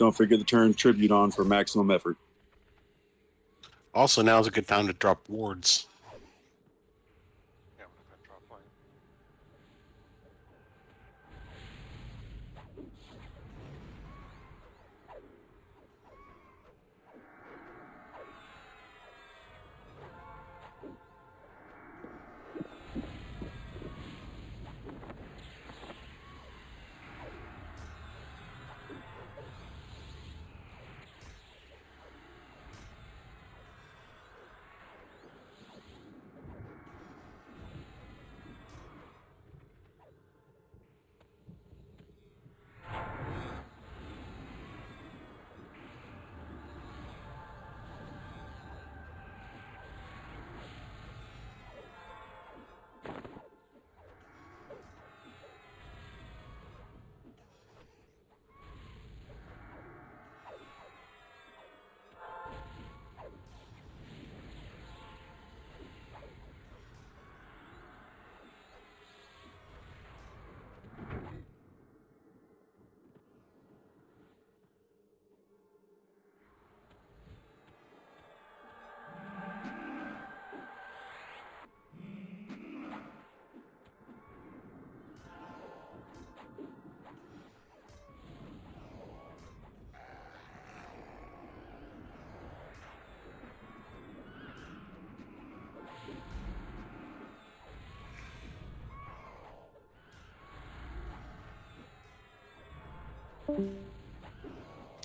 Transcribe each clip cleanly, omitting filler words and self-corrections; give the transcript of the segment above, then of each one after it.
Don't forget to turn tribute on for maximum effort. Also, now is a good time to drop wards. Yeah, I'm gonna drop mine.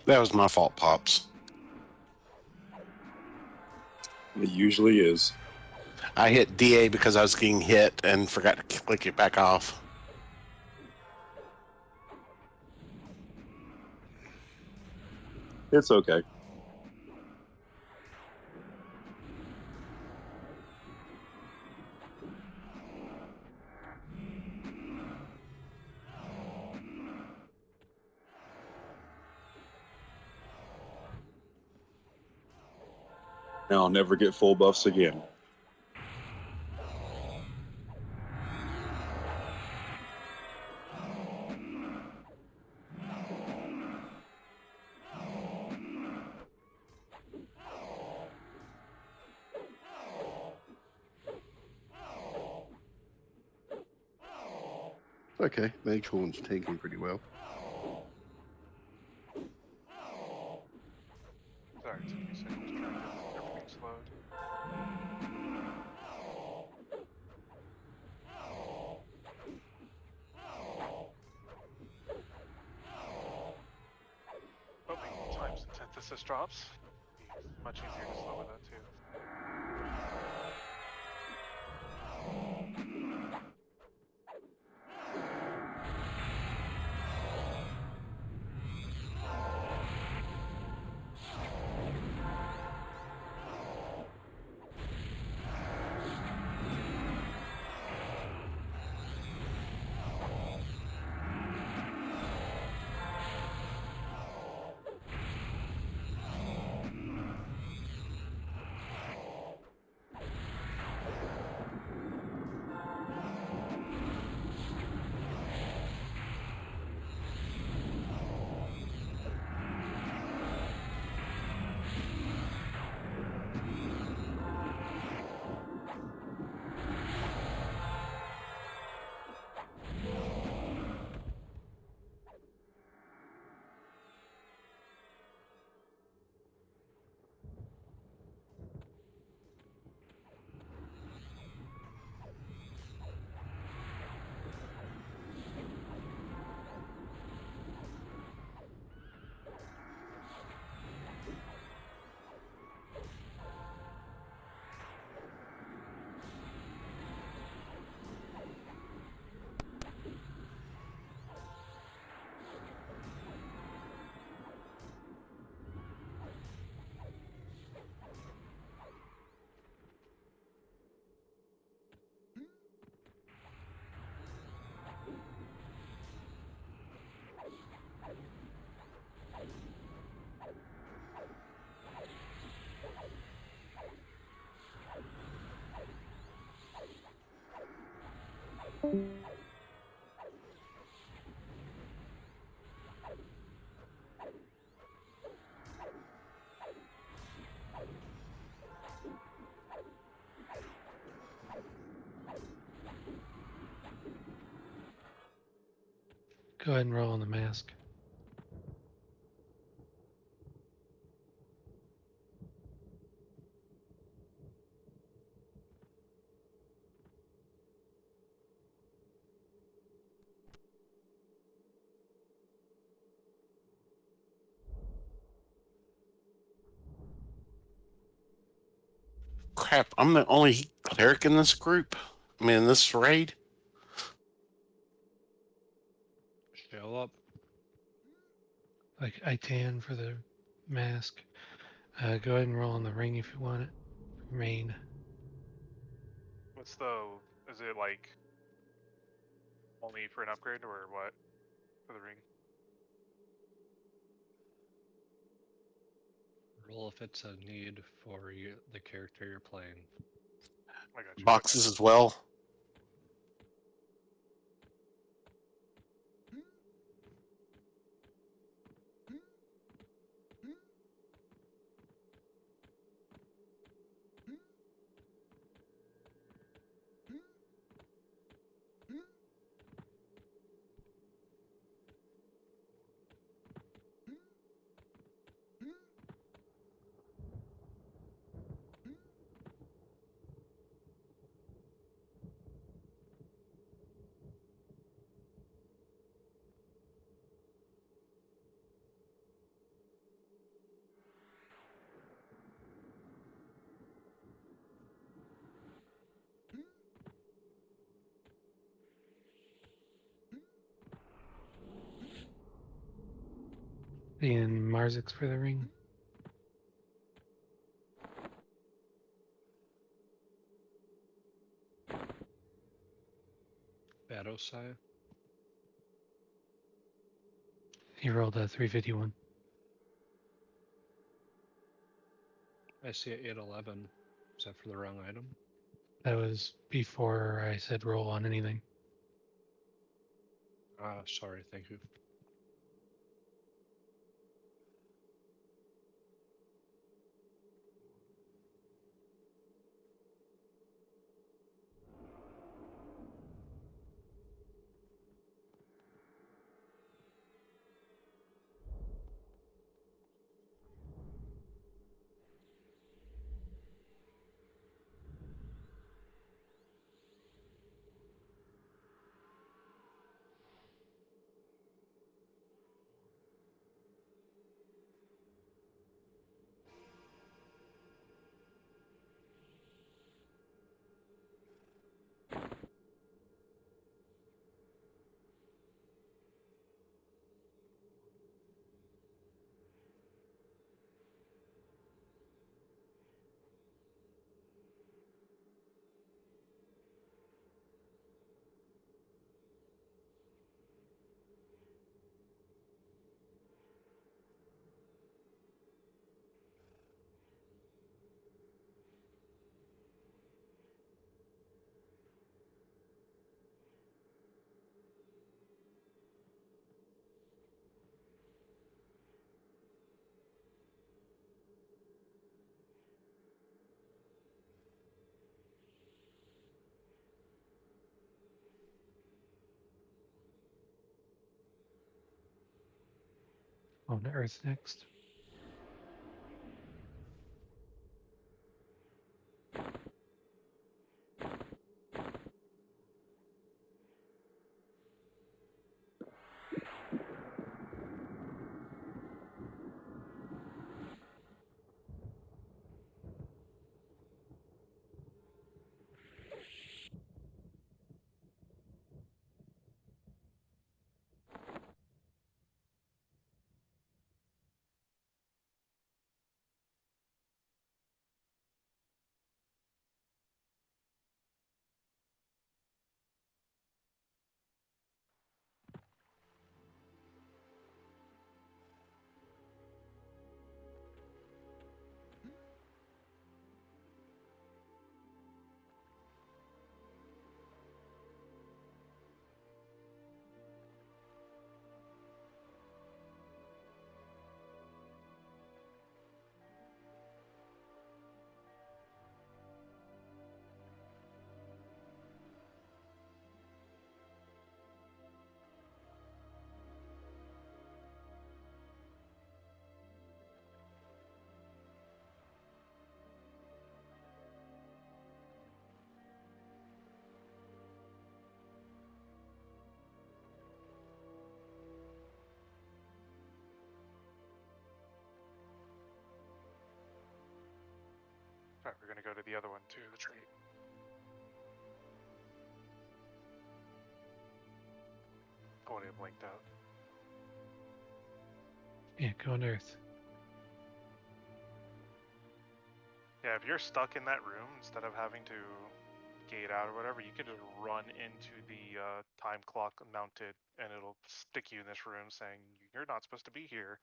That was my fault, Pops. It usually is. I hit DA because I was getting hit and forgot to click it back off. It's okay. Now I'll never get full buffs again. Okay, Maghorn's tanking pretty well. Sorry, it took me a second to try and get everything slowed. Hoping time synthesis drops. Be much easier to slow with that too. Go ahead and roll on the mask. Crap, I'm the only cleric in this group. I mean, in this raid. Show up. Like I-10 for the mask. Go ahead and roll on the ring if you want it. Main. What's the? Is it like only for an upgrade or what? For the ring? Roll if it's a need for you, the character you're playing. I got you. Boxes as well. And Marzix for the ring. Batosai. He rolled a 351. I see a 811. Is that for the wrong item? That was before I said roll on anything. Ah, sorry. Thank you. On to Earth next. Alright, we're gonna go to the other one too, the tree. Oh, it blinked out. Yeah, go on Earth. Yeah, if you're stuck in that room, instead of having to gate out or whatever, you can just run into the time clock mounted, and it'll stick you in this room saying you're not supposed to be here.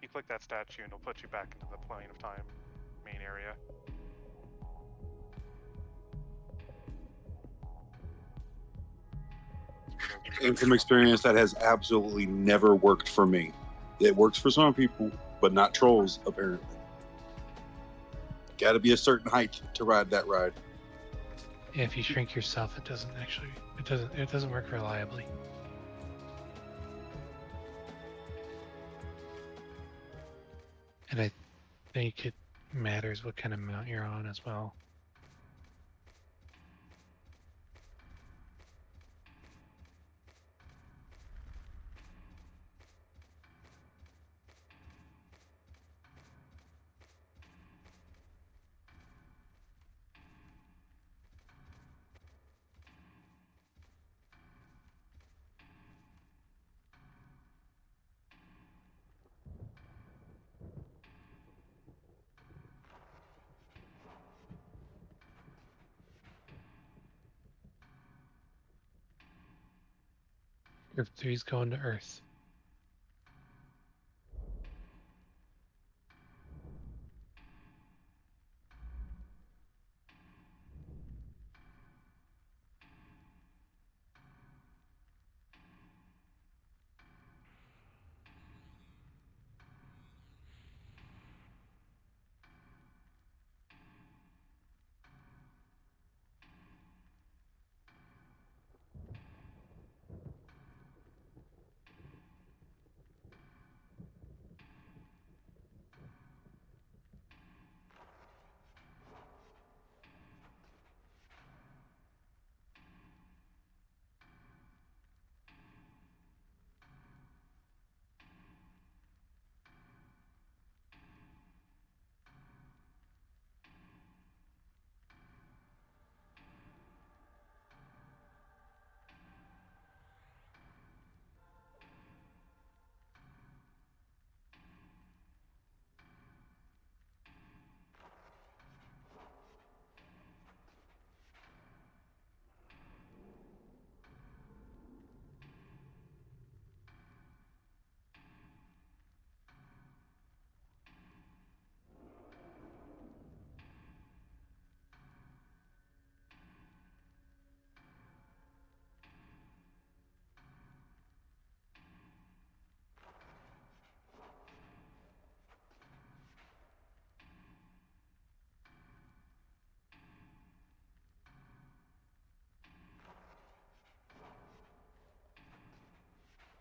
You click that statue, and it'll put you back into the plane of time main area. And from experience, that has absolutely never worked for me. It works for some people, but not trolls, apparently. Got to be a certain height to ride that ride. Yeah, if you shrink yourself, it doesn't work reliably. And I think it matters what kind of mount you're on as well. Group 3's going to Earth.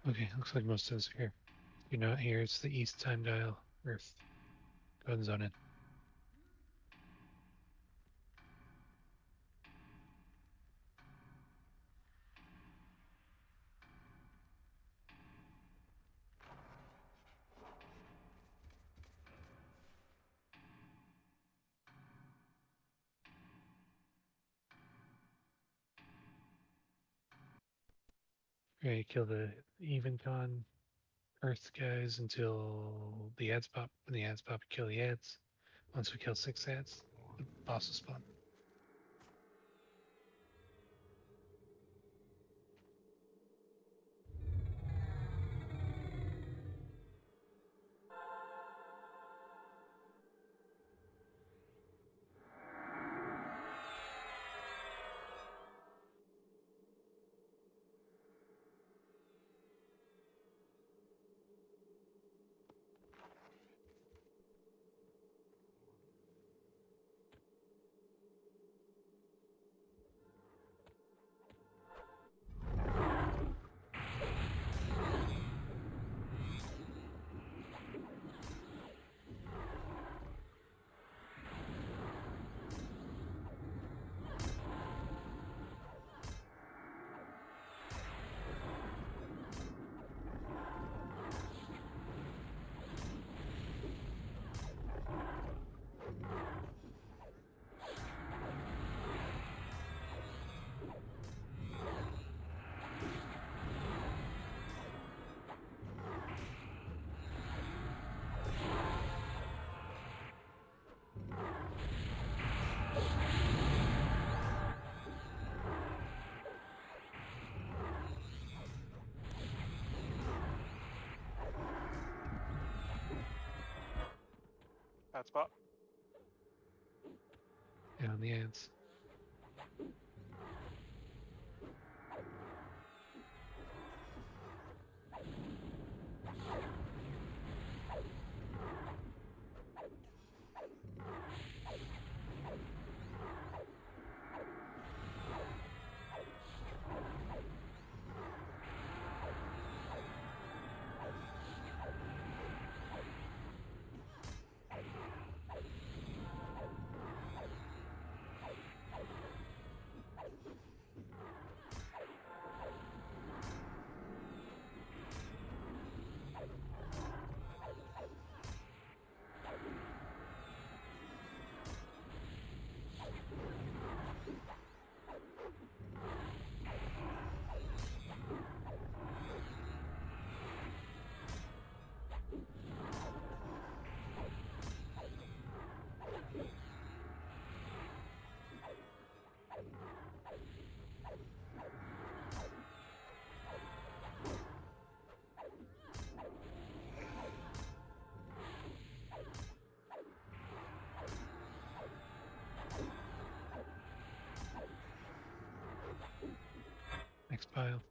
Okay, looks like most of us are here. If you're not here, it's the East time dial, Earth. Go ahead and zone in. Ready to kill the EvenCon Earth guys until the ads pop. When the ads pop, kill the ads. Once we kill 6 ads, the boss will spawn. That spot. And on the ants. Next pile.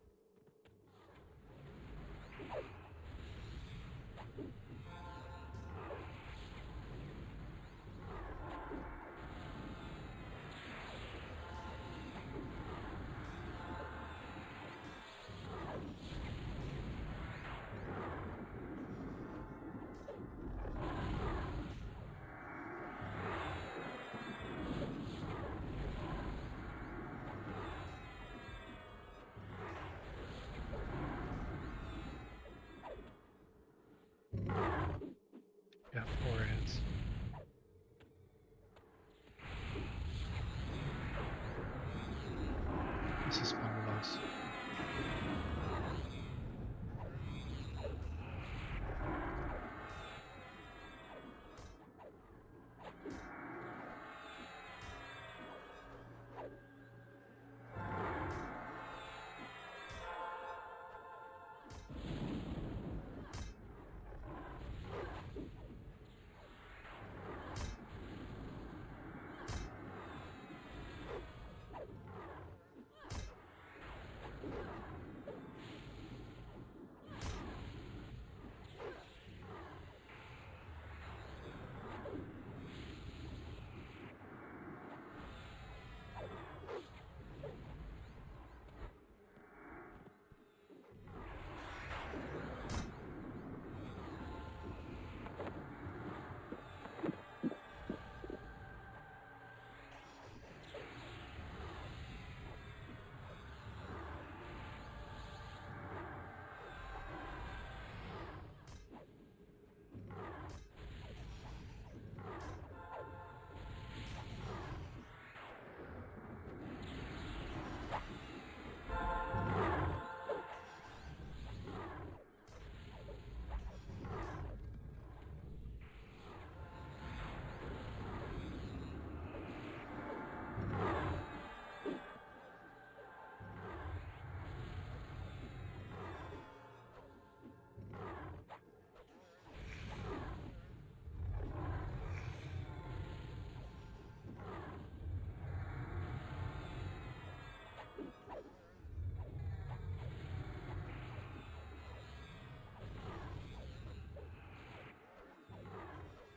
Got 4 ants. This is spawn boss.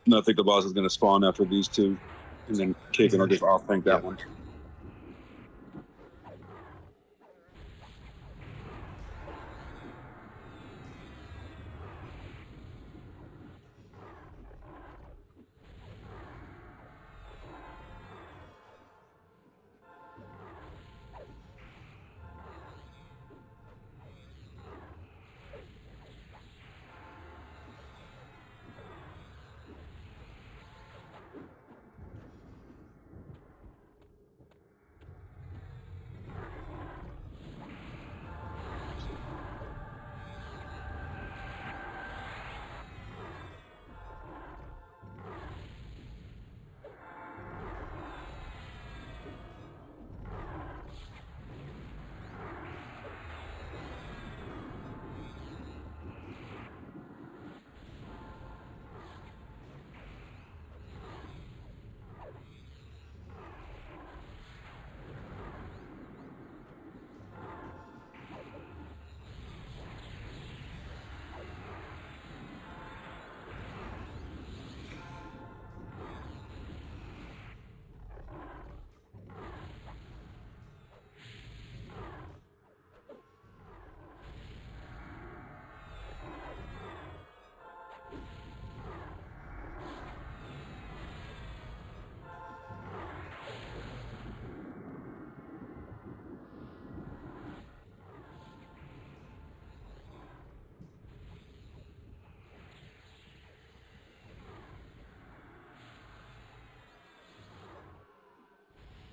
And I think the boss is going to spawn after these two, and then Kagan will just off tank that Yep. one.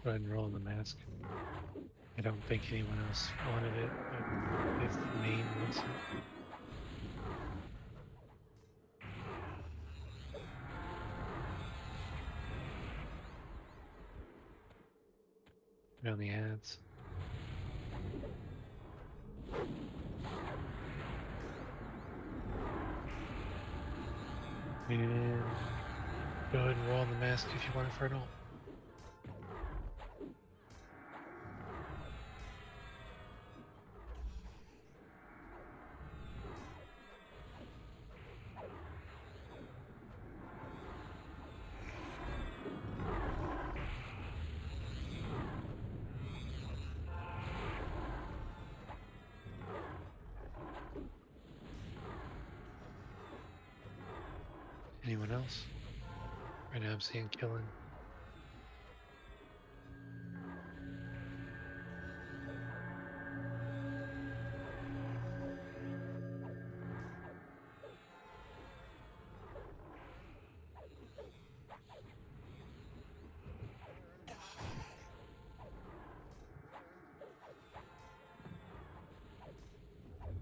Go ahead and roll on the mask. I don't think anyone else wanted it, but if Maine wants it. Around the ads. And go ahead and roll on the mask if you want it for an ult. Anyone else? Right now I'm seeing killing.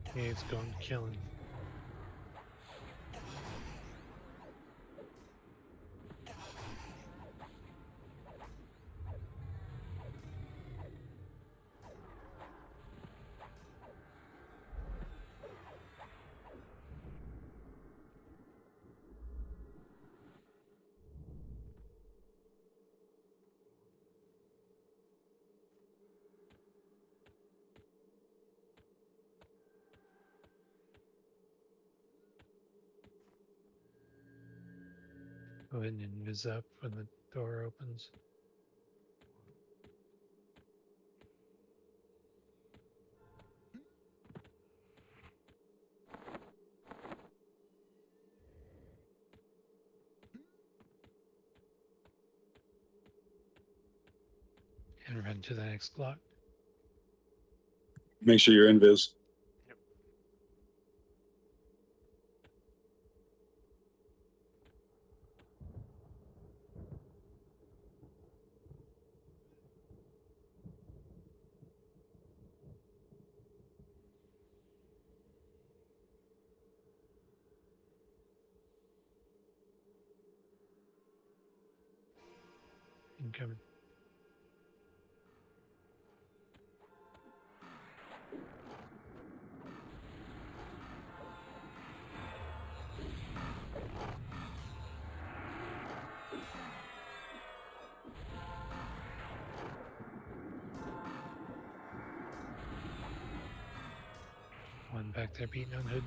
Okay, it's going to killing. Go ahead and invis up when the door opens. And run to the next block. Make sure you're invis. Yep. Incoming. One back there beating on hood.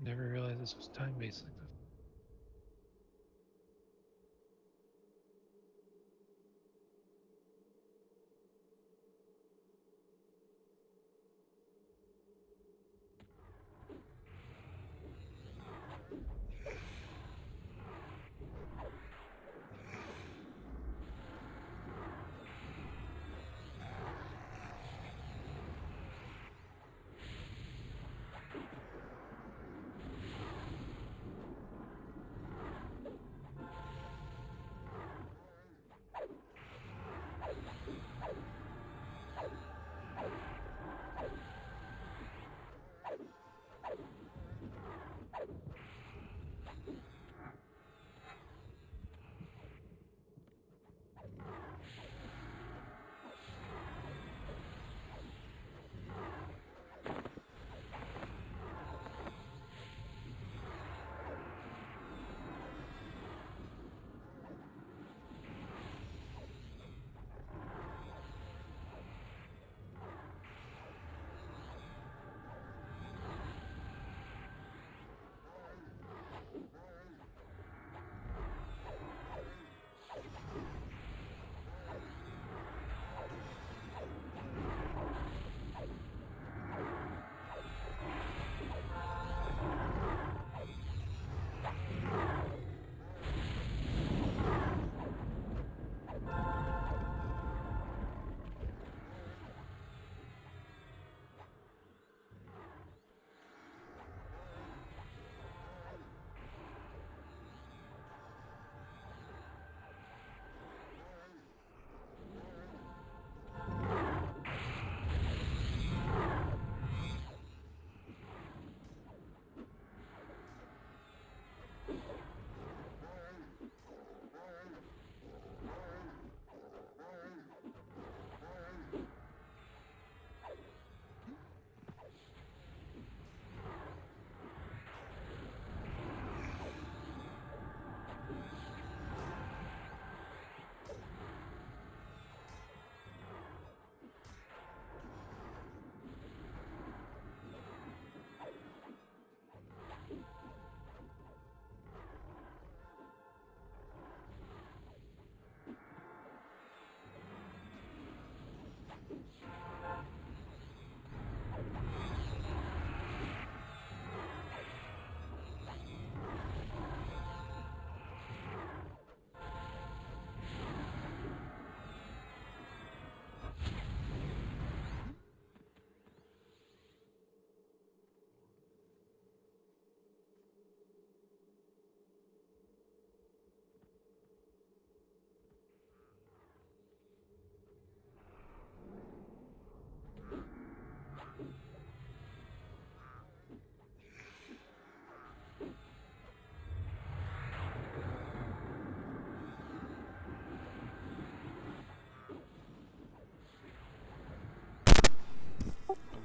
Never realized this was time based like this.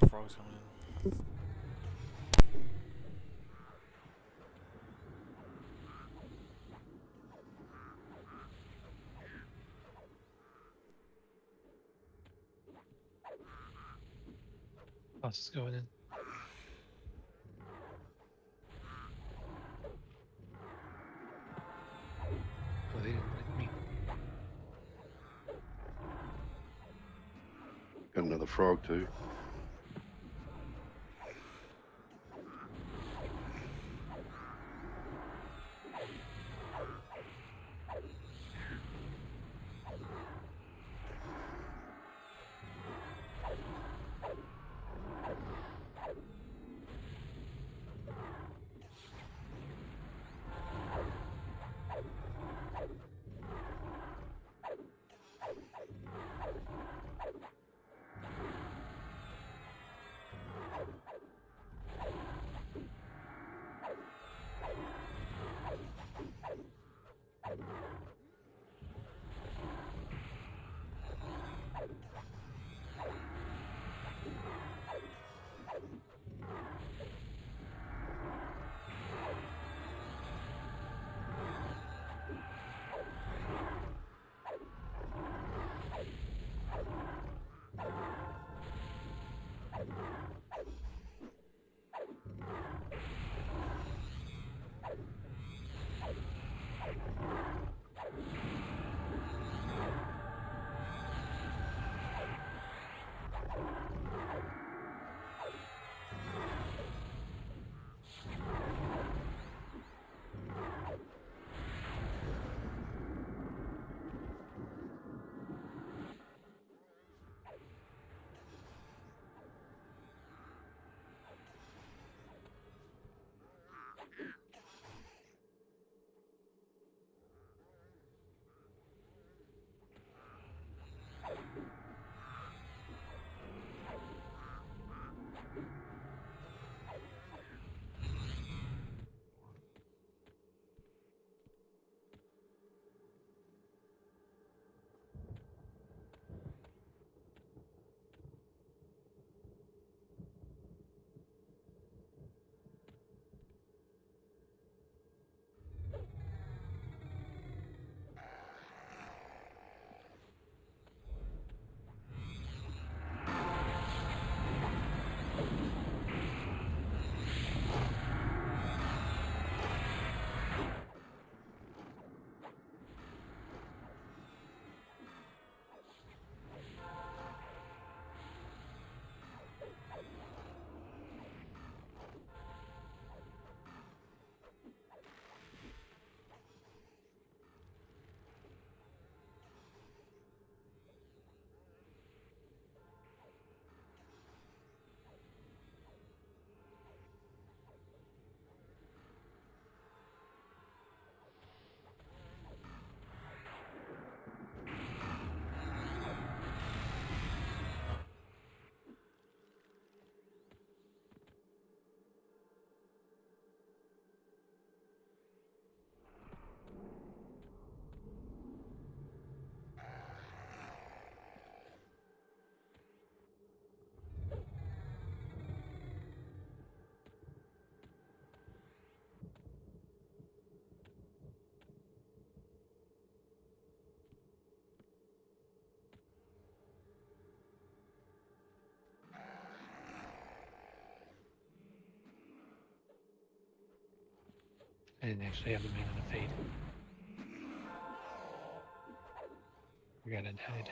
The frogs coming in. Boss is going in. Oh, they didn't like me. Got another frog too. didn't actually have the mana to fade. Forgot I died.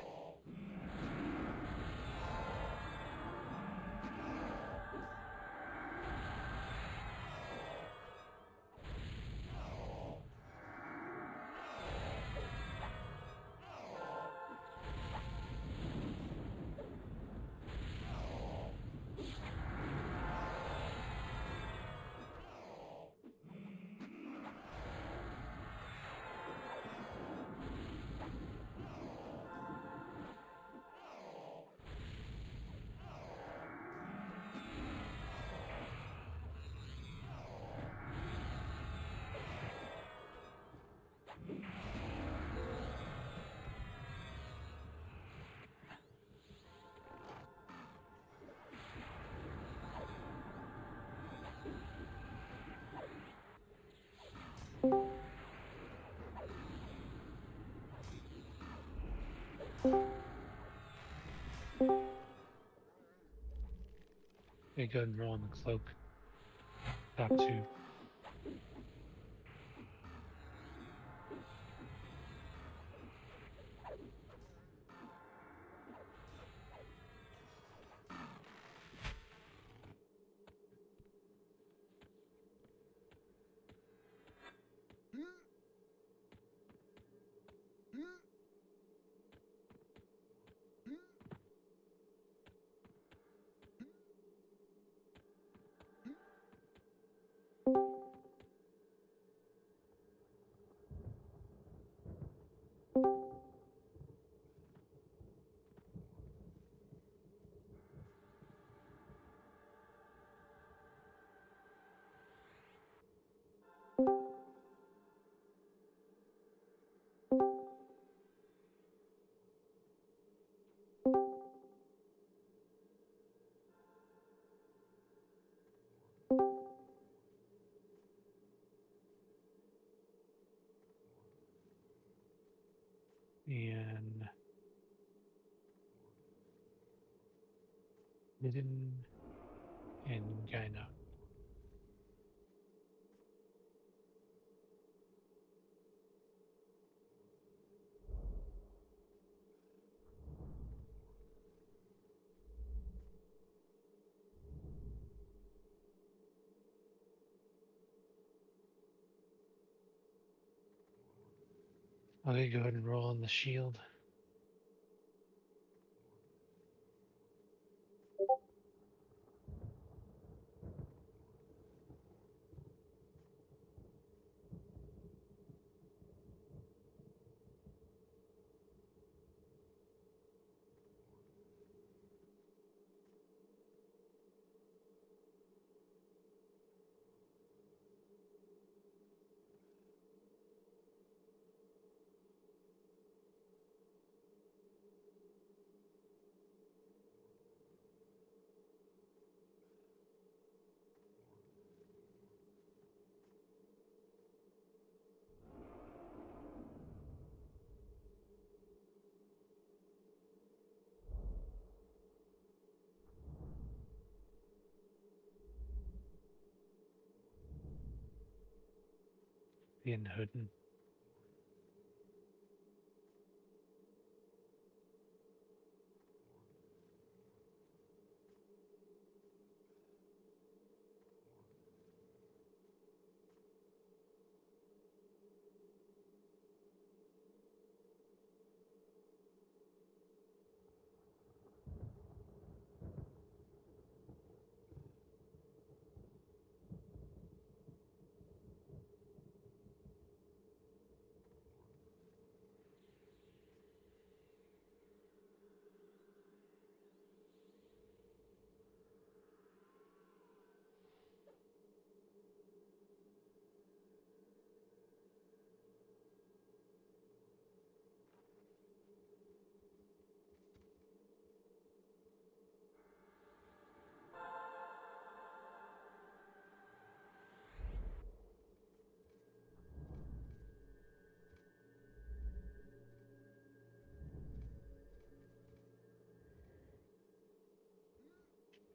Okay, go ahead and roll on the cloak. Top two. And Midden and Gyna. Okay, go ahead and roll on the shield. In Hooden.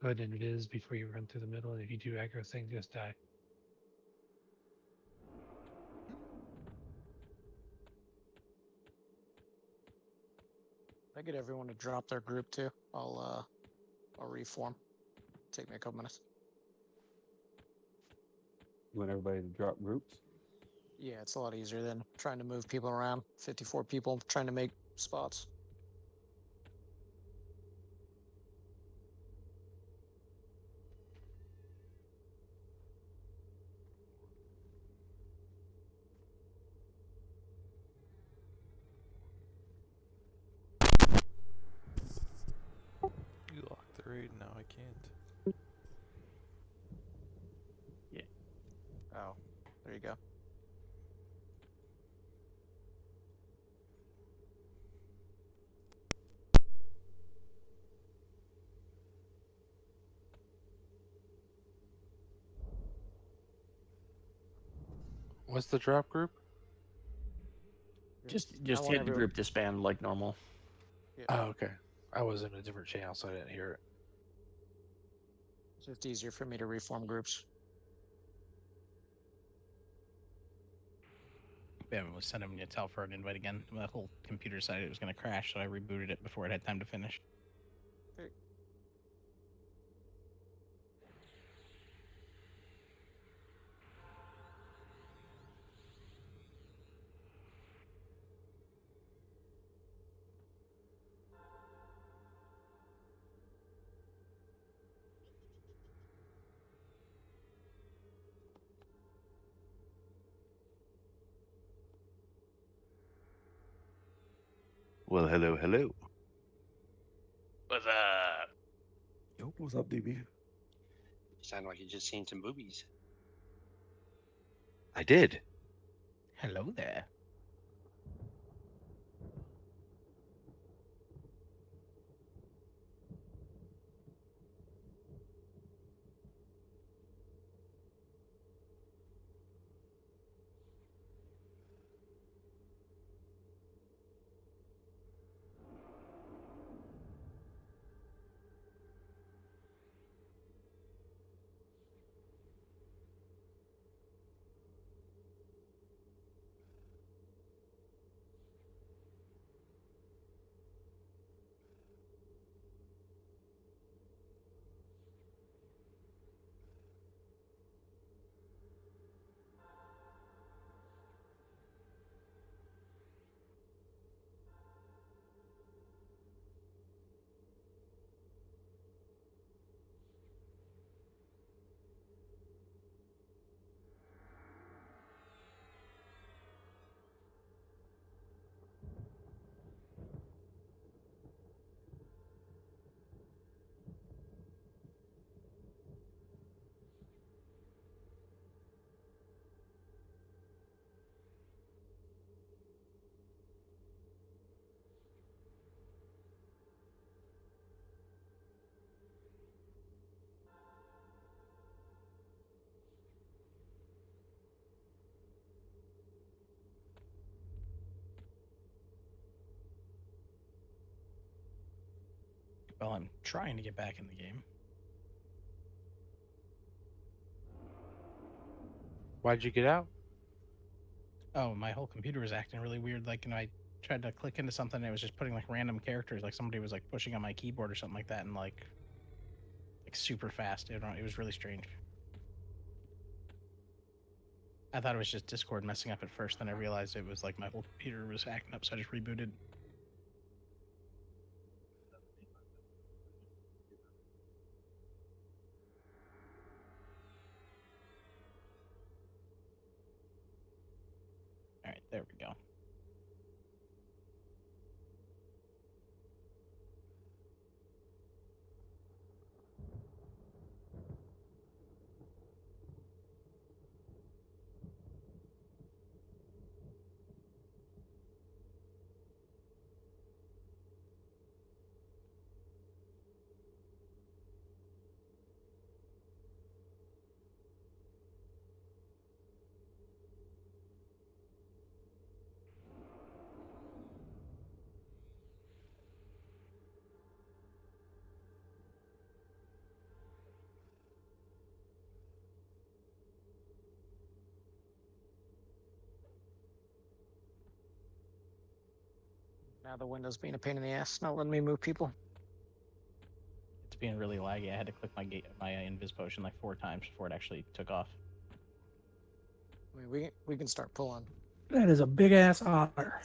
Go ahead and invis before you run through the middle, and if you do aggro thing, just die. I get everyone to drop their group too. I'll reform. Take me a couple minutes. You want everybody to drop groups? Yeah, it's a lot easier than trying to move people around. 54 people trying to make spots. You locked the raid, now I can't. Oh, there you go. What's the drop group? Just I want hit the everyone. group disband like normal. Oh, okay. I was in a different channel, so I didn't hear it. It's just easier for me to reform groups. Evan was sending me a tell for an invite again. My whole computer decided it was going to crash, so I rebooted it before it had time to finish. Okay. Well, hello, hello. What's up? Yo, what's up, DB? You sound like you just seen some boobies. I did. Hello there. Well, I'm trying to get back in the game. Why'd you get out? Oh, my whole computer was acting really weird. Like, I tried to click into something and it was just putting like random characters, like somebody was like pushing on my keyboard or something like that, and like super fast. It was really strange. I thought it was just Discord messing up at first, then I realized it was like my whole computer was acting up, so I just rebooted. All right, there we go. Now the window's being a pain in the ass, not letting me move people. It's being really laggy. I had to click my invis potion like 4 times before it actually took off. I mean, we can start pulling. That is a big ass otter.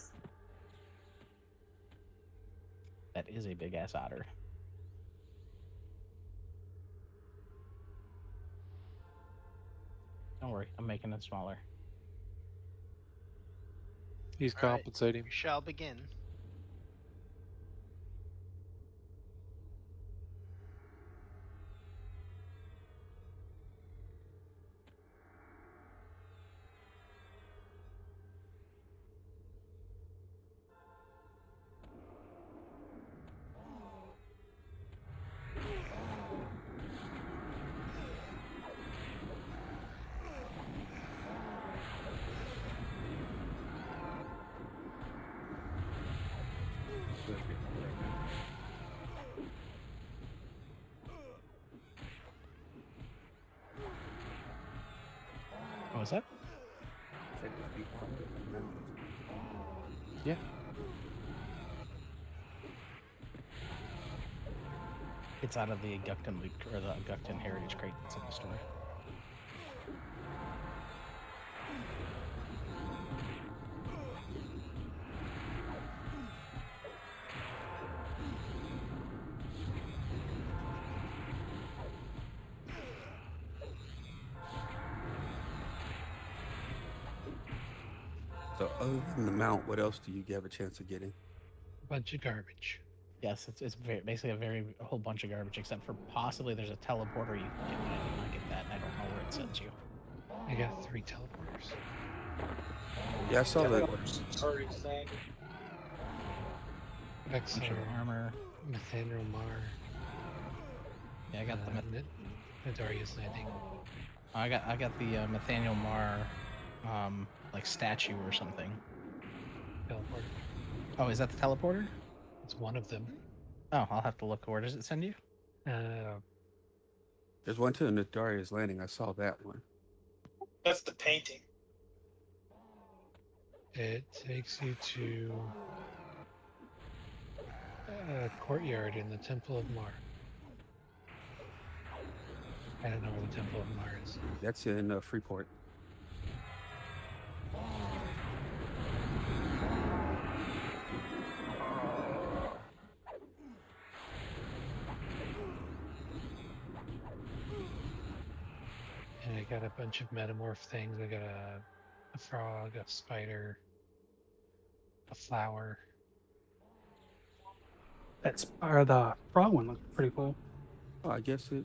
That is a big ass otter. Don't worry, I'm making it smaller. He's All right, compensating. we shall begin. What was that? Yeah. It's out of the Gukton loot or the Gukton heritage crate that's in the store. So other than the mount, what else do you have a chance of getting? A bunch of garbage. Yes, it's basically a whole bunch of garbage, except for possibly there's a teleporter you can get, but I did not get that, and I don't know where it sends you. I got 3 teleporters. Yeah, I saw that. Vexor, Bunch of armor. Nathaniel Mar. Yeah, I got the Nadaria's Landing. I got the Nathaniel Mar, like statue or something. Teleporter. Oh, is that the teleporter? It's one of them. Oh, I'll have to look. Where does it send you? There's one to Nadaria's Landing. I saw that one. That's the painting. It takes you to a courtyard in the Temple of Mar. I don't know where the Temple of Mar is. That's in Freeport. And I got a bunch of metamorph things. I got a frog, a spider, a flower. That's the frog one looks pretty cool. Oh, I guess it.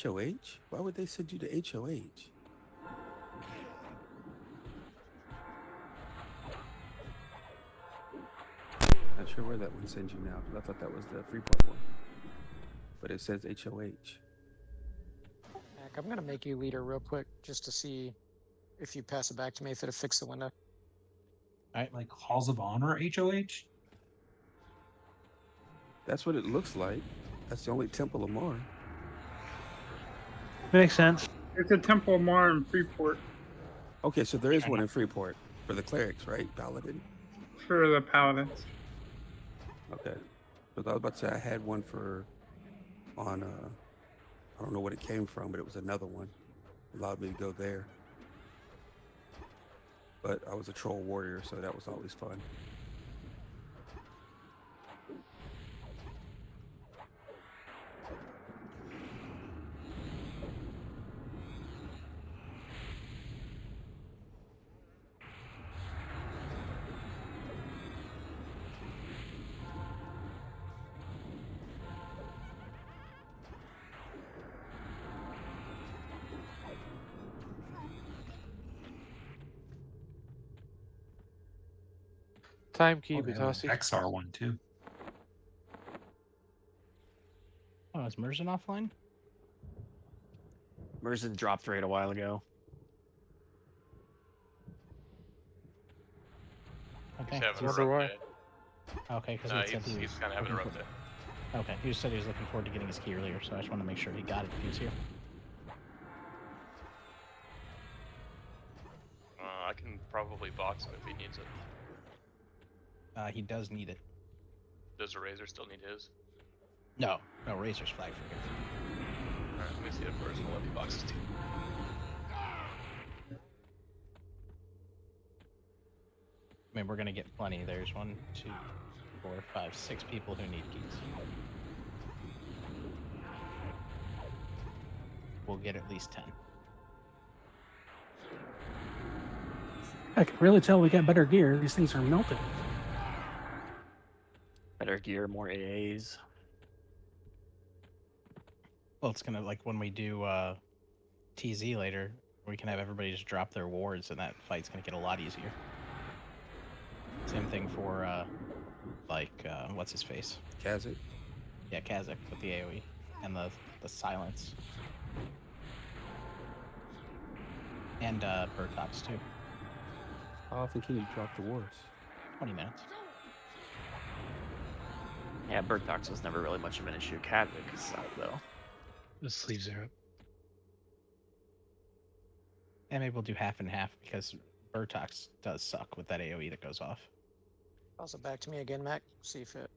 HOH? Why would they send you to HOH? Not sure where that one sends you now, because I thought that was the Freeport one. But it says HOH. Mac, I'm gonna make you leader real quick just to see if you pass it back to me if it'll fix the window. Alright. Like Halls of Honor HOH? That's what it looks like. That's the only Temple of Mar. Makes sense. It's a Temple of Mar in Freeport Okay, so there is one in Freeport for the clerics, right? Paladin. for the Paladins. Okay. But I was about to say I had one on I don't know what it came from, but it was another one. Allowed me to go there. But I was a troll warrior, so that was always fun. Timekeep, Itasi. XR one too. Oh, is Merzen offline? Merzen dropped right a while ago. Okay. Having a Wonder rough why. day. Okay, because No, he said he was he's kind of having a rough day. Okay, he said he was looking forward to getting his key earlier, so I just want to make sure he got it if he was here. I can probably box him if he needs it. He does need it. Does a Razor still need his? No, Razor's flag for him. Alright, let me see it first. We'll empty boxes too. I mean, we're gonna get plenty. There's 1, 2, 4, 5, 6 people who need keys. We'll get at least 10. I can really tell we got better gear. These things are melted. Better gear, more AAs. Well, it's gonna, like, when we do TZ later, we can have everybody just drop their wards, and that fight's gonna get a lot easier. Same thing for what's his face? Kazakh. Yeah, Kazakh with the AoE and the silence. And Burtox too. How often can you drop the wards? 20 minutes. Yeah, Bertox was never really much of an issue. Kazakh sucked though. The sleeves are up. And maybe we'll do half and half because Burtox does suck with that AoE that goes off. Toss it back to me again, Mac. See if it.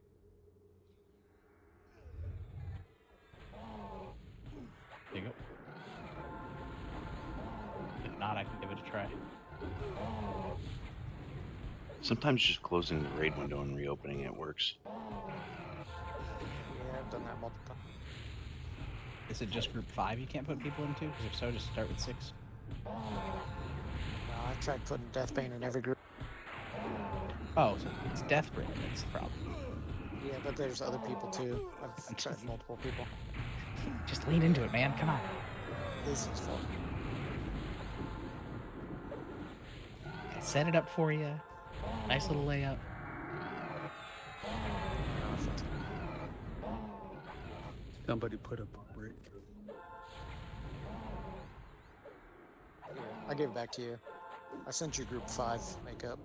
There you go. If not, I can give it a try. Sometimes just closing the raid window and reopening it works. Yeah, I've done that multiple times. Is it just group 5 you can't put people into? Because if so, just start with 6. No, I've tried putting Deathbane in every group. Oh, so it's Deathbane that's the problem. Yeah, but there's other people too. I've tried multiple people. Just lean into it, man. Come on. This is fun. I set it up for you. Nice little layout. Somebody put up a brick. I gave it back to you. I sent you group 5 makeup.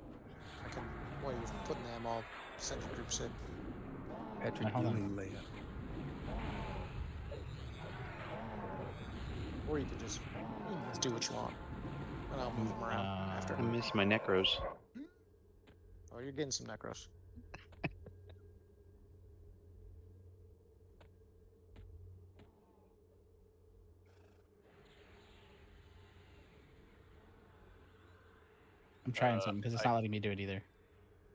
I can, while you're putting them, I'll send you group 6. Patrick doing layup. Or you could just do what you want. And I'll move them around after. I miss my necros. Oh, you're getting some necros. I'm trying something because it's not letting me do it either.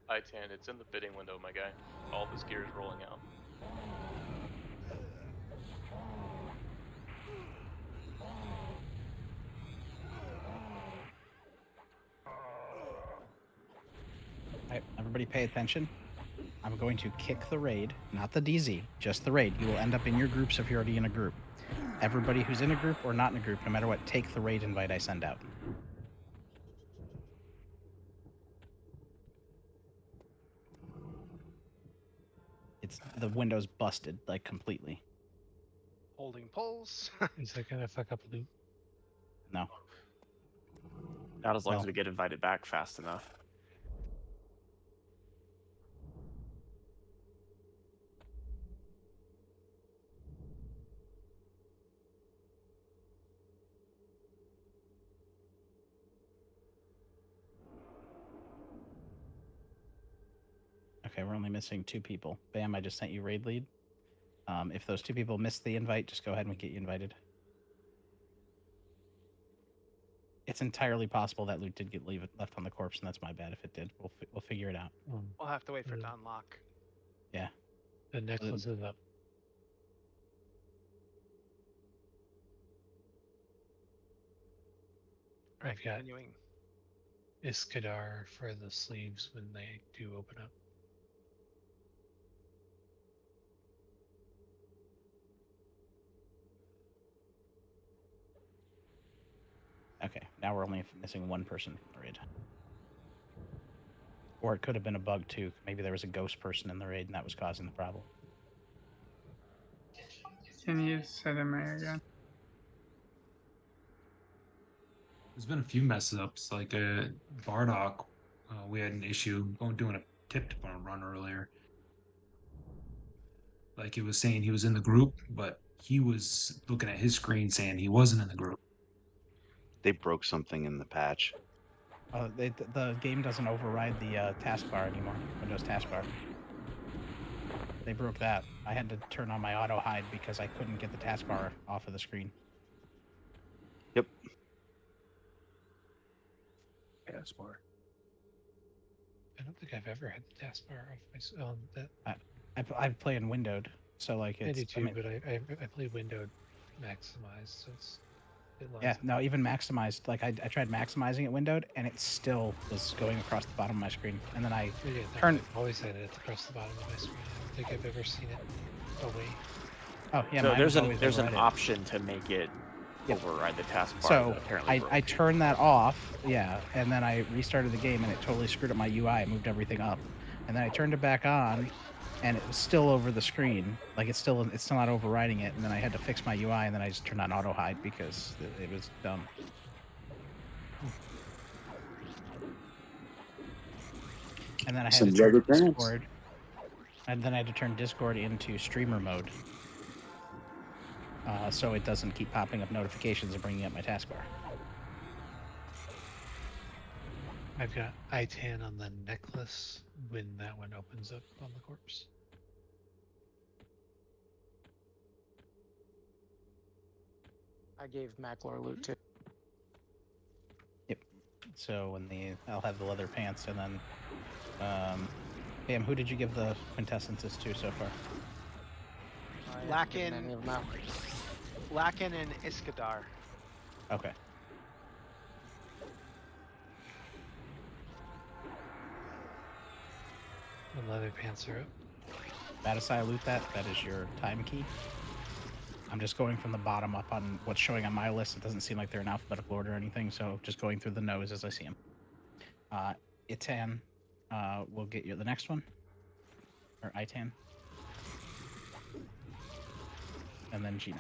I-10, it's in the bidding window, my guy. All this gear is rolling out. Alright, everybody pay attention. I'm going to kick the raid, not the DZ, just the raid. You will end up in your groups if you're already in a group. Everybody who's in a group or not in a group, no matter what, take the raid invite I send out. The window's busted, like, completely. Holding pulse. Is that gonna fuck up loot? No. Not as long as we get invited back fast enough. Okay, we're only missing 2 people. Bam, I just sent you raid lead. If those 2 people missed the invite, just go ahead and get you invited. It's entirely possible that loot did get left on the corpse, and that's my bad if it did. We'll figure it out. We'll have to wait for it to unlock. Yeah. The necklace is up. Right, I've got continuing. Iskadar for the sleeves when they do open up. Okay, now we're only missing 1 person in the raid. Or it could have been a bug too. Maybe there was a ghost person in the raid and that was causing the problem. Can you set him again? There's been a few mess ups, like Bardock. We had an issue doing a tip run earlier. Like it was saying he was in the group, but he was looking at his screen saying he wasn't in the group. They broke something in the patch. The game doesn't override the taskbar anymore. Windows taskbar. They broke that. I had to turn on my auto hide because I couldn't get the taskbar off of the screen. Yep. Taskbar. I don't think I've ever had the taskbar off my that. I play in windowed, so like it's. I do too, mean, but I play windowed maximized, so it lines yeah, up. no, even maximized. Like I tried maximizing it windowed, and it still was going across the bottom of my screen. And then I Yeah, no, turned. I've always had it across the bottom of my screen. I don't think I've ever seen it away. Oh yeah, So mine there's was always an override it. option to make it override the taskbar. So that apparently I broke. turned that off, yeah, and then I restarted the game, and it totally screwed up my UI. I moved everything up, and then I turned it back on, and it was still over the screen. Like it's still not overriding it. And then I had to fix my UI, and then I just turned on auto hide because it was dumb. And then I had to turn Discord, and then I had to turn Discord into streamer mode, so it doesn't keep popping up notifications and bringing up my taskbar. I've got ITAN on the necklace when that one opens up on the corpse. I gave Maclor loot too. Yep. So when I'll have the leather pants, and then, Pam, who did you give the quintessences to so far? Lakin and Iskadar. Okay. The leather pants are up. Batisai, loot that. That is your time key. I'm just going from the bottom up on what's showing on my list. It doesn't seem like they're in alphabetical order or anything, so just going through the nose as I see them. Itan will get you the next one. Or Itan. And then Gina.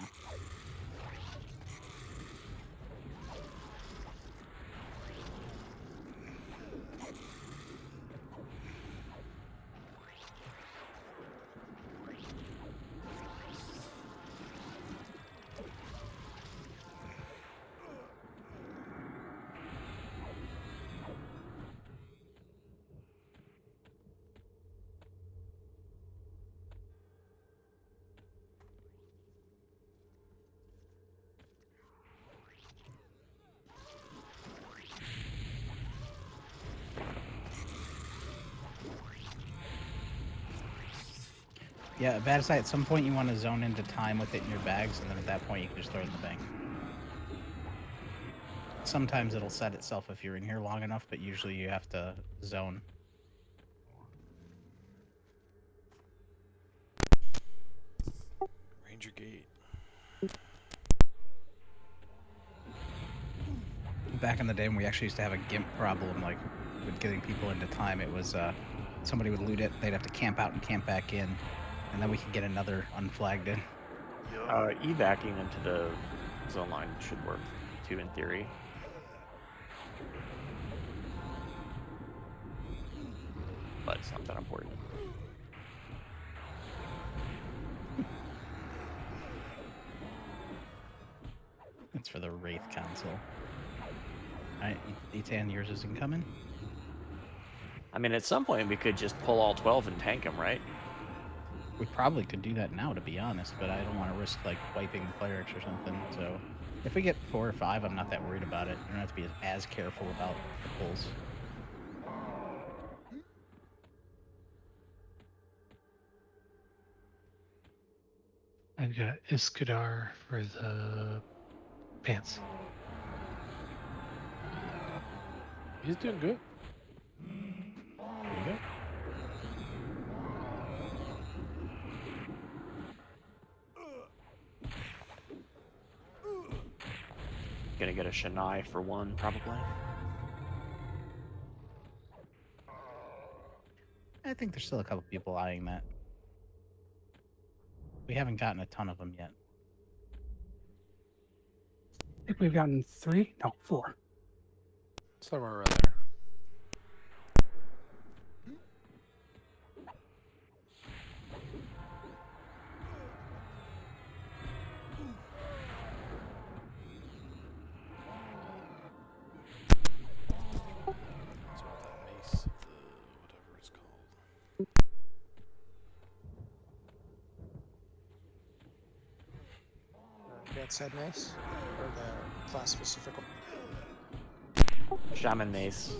Yeah, Batisai, at some point you want to zone into time with it in your bags, and then at that point you can just throw it in the bank. Sometimes it'll set itself if you're in here long enough, but usually you have to zone. Ranger Gate. Back in the day when we actually used to have a GIMP problem, like with getting people into time, it was somebody would loot it, they'd have to camp out and camp back in, and then we could get another unflagged in. Evacing into the zone line should work too, in theory. But it's not that important. It's for the Wraith Council. Alright, Etan, yours isn't coming? I mean, at some point we could just pull all 12 and tank them, right? We probably could do that now, to be honest, but I don't want to risk, like, wiping clerics or something, so... If we get 4 or 5, I'm not that worried about it. You don't have to be as careful about the pulls. I've got Iskadar for the pants. He's doing good. There you go. Gonna get a Shanai for 1, probably. I think there's still a couple people eyeing that. We haven't gotten a ton of them yet. I think we've gotten 3? No, 4. Somewhere around there. that said mace? Or the class specific one? Shaman mace.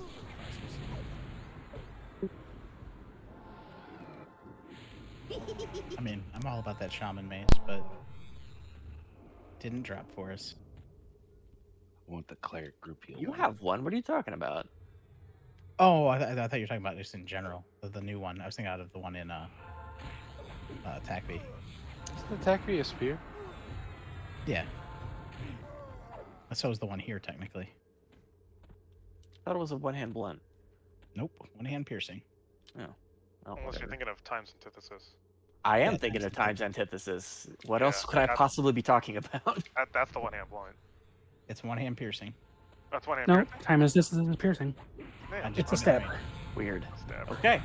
I mean, I'm all about that shaman mace, but didn't drop for us. I want the cleric group heal. You one. have one. What are you talking about? Oh, I thought you were talking about just in general, the new one. I was thinking out of the one in TACB. Isn't the Takri a spear? Yeah. So is the one here technically. I thought it was a one-hand blunt. Nope, one hand piercing. Oh. Well, Unless whatever. you're thinking of Time's Antithesis. I am Yeah, thinking of times Time's Antithesis. What Yeah, else could I that's- possibly be talking about? That's the one hand blunt. It's one hand piercing. That's one hand No, piercing? time is this is piercing. Yeah, I It's a just put it stabber. Weird. Stabber. Okay.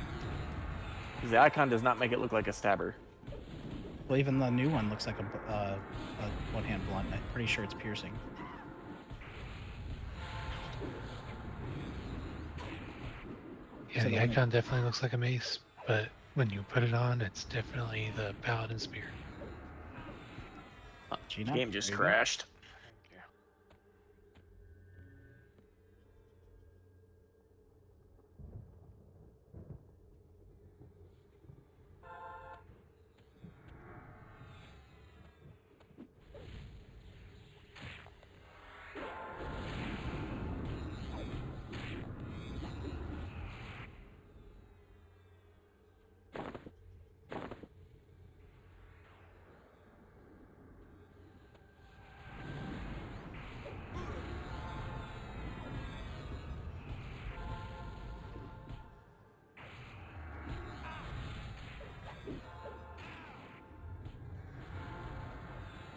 'Cause the icon does not make it look like a stabber. Well, even the new one looks like a one hand blunt. I'm pretty sure it's piercing. Yeah, So the the one- icon definitely looks like a mace, but when you put it on, it's definitely the paladin spear. Gina, Game just there you go. crashed. Thank you.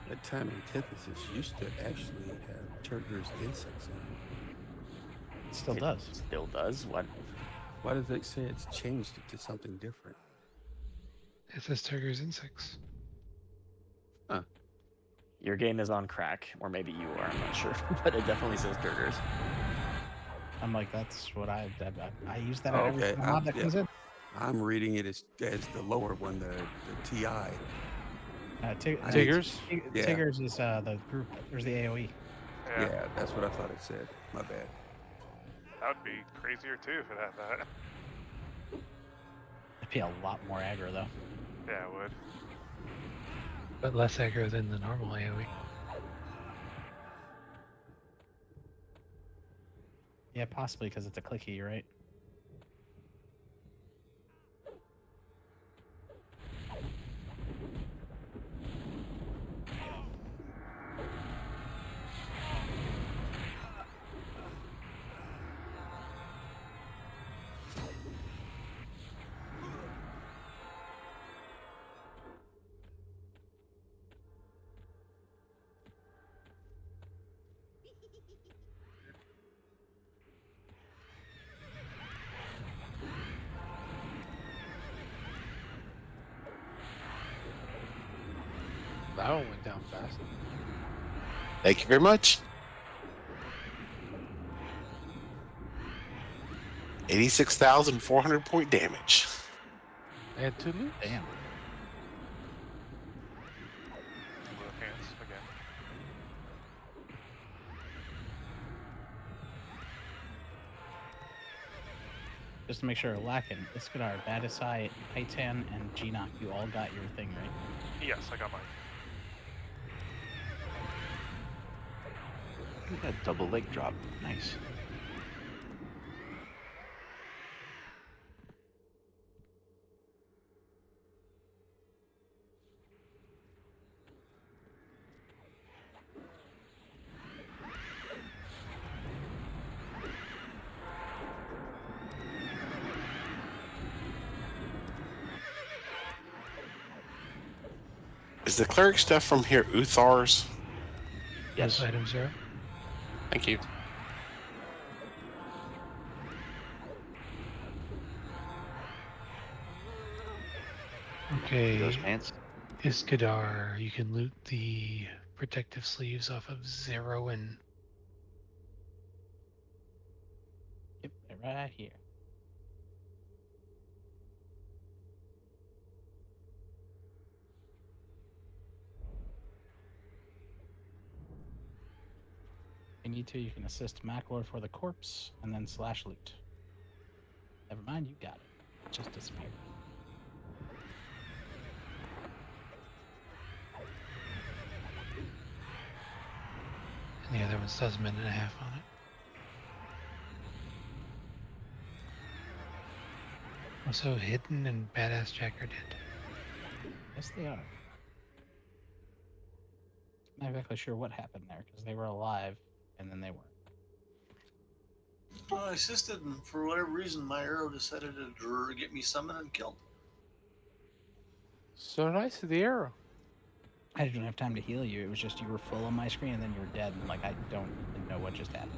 That time antithesis used to actually have Turgor's insects on it. It still It does. Still does. What? Why does it say it's changed it to something different? It says Turgor's insects. Your game is on crack, or maybe you are. I'm not sure, but it definitely says Turgors. I'm like, that's what I use that Oh, at every okay. single mod that comes in. I'm reading it as the lower one, the TI. Tiggers? Yeah. Tiggers is the group. There's the AOE. Yeah, that's what I thought it said. My bad. That would be crazier too if it had that. It'd be a lot more aggro though. Yeah, it would. But less aggro than the normal AoE. Yeah, possibly because it's a clicky, right? That one went down fast. Thank you very much. 86,400 point damage. And two loops? Damn. Blue hands again. Just to make sure, Lakin, Iskadar, Badisai, Titan, and Geenock, you all got your thing, right? Yes, I got mine. Look at that double leg drop. Nice. Is the cleric stuff from here Uthar's? Yes. Items are up. Thank you. Okay. Those pants. Iskadar, you can loot the protective sleeves off of Zero and Yep, they're right here. you need to, you can assist Maclor for the corpse and then slash loot. Never mind, you got it. It just disappeared. And the other one still has a minute and a half on it. Also, Hidden and Badass Jack are dead. Yes, they are. Not exactly sure what happened there because they were alive and then they weren't. Well, I assisted, and for whatever reason, my arrow decided to get me summoned and killed. So nice of the arrow. I didn't have time to heal you. It was just you were full on my screen and then you were dead, and like I don't even know what just happened.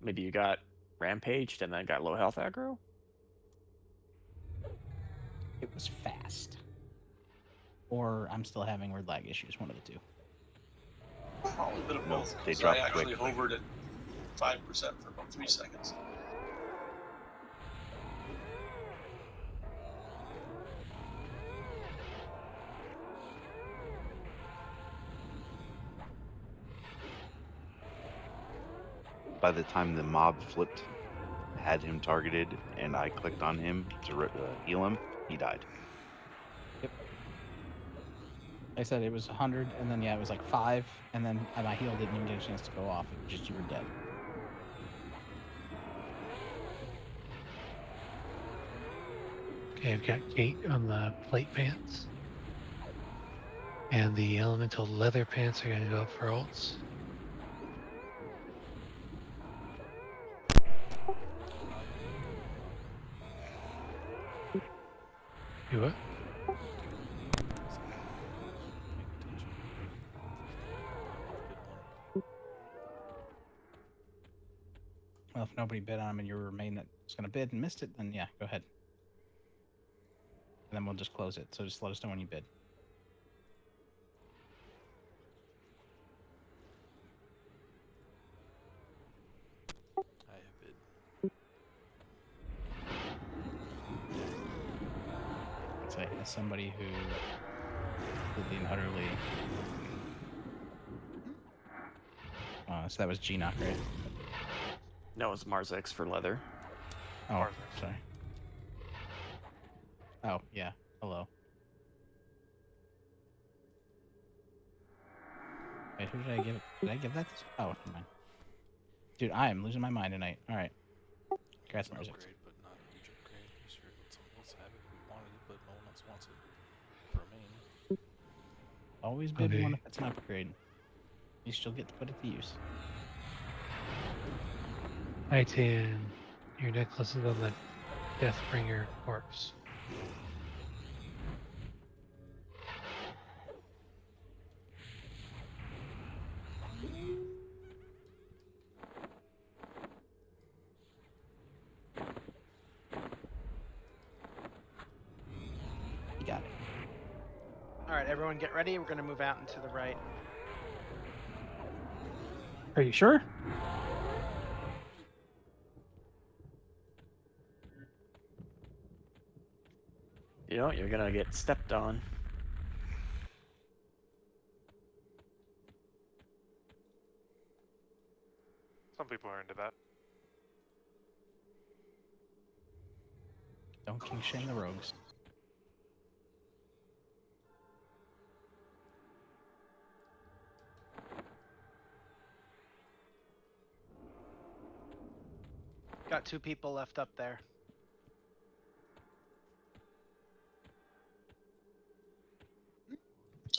Maybe you got rampaged and then got low health aggro? It was fast. Or I'm still having weird lag issues, one of the two. Probably a bit of No, both, they because I drop actually quick. hovered at 5% for about 3 seconds. By the time the mob flipped, had him targeted, and I clicked on him to heal him, he died. Yep. I said it was 100, and then yeah, it was like 5, and then my heal didn't even get a chance to go off. It was just you were dead. Okay, I've got Kate on the plate pants. And the elemental leather pants are going to go up for ults. You what? Well, if nobody bid on him and you remain that was going to bid and missed it, then yeah, go ahead. And then we'll just close it. So just let us know when you bid. I have bid. I'd say as somebody who completely and utterly. So that was G-Knock, right? No, it was Marzix for leather. Oh, Marzix. sorry. Oh, yeah. Hello. Wait, who did I give it? Did I give that to? Oh, never mind. Dude, I am losing my mind tonight. All right. Congrats, It's an Marzix. upgrade, but not a huge upgrade. Sure, let someone else have it if we wanted it, but no one else wants it. For me. Always bid Okay. one if it's an upgrade. You still get to put it to use. Titan, your necklace is on the Deathbringer corpse. You got it. All right, everyone get ready. We're going to move out and to the right. Are you sure? You know, you're gonna get stepped on. Some people are into that. Don't king shame the rogues. Got 2 people left up there.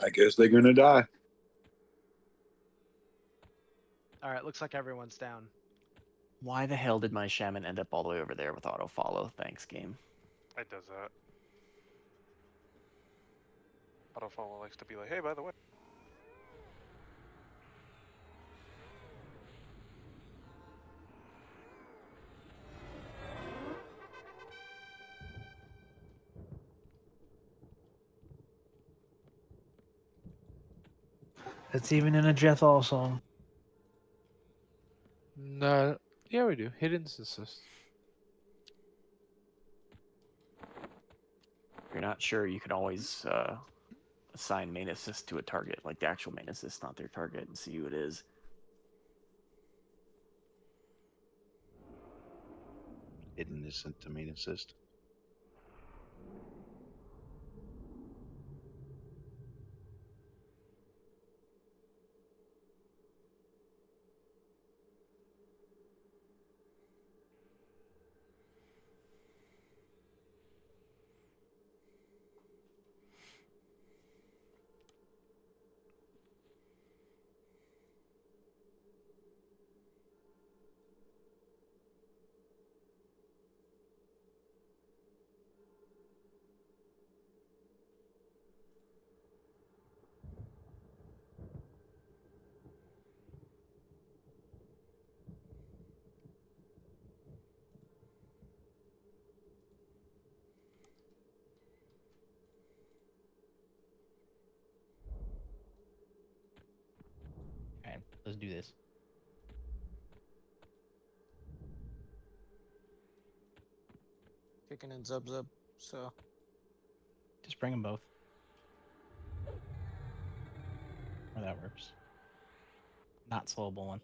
I guess they're gonna die. All right, looks like everyone's down. Why the hell did my shaman end up all the way over there with auto follow? Thanks, game. It does that. Autofollow likes to be like, hey, by the way. It's even in a Jethal song. No, yeah, we do. Hidden's assist. If you're not sure, you can always assign main assist to a target, like the actual main assist, not their target, and see who it is. Hidden assist to main assist. Okay, let's do this. Kicking in Zub Zub, so. Just bring them both. Or that works. Not slowable one.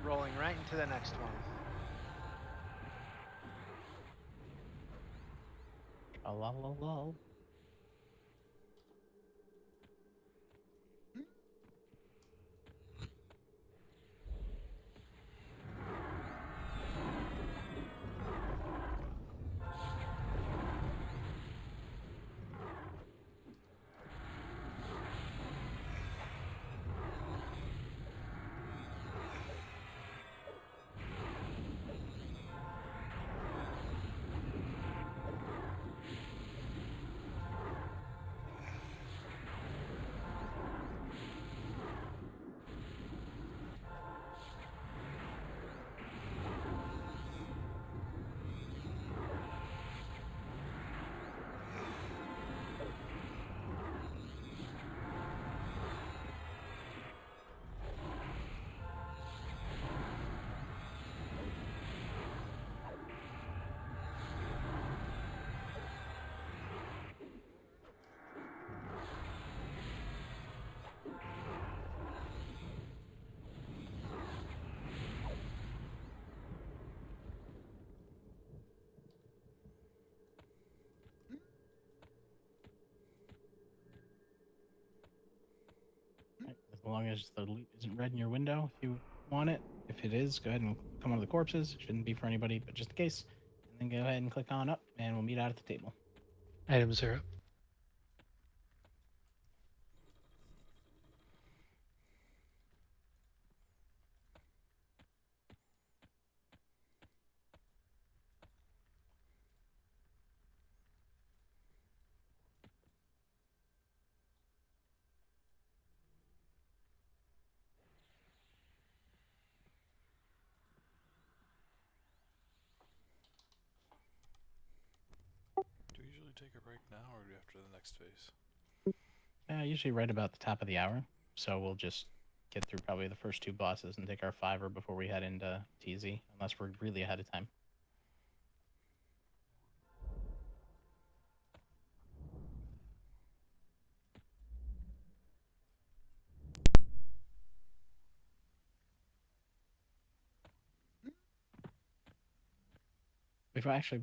Rolling right into the next one. Oh. As long as the loot isn't red in your window, if you want it. If it is, go ahead and come on the corpses. Shouldn't be for anybody, but just in case. And then go ahead and click on up, and we'll meet out at the table. Items are up. Do you usually take a break now or after the next phase? Usually right about the top of the hour. So we'll just get through probably the first two bosses and take our 5-er before we head into TZ, unless we're really ahead of time.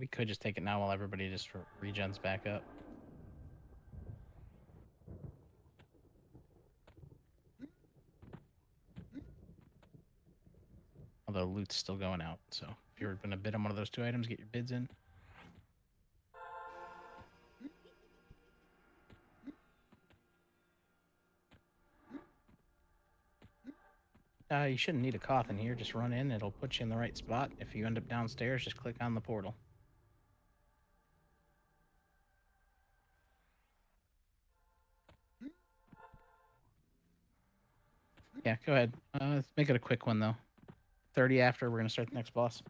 We could just take it now while everybody just regens back up. Although loot's still going out, so if you're going to bid on one of those 2 items, get your bids in. You shouldn't need a coffin here. Just run in. It'll put you in the right spot. If you end up downstairs, just click on the portal. Yeah, go ahead. Let's make it a quick one, though. 30 after, we're going to start the next boss.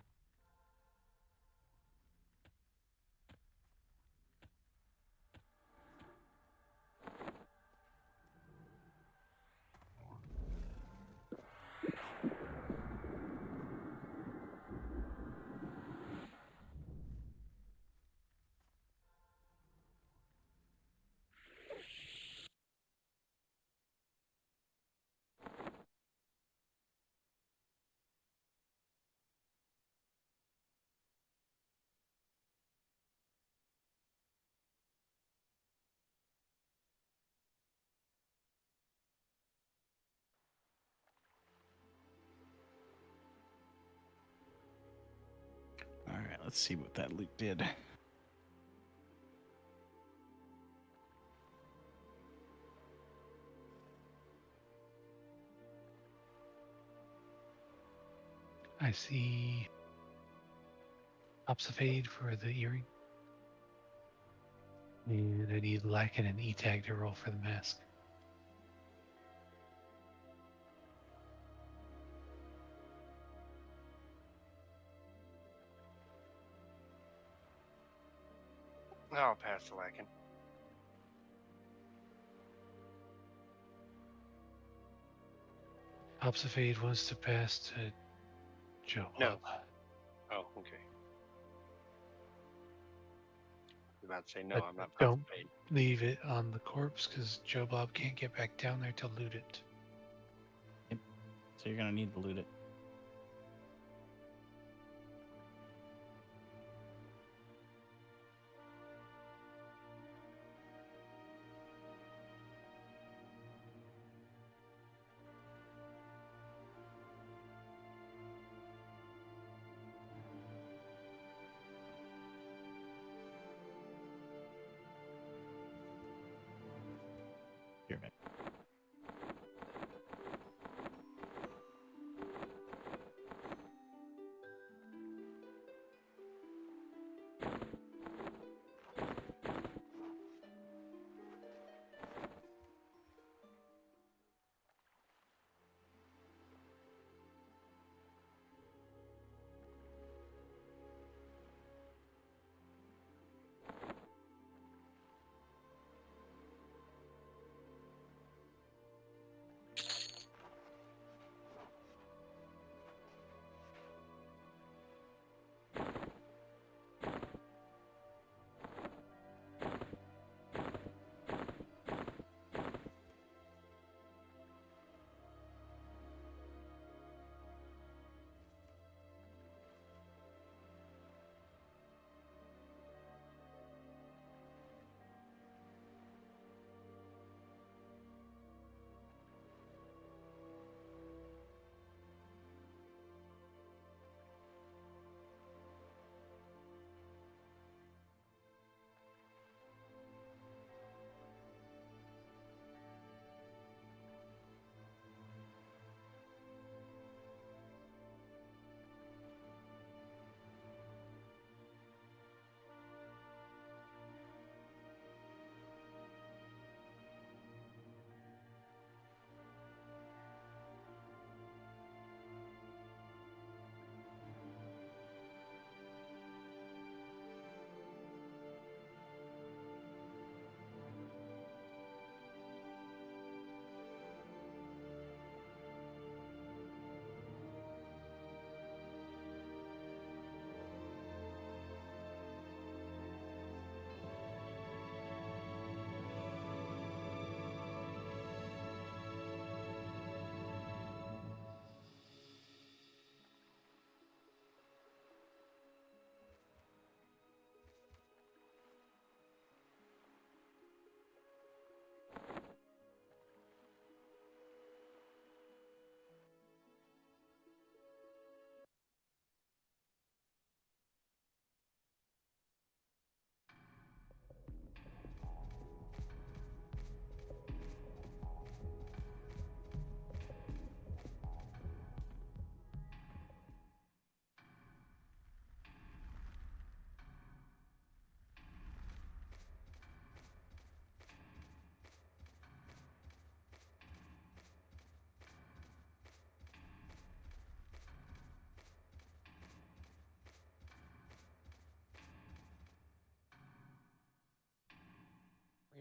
All right, let's see what that loot did. I see Opsifade for the earring. And I need Lack and an E-tag to roll for the mask. I'll pass the lacking. Opsifade wants to pass to Joe. No. Oh, okay. I was about to say no. But I'm not don't participating. leave it on the corpse because Joe Bob can't get back down there to loot it. Yep. So you're going to need to loot it. Here, man.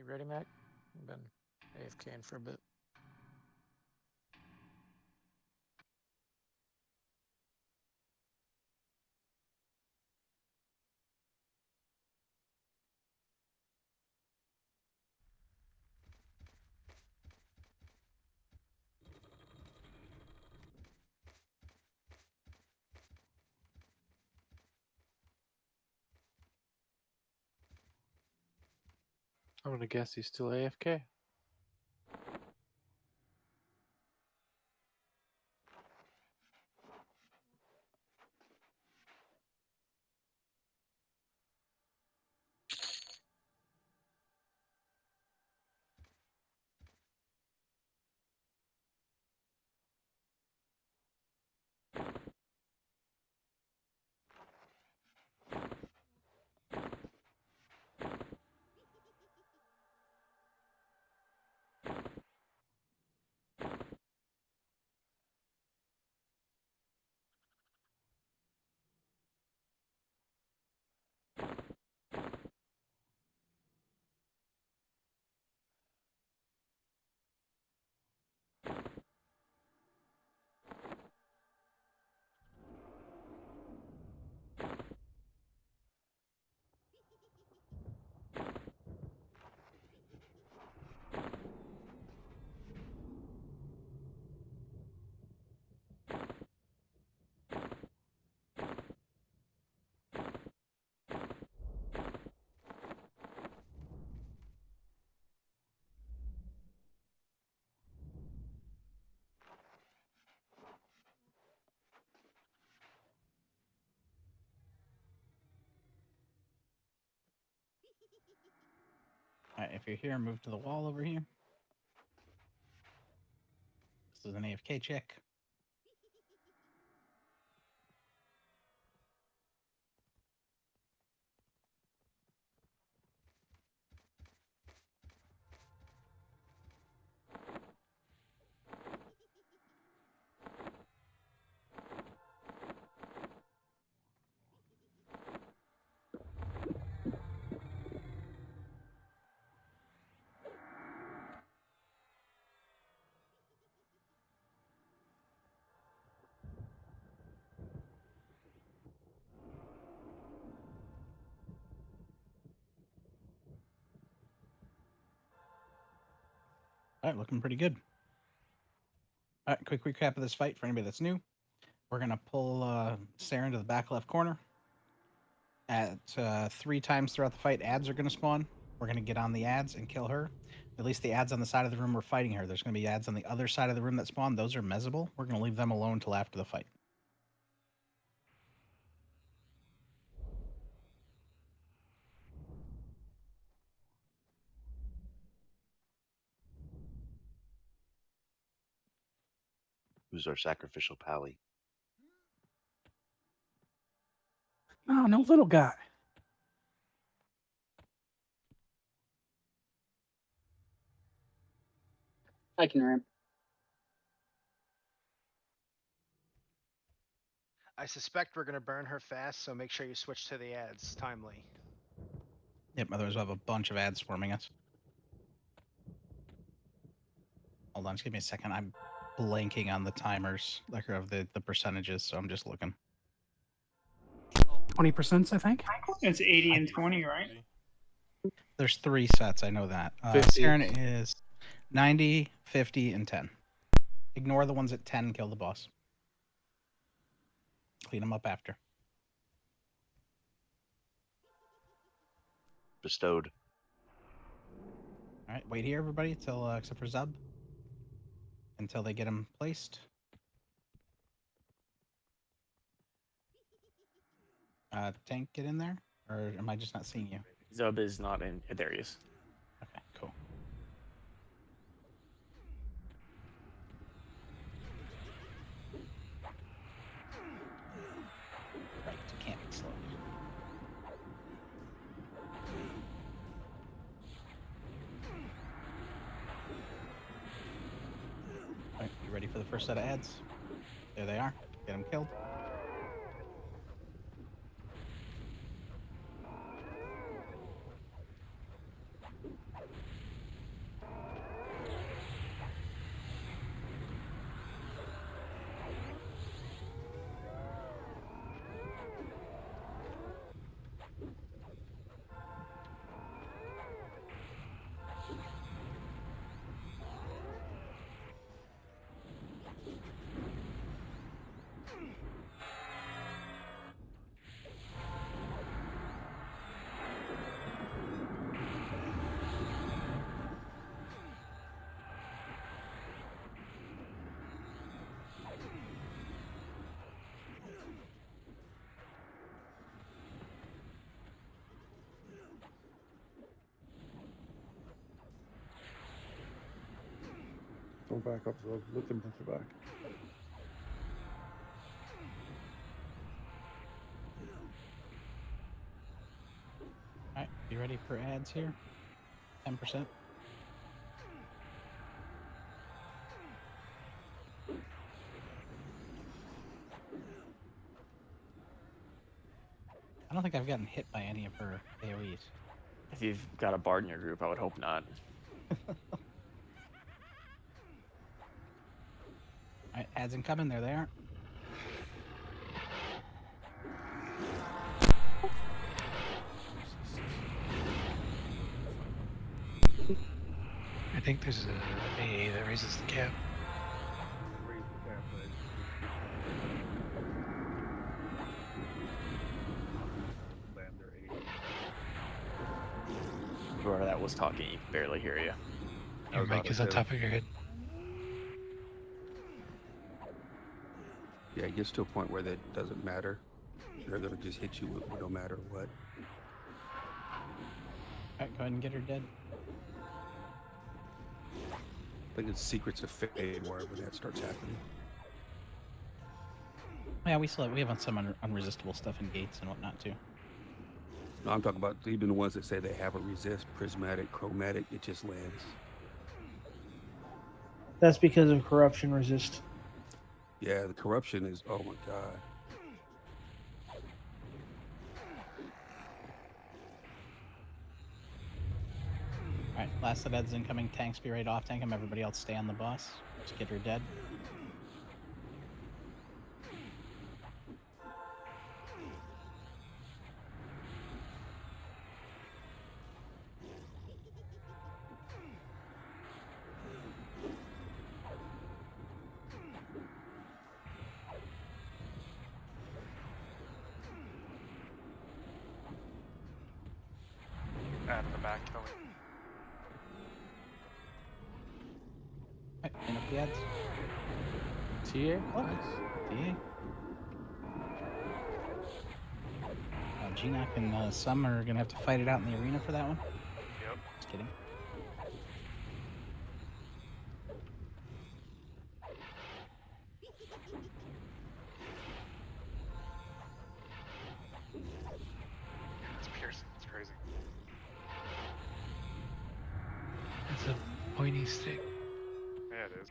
ready, Mac? I've been AFKing for a bit. I'm gonna guess he's still AFK. Alright, if you're here, move to the wall over here. This is an AFK check. All right, looking pretty good. All right, quick recap of this fight for anybody that's new. We're going to pull Sarah into the back left corner. At 3 times throughout the fight, ads are going to spawn. We're going to get on the ads and kill her. At least the ads on the side of the room we're fighting her. There's going to be ads on the other side of the room that spawn. Those are mezzable. We're going to leave them alone until after the fight. Who's our sacrificial pally? Oh, no little guy. I can ramp. I suspect we're gonna burn her fast, so make sure you switch to the ads timely. Yep, otherwise we'll have a bunch of ads swarming us. Hold on, just give me a second. I'm blanking on the timers, like of the percentages, so I'm just looking. 20%, I think. It's 80 and 20, right? There's 3 sets, I know that. 50. Saren is 90, 50, and 10. Ignore the ones at 10, kill the boss. Clean them up after. Bestowed. All right, wait here, everybody, till except for Zub, until they get them placed. Tank, get in there, or am I just not seeing you? Zub is not in. There he is. Okay, cool. Right, can't be slow. All right, you ready for the first set of ads? There they are. Get them killed. Go back up, so let them push it back. Alright, you ready for ads here? 10%. I don't think I've gotten hit by any of her AoEs. If you've got a bard in your group, I would hope not. Alright, ads incoming, there they are. I think there's a AA that raises the cap. Raise the cap, land their aid. Whoever that was talking, you can barely hear you. Your mic is on top of your head. Yeah, it gets to a point where that doesn't matter. They're gonna just hit you with no matter what. Alright, go ahead and get her dead. I think it's Secrets of Fate where when that starts happening. Yeah, we have some unresistible stuff in gates and whatnot too. No, I'm talking about even the ones that say they have a resist, prismatic, chromatic, it just lands. That's because of corruption resist. Yeah, the corruption is, oh my god. Alright, last of Ed's incoming. Tanks be right off tank him. Everybody else stay on the boss. Just get her dead. Out of the back, Kelly. Alright, clean up the ads. TA? TA. Ginoc and Sum are gonna have to fight it out in the arena for that one. Yep. Just kidding. It's piercing. It's crazy. It's a pointy stick. Yeah, it is.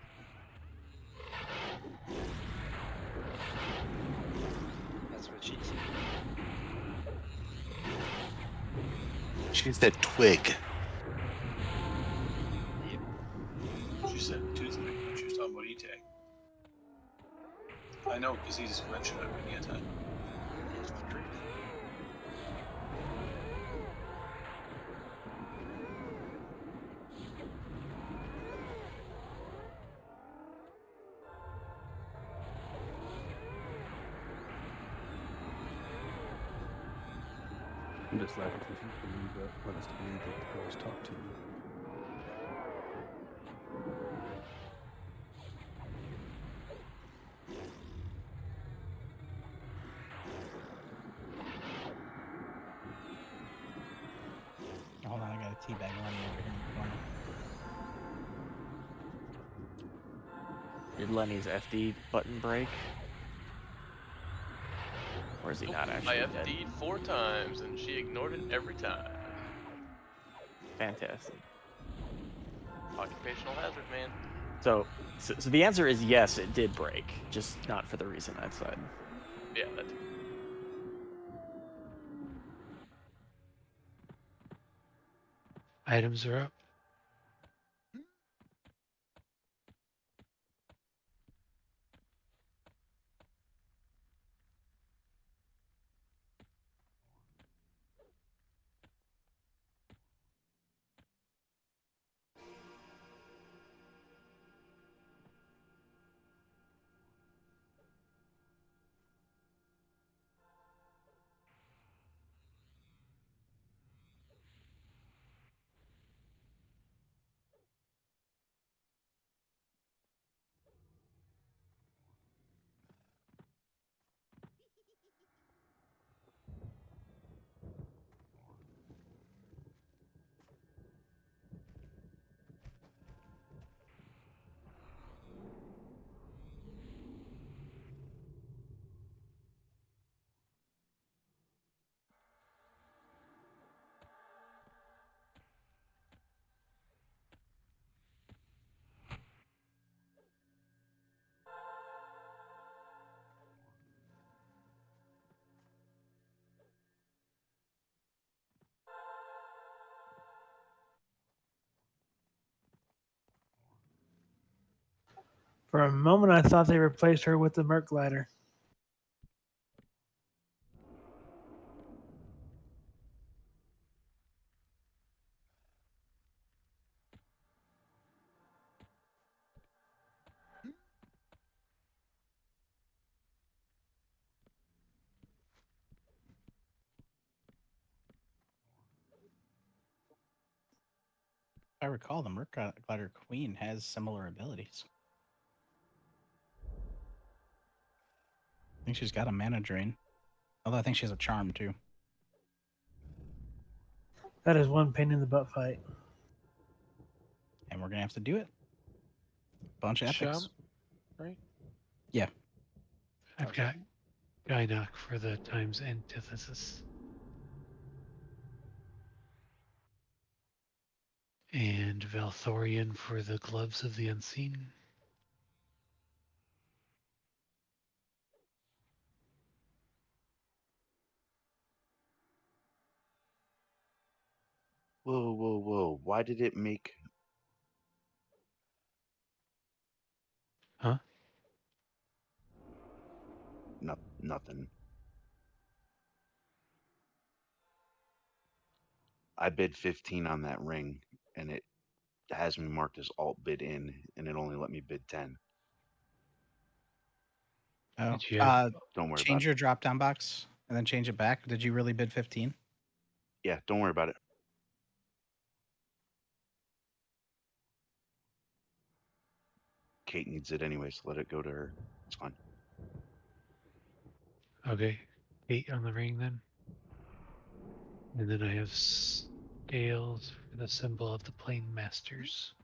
That's what she said. She said twig. She said toothpick when she was talking about E-Tag. I know, because he just mentioned it many a time. It's the truth. I'm just laughing because you believe that, want us to believe that the girls talk to you. Hold on, I got a teabag Lenny over here in the corner. Did Lenny's FD button break? Or is he not actually I dead? FD'd 4 times and she ignored it every time. Fantastic. Occupational hazard, man. So the answer is yes, it did break, just not for the reason I said. Yeah, that too. Items are up. For a moment, I thought they replaced her with the Merc glider. If I recall, the Merc Glider Queen has similar abilities. I think she's got a mana drain. Although I think she has a charm too. That is one pain in the butt fight. And we're gonna have to do it. Bunch of epics. Charm, right? Yeah. I've got Gynok for the time's antithesis. And Valthorian for the gloves of the unseen. Whoa, whoa, whoa! Why did it make? Huh? Nothing. I bid 15 on that ring, and it has me marked as alt bid in, and it only let me bid 10. Oh, Did you have, Don't worry about change it. your drop down box and then change it back. Did you really bid 15? Yeah, don't worry about it. Kate needs it anyway, so let it go to her. It's fine. okay, 8 on the ring then. And then I have scales for the symbol of the Plane Masters.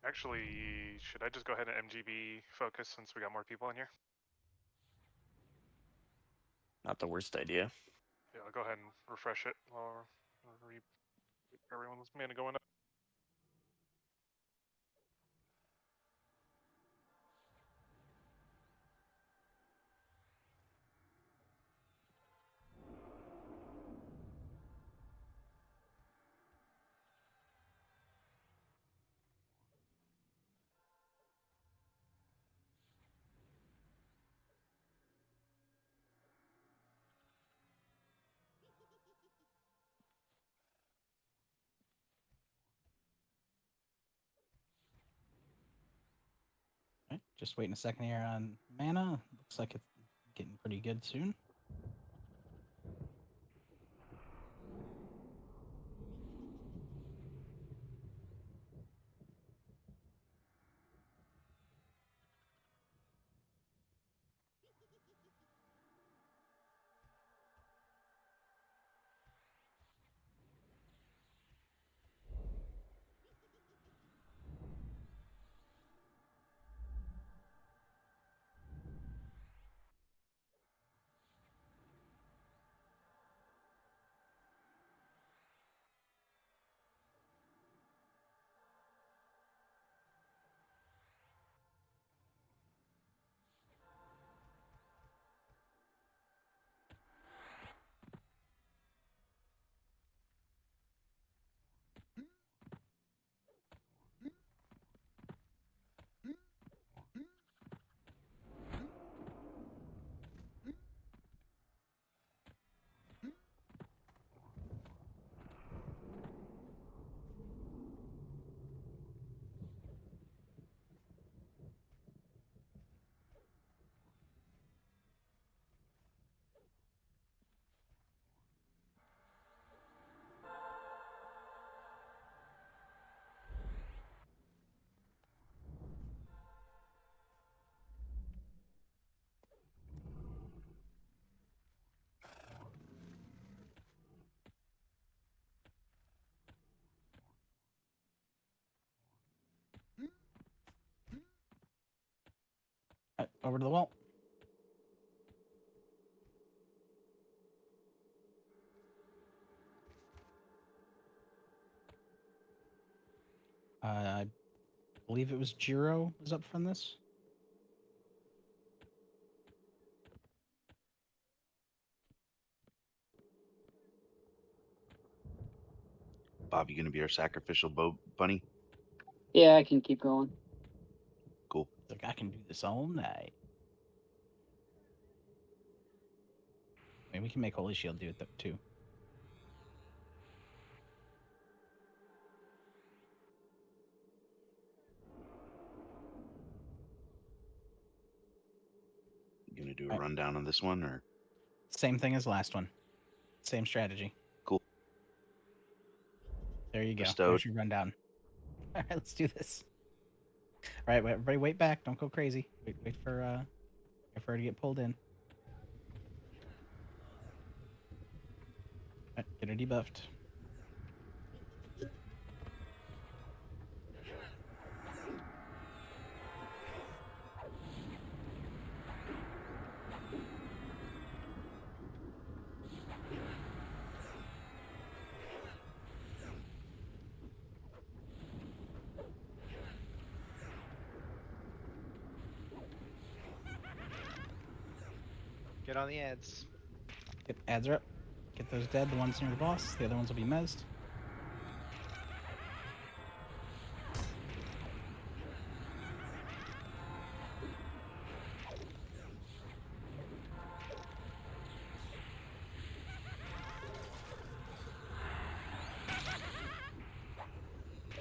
Actually, should I just go ahead and MGB focus since we got more people in here? Not the worst idea. Yeah, I'll go ahead and refresh it or everyone's mana going up. Right, just waiting a second here on mana. Looks like it's getting pretty good soon. Over to the wall. I believe it was Jiro is up from this. Bob, you gonna be our sacrificial bunny? Yeah, I can keep going. Cool. Like I can do this all night. I mean, we can make Holy Shield do it too. You gonna do a rundown on this one, or Same thing as last one. Same strategy. Cool. There you go. Bestowed. There's your rundown. All right, let's do this. All right, everybody, wait back. Don't go crazy. Wait for her to get pulled in. All right, get her debuffed. Get on the ads. Get ads are up. Get those dead. The ones near the boss. The other ones will be mezzed.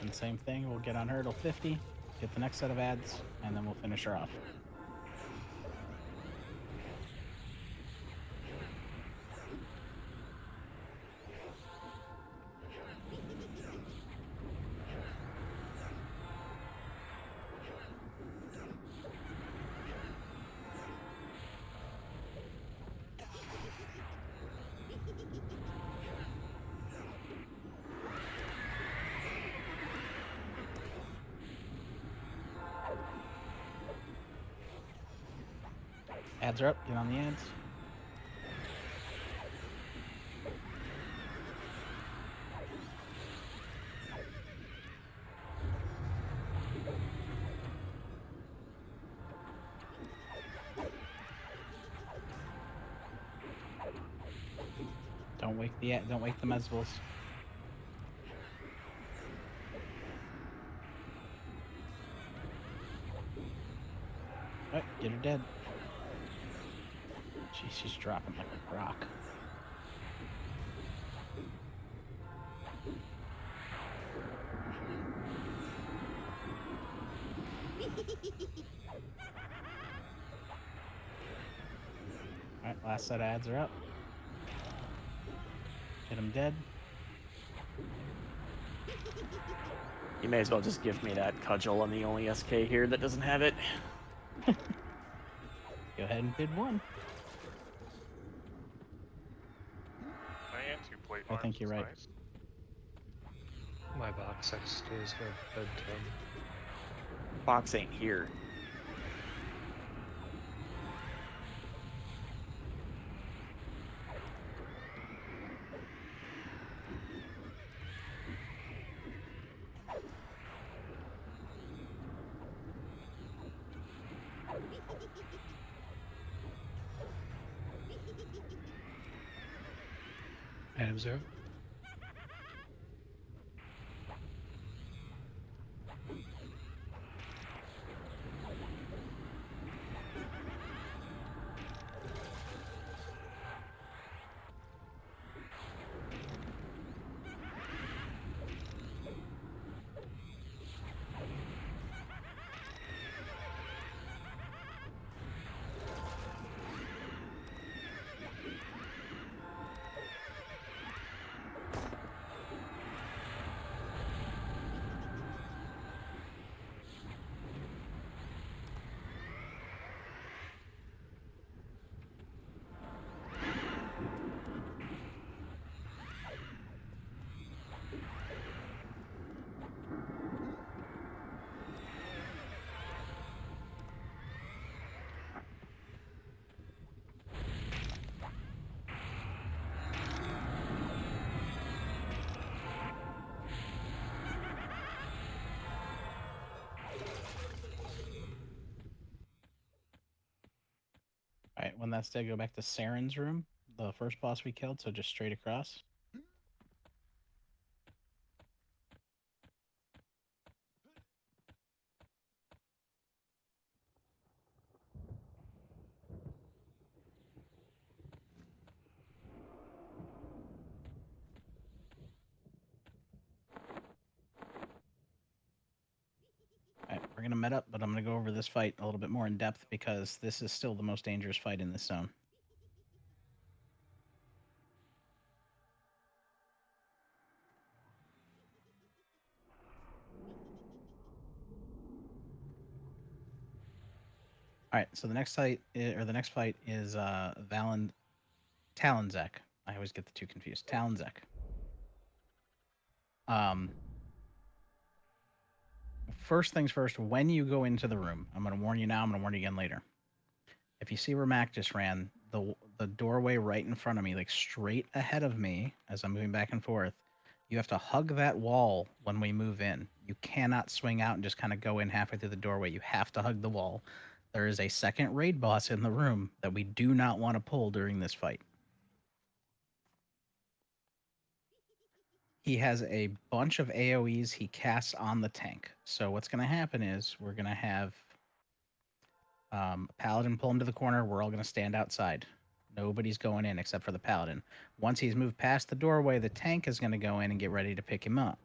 And same thing. We'll get on her till 50. Get the next set of ads, and then we'll finish her off. Ads are up. Get on the ads. Don't wake the Mezvils. Alright, get her dead. Jeez, she's dropping like a rock. Alright, last set of ads are up. Get them dead. You may as well just give me that cudgel. I'm the only SK here that doesn't have it. Go ahead and bid one. And 2 plate I think arms you're is right. nice. My box XK's got bedtime. Box ain't here. Adams are up. that's dead, go back to Saren's room, the first boss we killed, so just straight across. Alright, we're gonna met up, but I'm gonna go over this fight a little bit more in depth because this is still the most dangerous fight in this zone. Alright, so the next fight is Talonzek. I always get the two confused. Talonzek. First things first, when you go into the room, I'm going to warn you now, I'm going to warn you again later. If you see where Mac just ran, the doorway right in front of me, like straight ahead of me as I'm moving back and forth, you have to hug that wall when we move in. You cannot swing out and just kind of go in halfway through the doorway. You have to hug the wall. There is a second raid boss in the room that we do not want to pull during this fight. He has a bunch of AoEs he casts on the tank. So what's going to happen is we're going to have Paladin pull him to the corner. We're all going to stand outside. Nobody's going in except for the Paladin. Once he's moved past the doorway, the tank is going to go in and get ready to pick him up.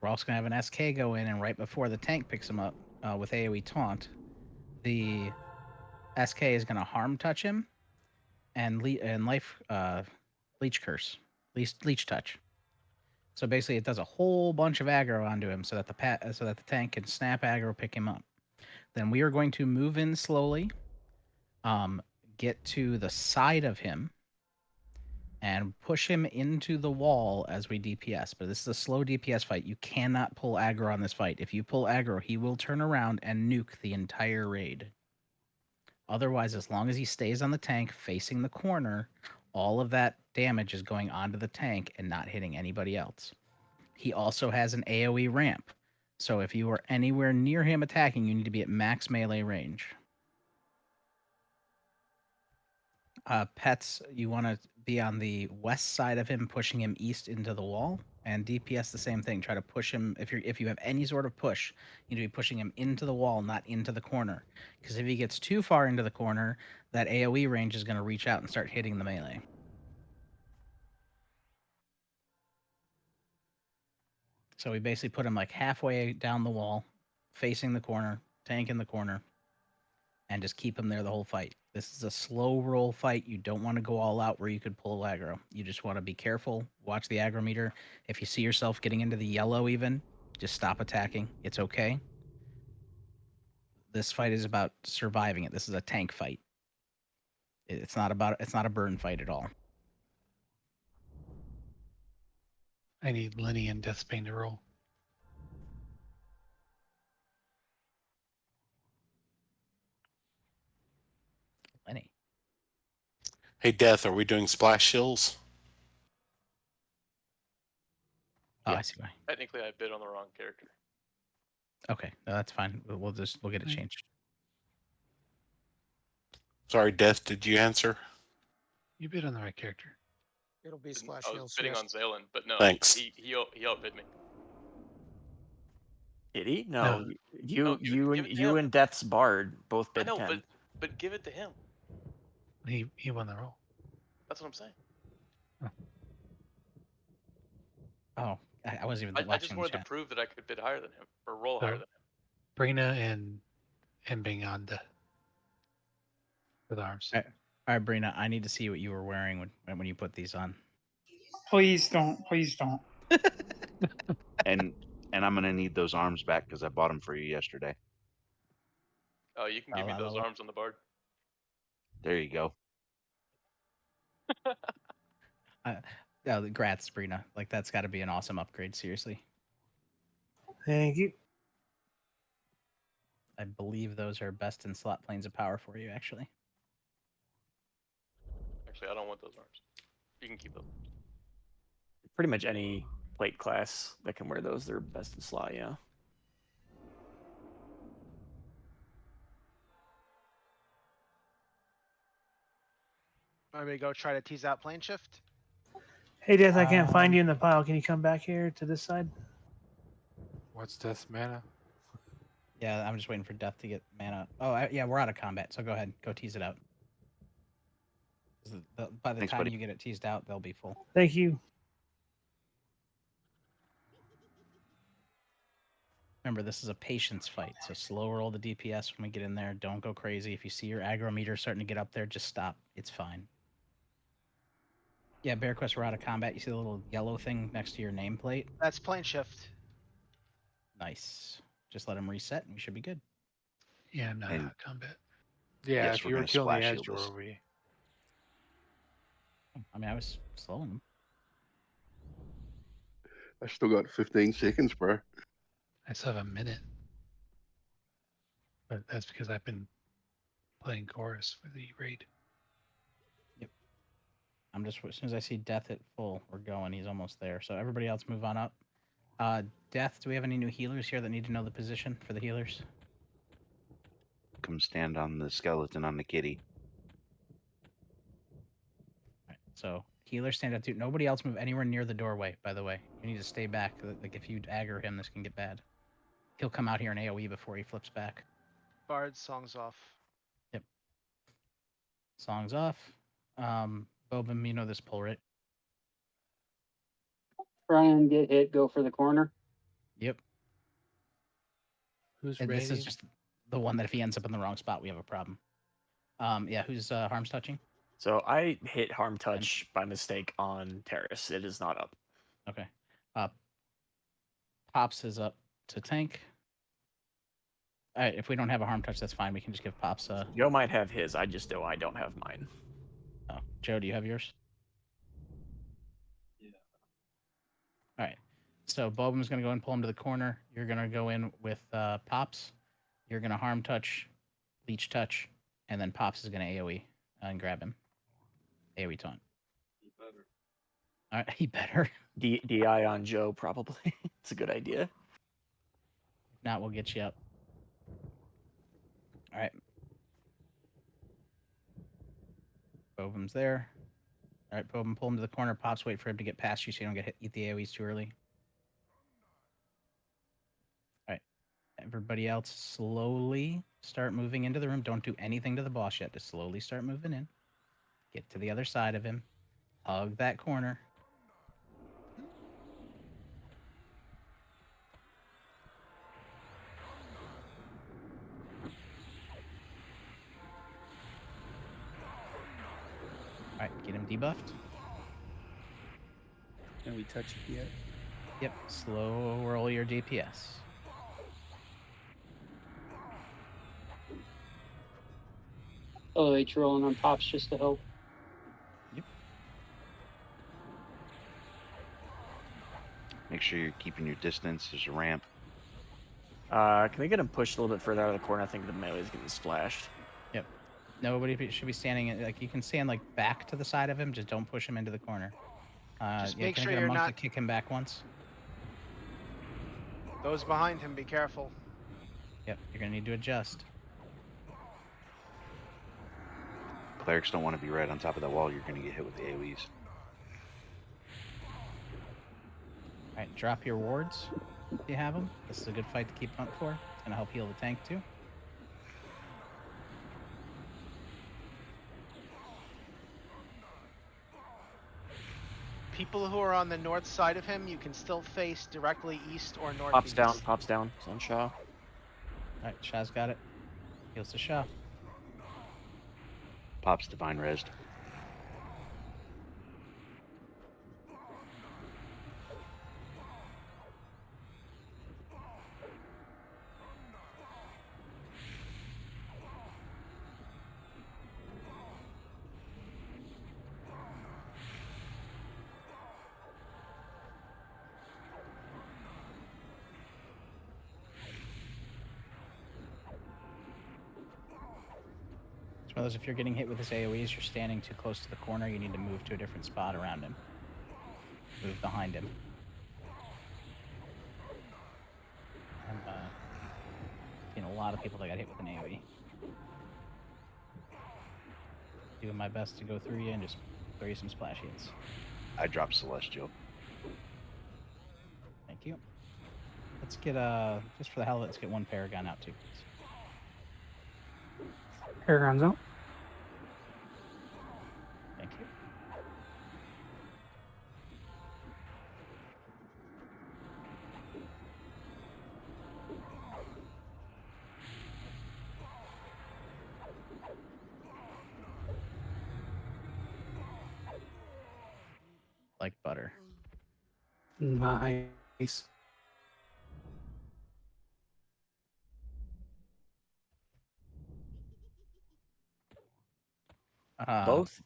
We're also going to have an SK go in, and right before the tank picks him up with AoE Taunt, the SK is going to harm touch him and life leech curse, leech touch. So basically, it does a whole bunch of aggro onto him so that the tank can snap aggro, pick him up. Then we are going to move in slowly, get to the side of him, and push him into the wall as we DPS. But this is a slow DPS fight. You cannot pull aggro on this fight. If you pull aggro, he will turn around and nuke the entire raid. Otherwise, as long as he stays on the tank facing the corner, all of that damage is going onto the tank and not hitting anybody else. He also has an AoE ramp. So if you are anywhere near him attacking, you need to be at max melee range. Pets, you want to be on the west side of him, pushing him east into the wall. And DPS, the same thing. Try to push him. If you have any sort of push, you need to be pushing him into the wall, not into the corner. Because if he gets too far into the corner, that AoE range is going to reach out and start hitting the melee. So we basically put him like halfway down the wall, facing the corner, tank in the corner, and just keep him there the whole fight. This is a slow roll fight. You don't want to go all out where you could pull aggro. You just want to be careful, watch the aggro meter. If you see yourself getting into the yellow even, just stop attacking. It's okay. This fight is about surviving it. This is a tank fight. It's not a burn fight at all. I need Lenny and Deathbane to roll. Lenny. Hey, Death, are we doing splash shills? Oh, Yeah. I see why. Technically, I bid on the wrong character. Okay, no, that's fine. We'll get it changed. Sorry, Death, did you answer? You bid on the right character. It'll be Splash I was Shields. bidding yes. on Zalen, but no. Thanks. He outbid me. Did he? No, No. you give it to him. and Death's Bard both I bid know, 10. but give it to him. He won the roll. That's what I'm saying. Oh, I wasn't even watching I just the wanted chat. to prove that I could bid higher than him or roll So- higher than him. Brina and Binganda for the arms. All right, Brina, I need to see what you were wearing when you put these on. Please don't. Please don't. And I'm gonna need those arms back because I bought them for you yesterday. Oh, you can give me those arms on the Bard. There you go. Grats, Brina. Like, that's got to be an awesome upgrade, seriously. Thank you. I believe those are best in slot planes of power for you, actually. Actually, I don't want those arms. You can keep those. Pretty much any plate class that can wear those, they're best in slot, yeah. Want me to go try to tease out plane shift? Hey, Death, I can't find you in the pile. Can you come back here to this side? What's Death's mana? Yeah, I'm just waiting for Death to get mana. Oh, yeah, we're out of combat, so go ahead. Go tease it out. 'Cause by the Thanks, time buddy. you get it teased out, they'll be full. Thank you. Remember, this is a patience fight, so slow roll the DPS when we get in there. Don't go crazy. If you see your aggro meter starting to get up there, just stop. It's fine. Yeah, Bear Quest, we're out of combat. You see the little yellow thing next to your nameplate? That's plane shift. Nice. Just let him reset and we should be good. Yeah, I'm not And- out of combat. Yeah, Yes, if we're you were gonna killing the splash edge, shield this. were we? I mean, I was slowing him. I still got 15 seconds, bro. I still have a minute. But that's because I've been playing chorus for the raid. I'm just, as soon as I see Death at full, we're going. He's almost there. So everybody else move on up. Death, do we have any new healers here that need to know the position for the healers? Come stand on the skeleton on the kitty. Right, so healers stand up too. Nobody else move anywhere near the doorway, by the way. You need to stay back. Like if you aggro him, this can get bad. He'll come out here in AoE before he flips back. Bard, songs off. Yep. Songs off. Bobum, you know this pull, right? Try and get hit. Go for the corner. Yep. Who's And this is raiding? just the one that if he ends up in the wrong spot, we have a problem. Yeah, who's harms touching? So I hit harm touch by mistake on Terrace. It is not up. Okay. Pops is up to tank. All right, if we don't have a harm touch, that's fine. We can just give Pops a... Joe might have his. I just know I don't have mine. Oh, Joe, do you have yours? Yeah. All right. So Bobum's going to go and pull him to the corner. You're going to go in with Pops. You're going to harm touch, leech touch, and then Pops is going to AoE and grab him. AoE taunt. He better. All right, he better. DI on Joe, probably. It's a good idea. If not, we'll get you up. All right. Bobum's there. All right, Bobum, pull him to the corner. Pops, wait for him to get past you so you don't get hit, eat the AoEs too early. All right. Everybody else slowly start moving into the room. Don't do anything to the boss yet. Just slowly start moving in. Get to the other side of him. Hug that corner. All right, get him debuffed. Can we touch it yet? Yep, slow roll your DPS. Oh, H rolling on Pops just to help. Make sure you're keeping your distance. There's a ramp. Can we get him pushed a little bit further out of the corner? I think the melee is getting splashed. Yep. Nobody should be standing, like you can stand like back to the side of him, just don't push him into the corner. Just Yeah, make can I sure get a you're monk not- to kick him back once? Those behind him, be careful. Yep, you're gonna need to adjust. Clerics don't want to be right on top of that wall. You're going to get hit with the AoEs. Alright, drop your wards if you have them. This is a good fight to keep up for. It's gonna help heal the tank too. People who are on the north side of him, you can still face directly east or northeast. Pops down. It's on Shaw. Alright, Shah's got it. Heals to Shah. Pops divine resed. It's one of those, if you're getting hit with his AoEs, you're standing too close to the corner, you need to move to a different spot around him. Move behind him. I'm seeing a lot of people that got hit with an AoE. Doing my best to go through you and just throw you some splash hits. I dropped Celestial. Thank you. Let's get just for the hell of it, let's get one Paragon out too. Paragon's out. Thank you. Like butter. Nice.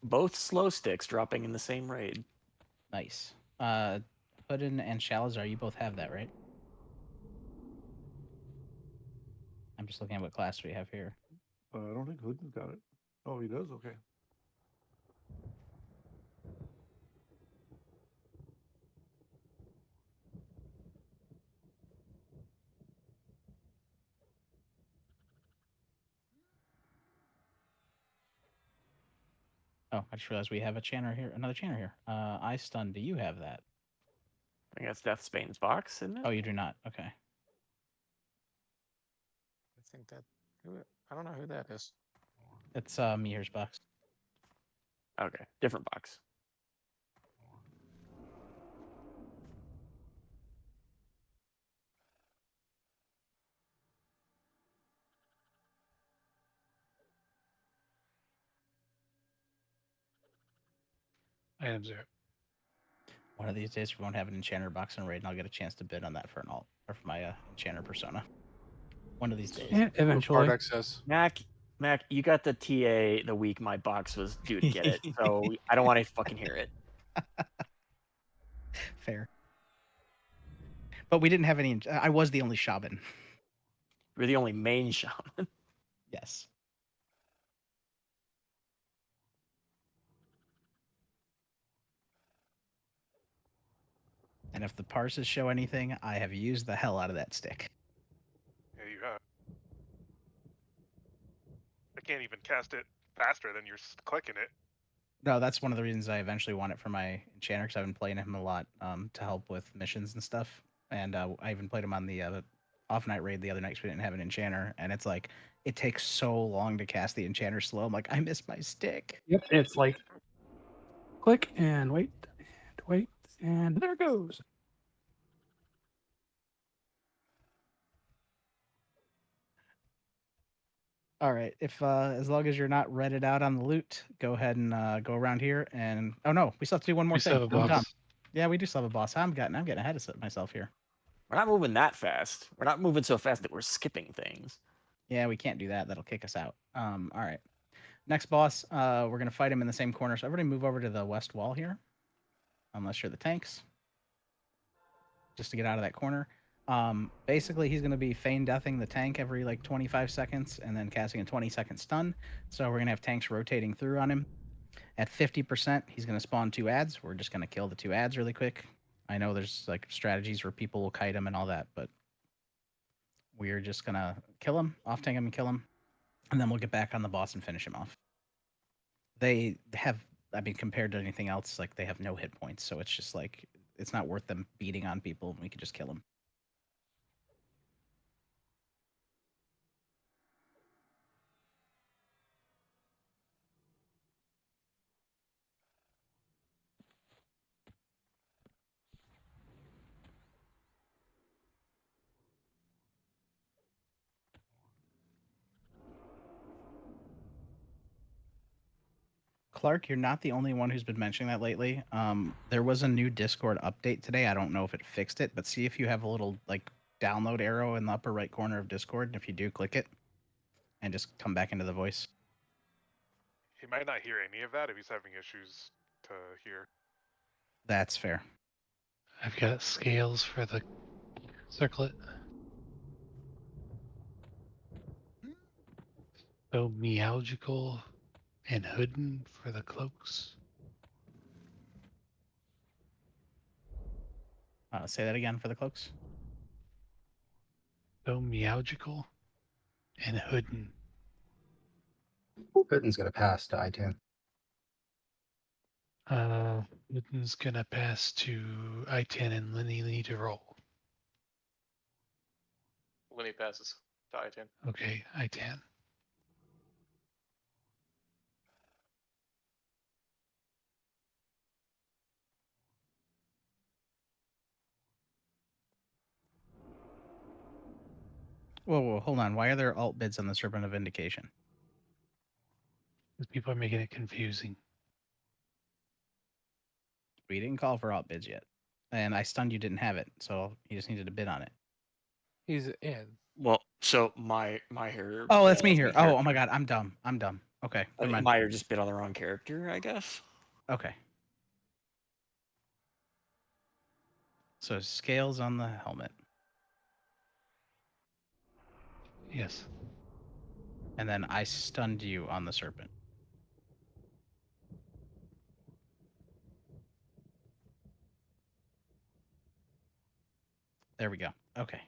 Both slow sticks dropping in the same raid. Nice. Hoodin and Shalazar, you both have that, right? I'm just looking at what class we have here. I don't think Hoodin's got it. Oh, he does? Okay. Oh, I just realized we have a chanter here, another chanter here. I stun. Do you have that? I think that's Deathsbane's box, isn't it? Oh, you do not. Okay. I think that. I don't know who that is. It's Mihir's box. Okay, different box. Items are. One of these days, we won't have an enchanter box in raid, and I'll get a chance to bid on that for an alt or for my enchanter persona. One of these days. Yeah, eventually. Mac, you got the TA the week my box was due to get it, so I don't want to fucking hear it. Fair. But we didn't have any. I was the only shaman. You're the only main shaman. Yes. And if the parses show anything, I have used the hell out of that stick. Yeah, you have. I can't even cast it faster than you're clicking it. No, that's one of the reasons I eventually want it for my enchanter, because I've been playing him a lot to help with missions and stuff. And I even played him on the off night raid the other night because we didn't have an enchanter. And it's like, it takes so long to cast the enchanter slow. I'm like, I missed my stick. Yep, it's like click and wait, and there it goes. All right. If as long as you're not redded out on the loot, go ahead and go around here. And oh no, we still have to do one more We thing. still have a Tom. boss. Yeah, we do still have a boss. I'm getting ahead of myself here. We're not moving that fast. We're not moving so fast that we're skipping things. Yeah, we can't do that. That'll kick us out. All right. Next boss, we're gonna fight him in the same corner. So everybody move over to the west wall here, unless you're the tanks, just to get out of that corner. Basically, he's gonna be feign deathing the tank every like 25 seconds, and then casting a 20-second stun. So we're gonna have tanks rotating through on him. At 50%, he's gonna spawn 2 ads. We're just gonna kill the 2 ads really quick. I know there's like strategies where people will kite him and all that, but we're just gonna kill him, off tank him, and kill him, and then we'll get back on the boss and finish him off. They have, I mean, compared to anything else, like they have no hit points, so it's just like it's not worth them beating on people. We could just kill them. Clark, you're not the only one who's been mentioning that lately. There was a new Discord update today. I don't know if it fixed it, but see if you have a little like download arrow in the upper right corner of Discord. And if you do, click it and just come back into the voice. He might not hear any of that if he's having issues to hear. That's fair. I've got scales for the circlet. So meowgical and hoodin for the cloaks. Say that again for the cloaks. So meowgical and hoodin. Putin's gonna pass to I-10. Luton's gonna pass to I-10 and Lenny need to roll. Lenny passes to I-10. Okay, I-10. Whoa, hold on. Why are there alt bids on the Serpent of Vindication? Because people are making it confusing. We didn't call for alt bids yet. And I stunned you didn't have it, so you just needed a bid on it. He's in. Well, so Meyer. Oh, that's me bid here. on the Oh my character. god, I'm dumb. Okay, I never think mind. Meyer just bid on the wrong character, I guess. Okay. So scales on the helmet. Yes. And then I stunned you on the serpent. There we go. Okay.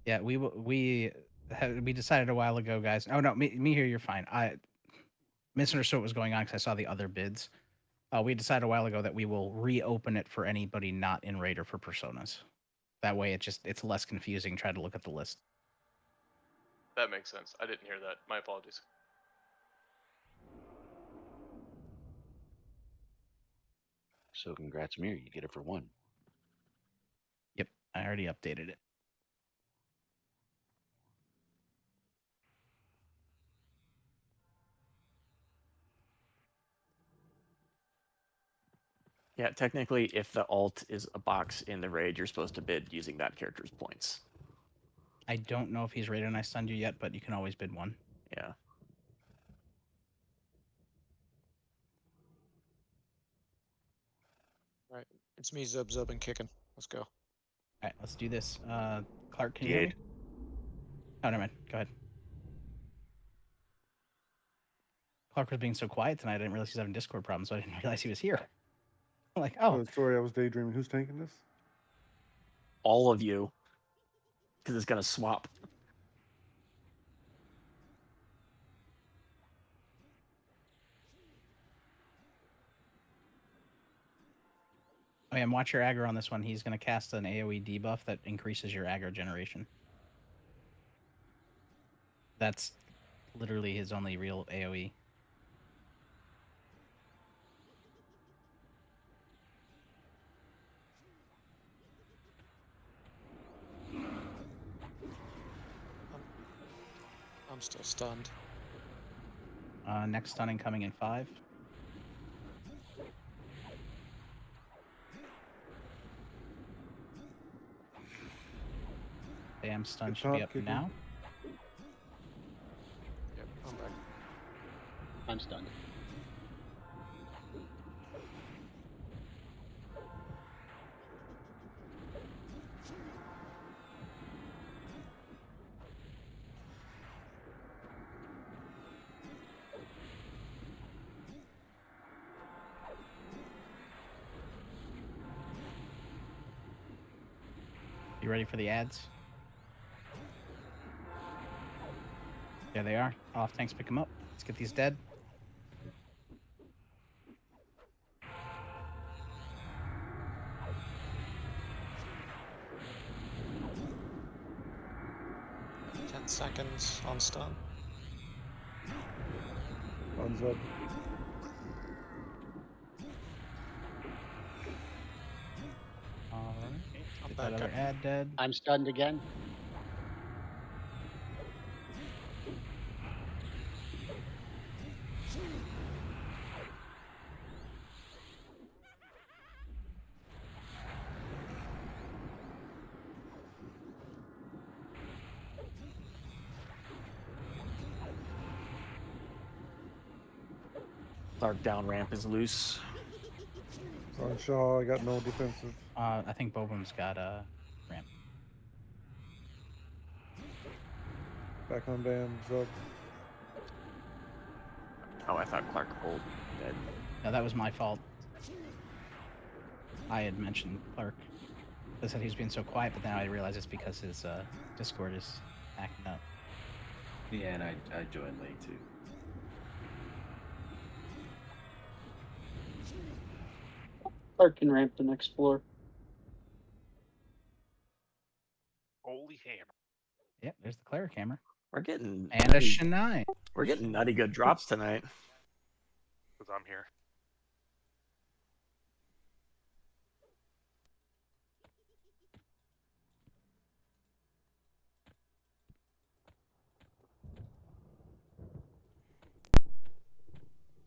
Yeah, we decided a while ago, guys. Oh no, me here. You're fine. I misunderstood what was going on because I saw the other bids. We decided a while ago that we will reopen it for anybody not in Raider for personas. That way, it's less confusing. Try to look at the list. That makes sense. I didn't hear that. My apologies. So congrats, Mir. You get it for 1. Yep, I already updated it. Yeah, technically, if the alt is a box in the raid, you're supposed to bid using that character's points. I don't know if he's rated and I stunned you yet, but you can always bid 1. Yeah. Right. It's me, Zub, and kicking. Let's go. All right, let's do this. Clark, can you hear me? Oh, never mind. Go ahead. Clark was being so quiet tonight, I didn't realize he was having Discord problems, so I didn't realize he was here. I'm like, oh. Sorry, I was daydreaming. Who's tanking this? All of you. Because it's going to swap. Oh, yeah, and watch your aggro on this one. He's going to cast an AoE debuff that increases your aggro generation. That's literally his only real AoE. I'm still stunned. Next stunning coming in 5. Bam stun should be up now. Yep, I'm back. I'm stunned. You ready for the ads? There they are. Off tanks, pick them up. Let's get these dead. Ten seconds on stun. Guns up. All right. I'm Get back that other up. ad dead. I'm stunned again. Clark down ramp is loose. On Shaw, I got no defensive. I think Bobum's got a ramp. Back on Bam, Zug. Oh, I thought Clark pulled dead. No, that was my fault. I had mentioned Clark. I said he was being so quiet, but then I realized it's because his Discord is acting up. Yeah, and I joined late too. Clark can ramp the next floor. Holy hammer. Yep, there's the cleric hammer. We're getting And a nutty, Shinai. we're getting nutty good drops tonight. Because I'm here.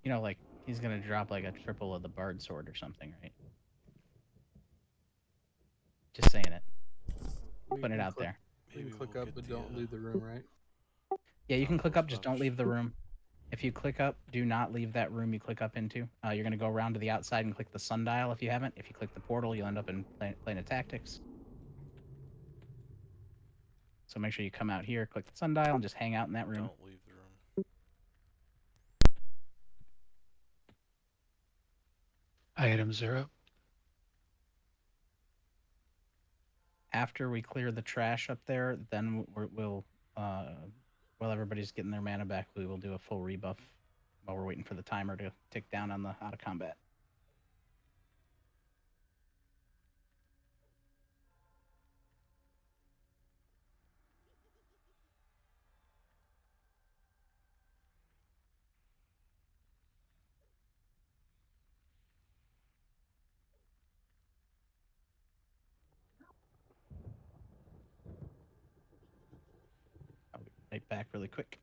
You know, like he's gonna drop like a triple of the bard sword or something, right? Just saying it. Putting it out there. You can click up, but don't leave the room, right? Yeah, you can click up, just don't leave the room. If you click up, do not leave that room you click up into. You're going to go around to the outside and click the sundial if you haven't. If you click the portal, you'll end up in plane of tactics. So make sure you come out here, click the sundial, and just hang out in that room. Don't leave the room. Items are up. After we clear the trash up there, then we'll while everybody's getting their mana back, we will do a full rebuff while we're waiting for the timer to tick down on the out of combat. I'll be right back really quick.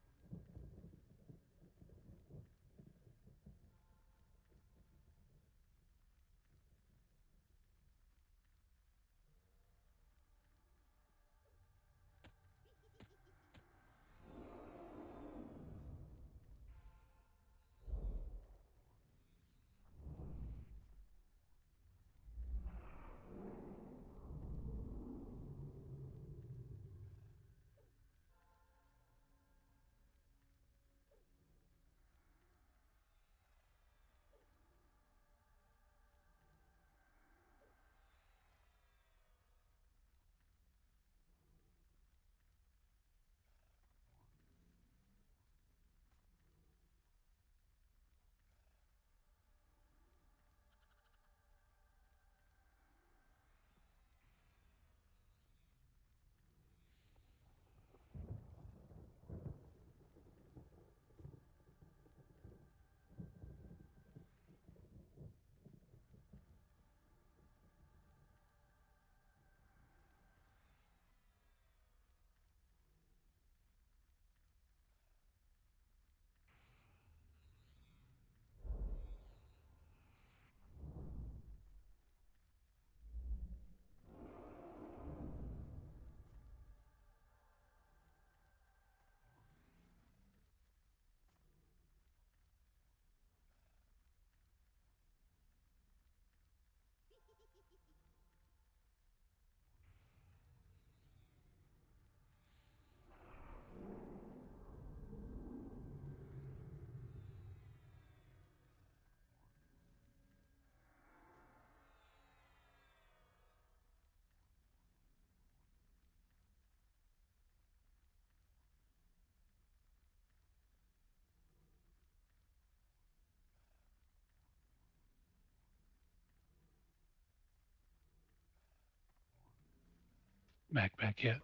Mac back yet?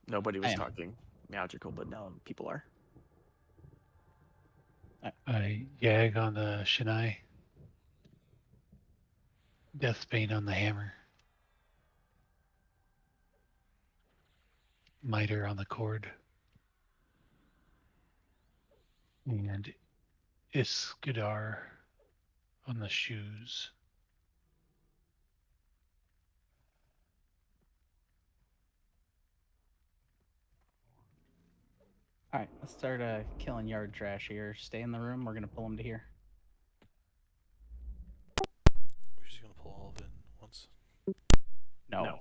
Nobody was am. talking magical, but now people are. I Yag on the Shinai. Deathbane on the hammer. Miter on the cord. And Iskadar on the shoes. All right, let's start killing yard trash here. Stay in the room. We're gonna pull them to here. We're just gonna pull all of it once. No.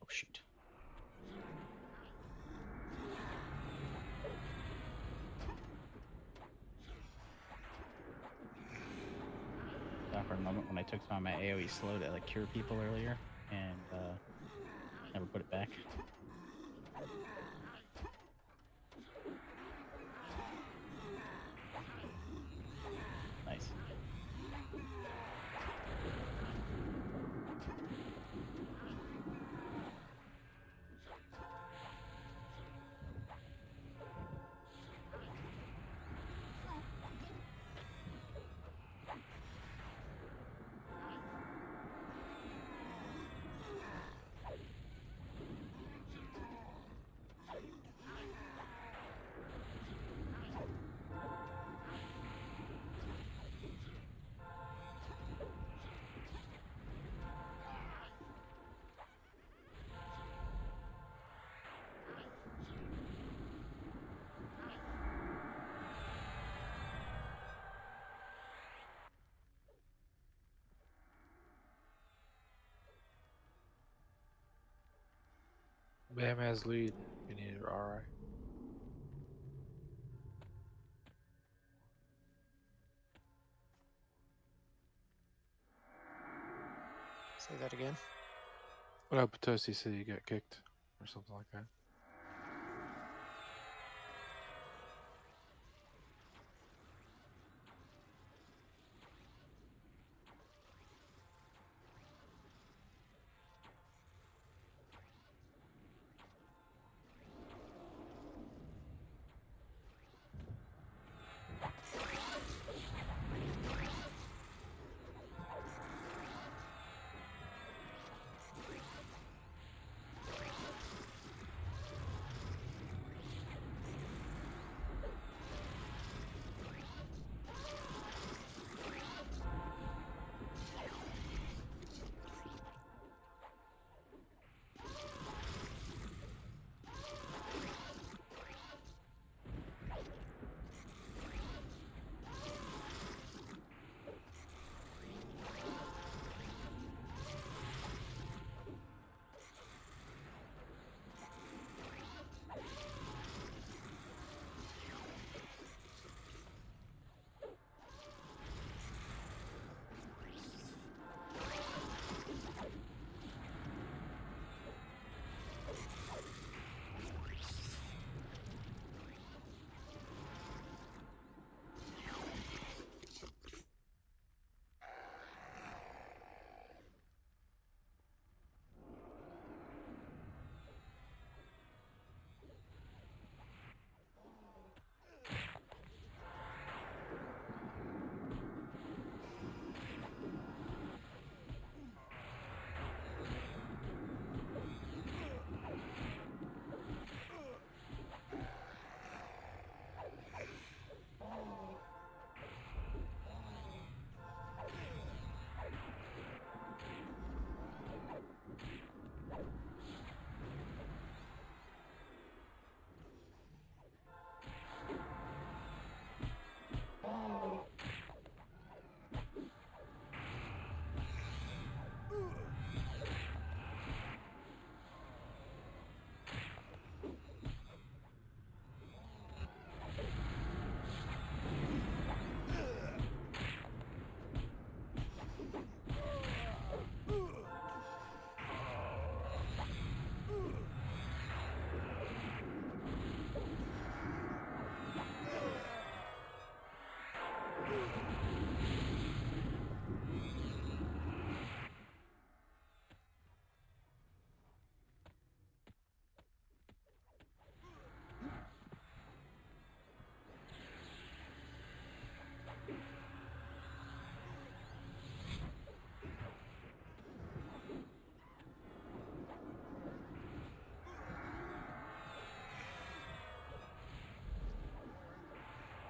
Oh shoot. awkward moment when I took some of my AoE slow to like cure people earlier, and never put it back. Nice. Bam has lead. You need it, alright. Say that again. Well, Potosi said you got kicked or something like that.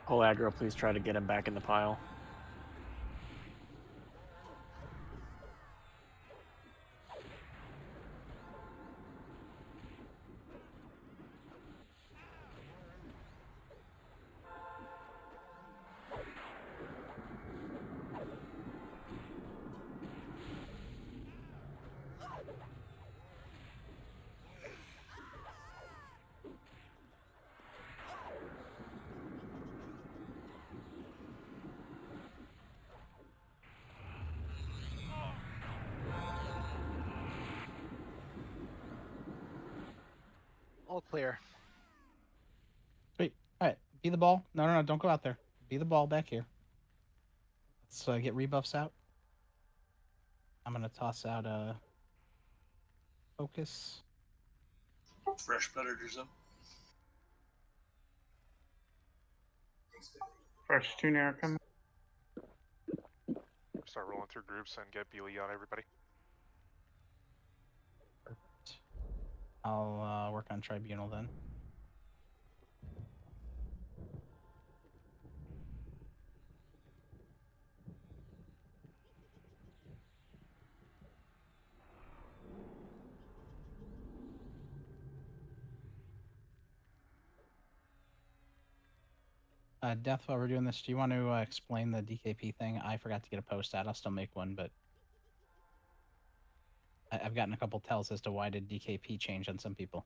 Oh, aggro, please try to get him back in the pile. All clear. Sweet. All right. Be the ball. No. Don't go out there. Be the ball back here. Let's get rebuffs out. I'm gonna toss out focus. Fresh predators up. Fresh tuna are coming. Start rolling through groups and get BLE on everybody. I'll work on tribunal then. Death, while we're doing this, do you want to explain the DKP thing? I forgot to get a post out. I'll still make one, but I've gotten a couple tells as to why did DKP change on some people.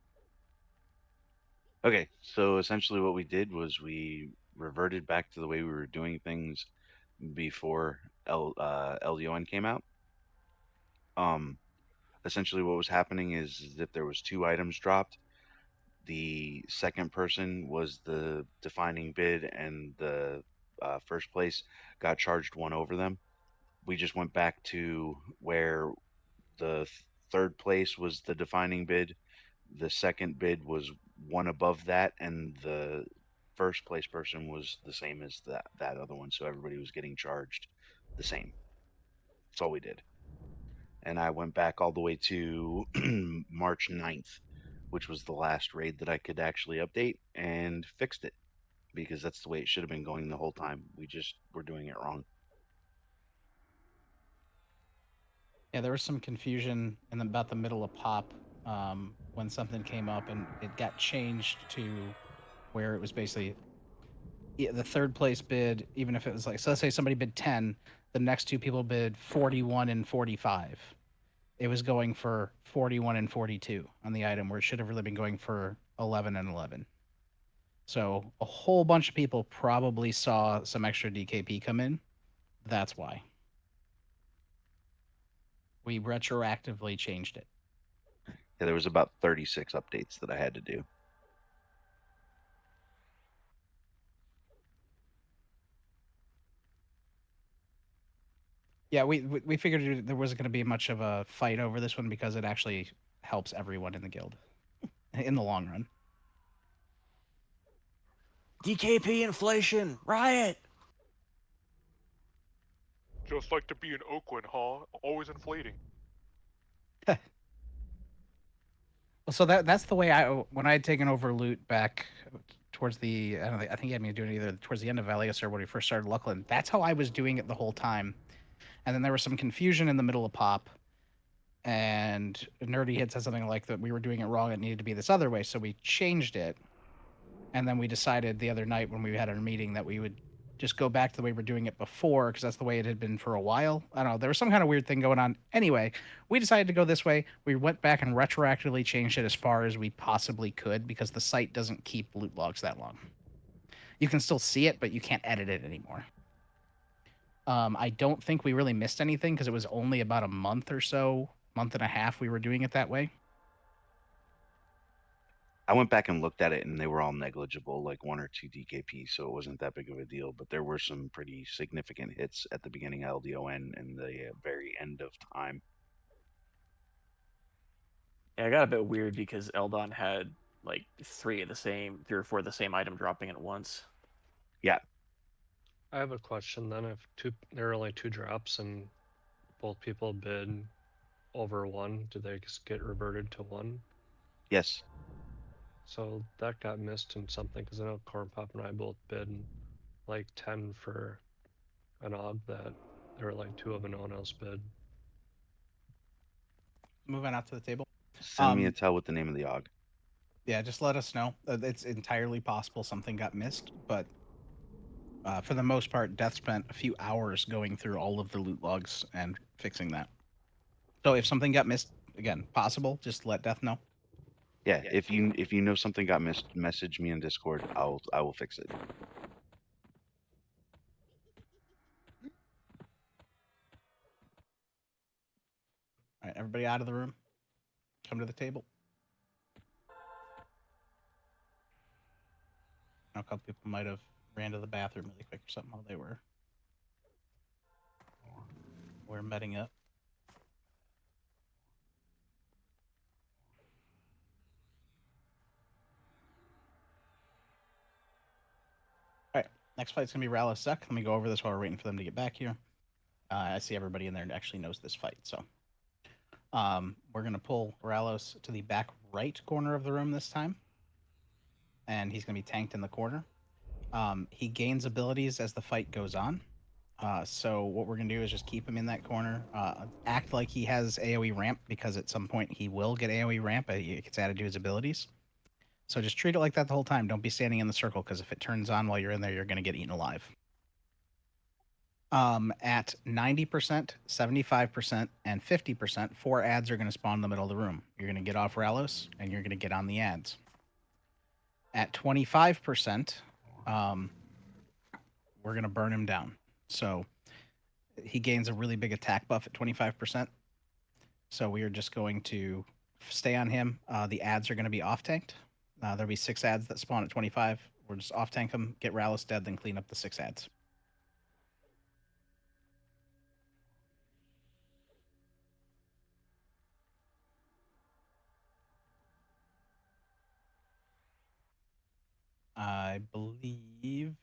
Okay, so essentially what we did was we reverted back to the way we were doing things before LDON came out. Essentially what was happening is that there was 2 items dropped. The second person was the defining bid, and the first place got charged 1 over them. We just went back to where the third place was the defining bid, the second bid was 1 above that, and the first place person was the same as that other one. So everybody was getting charged the same. That's all we did. And I went back all the way to March 9th, which was the last raid that I could actually update, and fixed it, because that's the way it should have been going the whole time. We just were doing it wrong. Yeah, there was some confusion in about the middle of pop when something came up, and it got changed to where it was basically the third place bid, even if it was like, so let's say somebody bid 10, the next 2 people bid 41 and 45. It was going for 41 and 42 on the item, where it should have really been going for 11 and 11. So a whole bunch of people probably saw some extra DKP come in. That's why. We retroactively changed it. Yeah, there was about 36 updates that I had to do. Yeah, we figured there wasn't going to be much of a fight over this one because it actually helps everyone in the guild in the long run. DKP inflation, riot. Just like to be in Oakwynd, huh? Always inflating. So that's the way when I had taken over loot back towards the, I don't think, I think he had me doing it either towards the end of Valius or when we first started Luckland. That's how I was doing it the whole time. And then there was some confusion in the middle of pop, and Nerdy had said something like that we were doing it wrong. It needed to be this other way, so we changed it. And then we decided the other night when we had our meeting that we would just go back to the way we were doing it before, because that's the way it had been for a while. I don't know. There was some kind of weird thing going on. Anyway, we decided to go this way. We went back and retroactively changed it as far as we possibly could, because the site doesn't keep loot logs that long. You can still see it, but you can't edit it anymore. I don't think we really missed anything because it was only about a month or so, month and a half we were doing it that way. I went back and looked at it, and they were all negligible, like 1 or 2 DKP, so it wasn't that big of a deal. But there were some pretty significant hits at the beginning of LDON and the very end of time. Yeah, I got a bit weird because Eldon had like 3 or 4 of the same item dropping at once. Yeah. I have a question then. If there are only 2 drops and both people bid over 1, do they just get reverted to 1? Yes. So that got missed in something, because I know Corn Pop and I both bid like 10 for an AUG that there were like 2 of no one else bid. Moving out to the table. Send me a tell with the name of the AUG. Yeah, just let us know. It's entirely possible something got missed, but for the most part, Death spent a few hours going through all of the loot logs and fixing that. So if something got missed, again, possible, just let Death know. Yeah, if you know something got missed, message me in Discord. I will fix it. All right, everybody out of the room. Come to the table. couple people might have ran to the bathroom really quick or something while they were medding up. All right, next fight's gonna be Rallis Sec. Let me go over this while we're waiting for them to get back here. I see everybody in there actually knows this fight, so we're gonna pull Rallis to the back right corner of the room this time, and he's gonna be tanked in the corner. He gains abilities as the fight goes on. So what we're gonna do is just keep him in that corner. Act like he has AoE ramp, because at some point he will get AoE ramp. It gets added to his abilities. So just treat it like that the whole time. Don't be standing in the circle, because if it turns on while you're in there, you're gonna get eaten alive. At 90%, 75%, and 50%, 4 ads are going to spawn in the middle of the room. You're going to get off Rallos, and you're going to get on the ads. At 25%, we're going to burn him down. So he gains a really big attack buff at 25%. So we are just going to stay on him. The ads are going to be off-tanked. There'll be 6 ads that spawn at 25. We'll just off-tank them, get Rallos dead, then clean up the 6 ads. I believe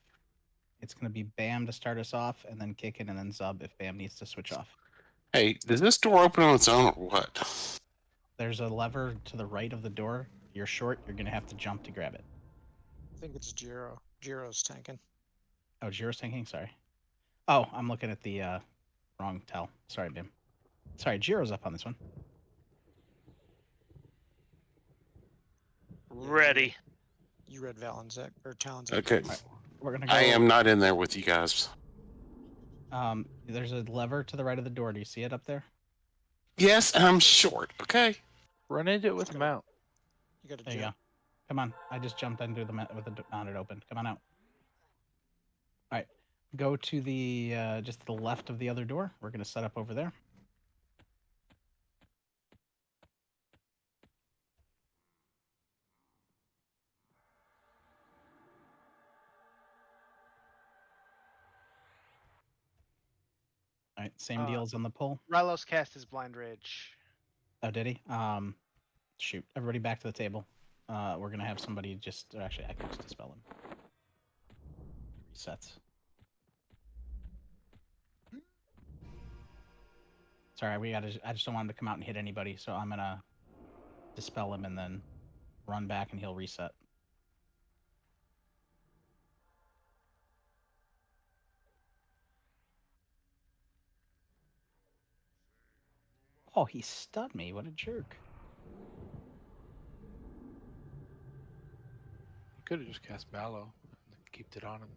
it's going to be Bam to start us off, and then Kickin, and then Zub if Bam needs to switch off. Hey, does this door open on its own or what? There's a lever to the right of the door. You're short. You're going to have to jump to grab it. I think it's Jiro. Jiro's tanking. Oh, Jiro's tanking? Sorry. Oh, I'm looking at the wrong tell. Sorry, Bam. Sorry, Jiro's up on this one. Ready. You read Valen's or Talon's. Okay. Right, we're going to go. I am not in there with you guys. There's a lever to the right of the door. Do you see it up there? Yes, I'm short. Okay. Run into it with a mount. You got to There you go. Come on. I just jumped into the with the mounted open. Come on out. All right. Go to the just to the left of the other door. We're going to set up over there. All right, same deals on the pull. Rallos cast his Blind Rage. Oh, did he? Shoot. Everybody back to the table. We're going to have somebody just... Actually, I can just dispel him. Resets. Sorry, I just don't want him to come out and hit anybody, so I'm going to dispel him and then run back and he'll reset. Oh, he stunned me. What a jerk. You could have just cast Ballo and kept it on him.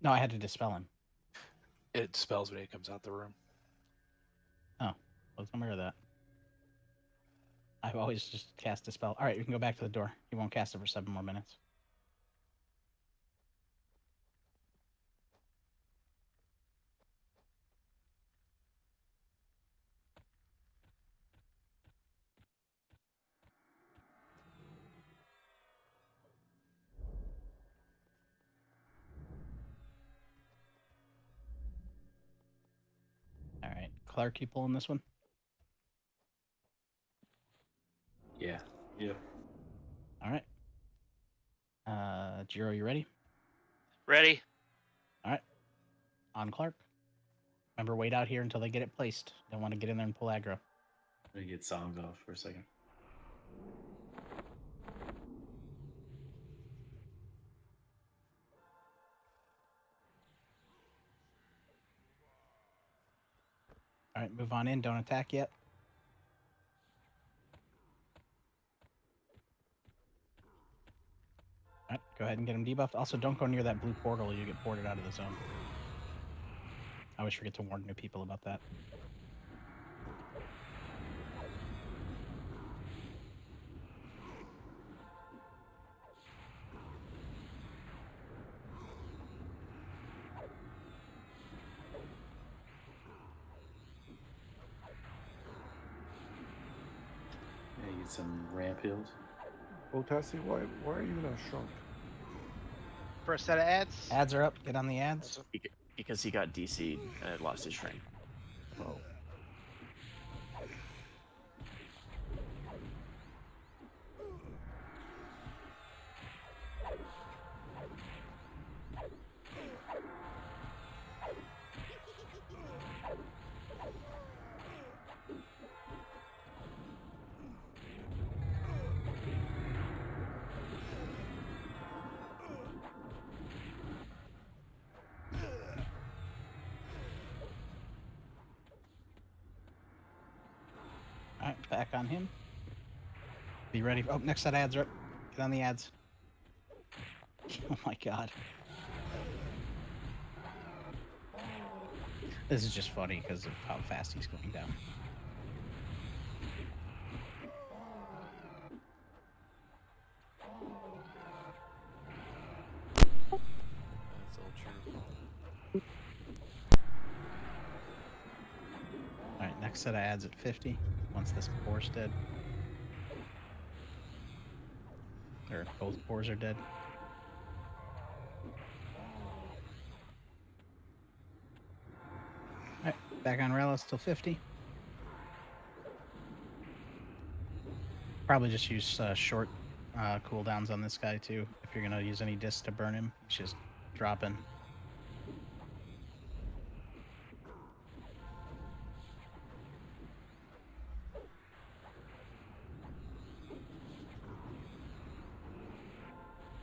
No, I had to dispel him. It spells when he comes out the room. Oh, wasn't aware of that. I've always just cast dispel. All right, you can go back to the door. You won't cast it for 7 more minutes. All right, Clark, you pulling this one? Yeah. Yeah. All right. Jiro, you ready? Ready. All right. On Clark. Remember, wait out here until they get it placed. Don't want to get in there and pull aggro. Let me get songs off for a second. All right, move on in. Don't attack yet. All right, go ahead and get him debuffed. Also, don't go near that blue portal. You get ported out of the zone. I always forget to warn new people about that. Yeah, get some ramp heals. Oh, Tassie, why are you in a shrunk? First set of ads. Ads are up. Get on the ads. Because he got DC'd and had lost his shrink. Oh. All right, back on him. Be ready. Oh, next set of ads are up. Get on the ads. Oh my god. This is just funny because of how fast he's going down. That's all true. Alright, next set of ads at 50. Once this boar's dead. Or both boars are dead. Alright, back on Relics till 50. Probably just use short cooldowns on this guy too. If you're gonna use any discs to burn him, he's just dropping.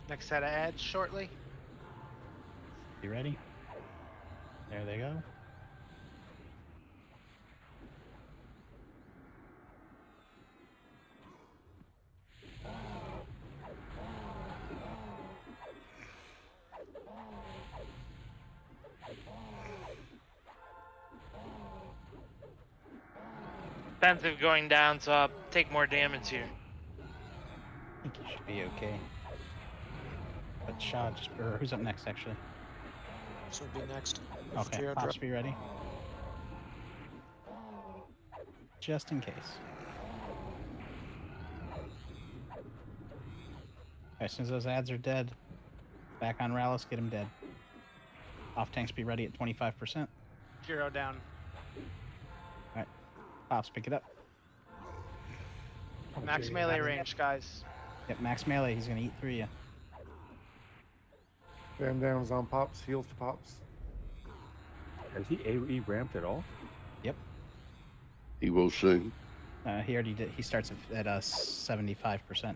Next set of ads shortly. You ready? There they go. Defensive going down, so I'll take more damage here. I think you should be okay. But Shaw just, or who's up next actually? This would be next. Okay, Geo Pops, drop. be ready. Just in case. As soon as those ads are dead, back on Rallis, get him dead. Off tanks be ready at 25%. Zero down. Alright, Pops, pick it up. Max melee range, guys. Yep, max melee, he's gonna eat through you. Bam downs on Pops, heals to Pops. Has he AE ramped at all? Yep. He will soon. He already did. He starts at 75%.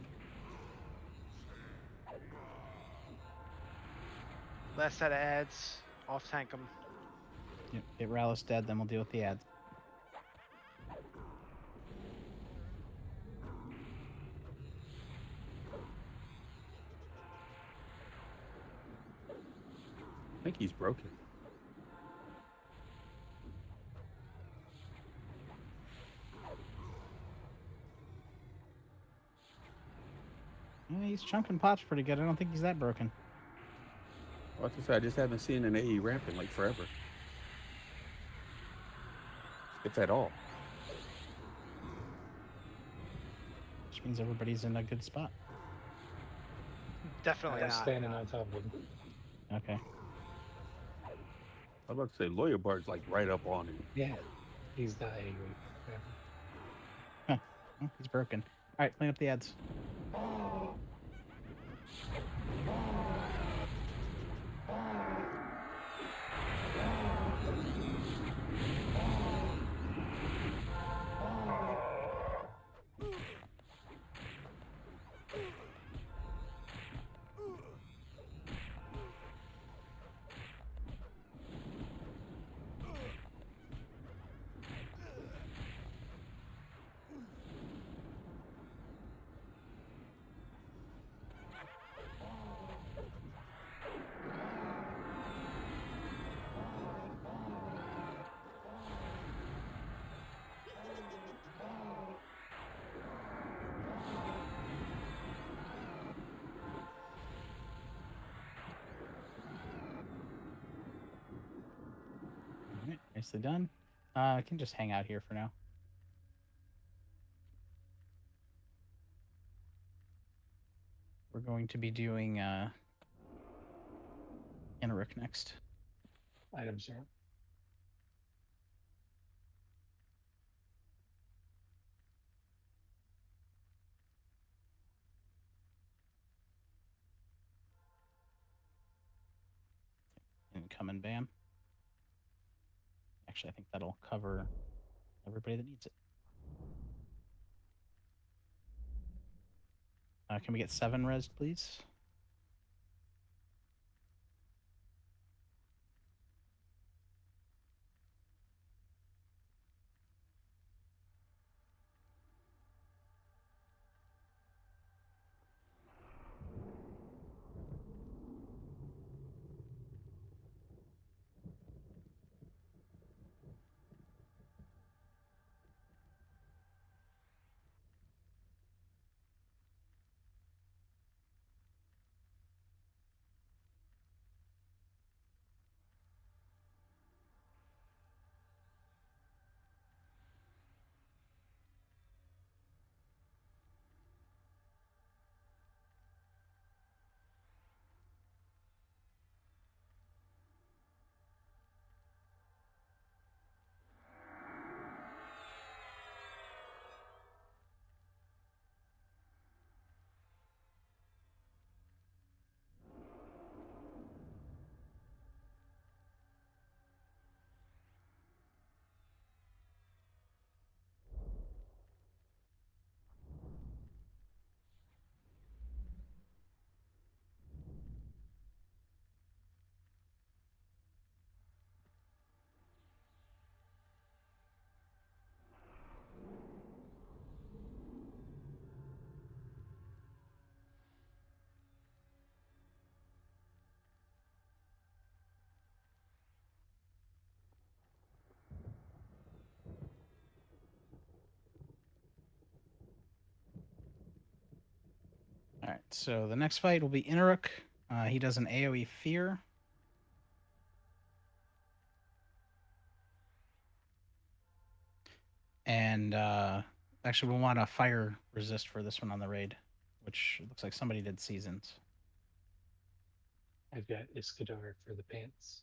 Last set of ads. Off tank them. Yep, get Rallis dead, then we'll deal with the ads. I think he's broken. Yeah, he's chunking Pops pretty good. I don't think he's that broken. Well, I just haven't seen an AE ramp in like forever. If at all. Which means everybody's in a good spot. Definitely I'm not. standing on top of him. Okay. I was about to say Lawyer Bard's like right up on him. Yeah, he's not angry. Huh. Oh, he's broken. Alright, clean up the ads. Alright, nicely done. I can just hang out here for now. we're going to be doing Anaruk next. Items, sir. Income and ban. Actually, I think that'll cover everybody that needs it. Can we get 7 res, please? All right, so the next fight will be Inaruk. He does an AoE Fear. And actually, we'll want a Fire Resist for this one on the raid, which looks like somebody did Seasons. I've got Iskadar for the pants.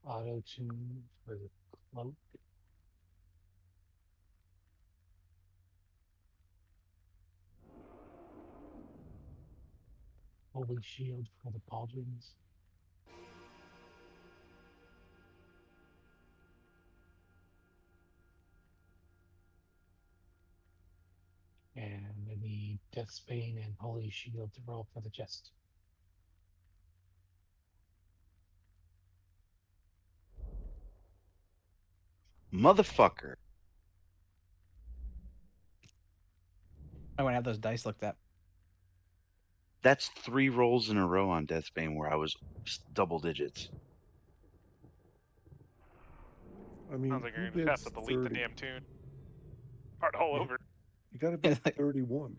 Auto tune for the cloak. Holy shield for the pauldrons. And I need Deathbane and Holy Shield to roll for the chest. Motherfucker. I want to have those dice looked at. That's 3 rolls in a row on Deathbane where I was double digits. I mean, Sounds like who you're gonna have gets to delete the 30? damn tune. Start all You- over. You gotta be 31.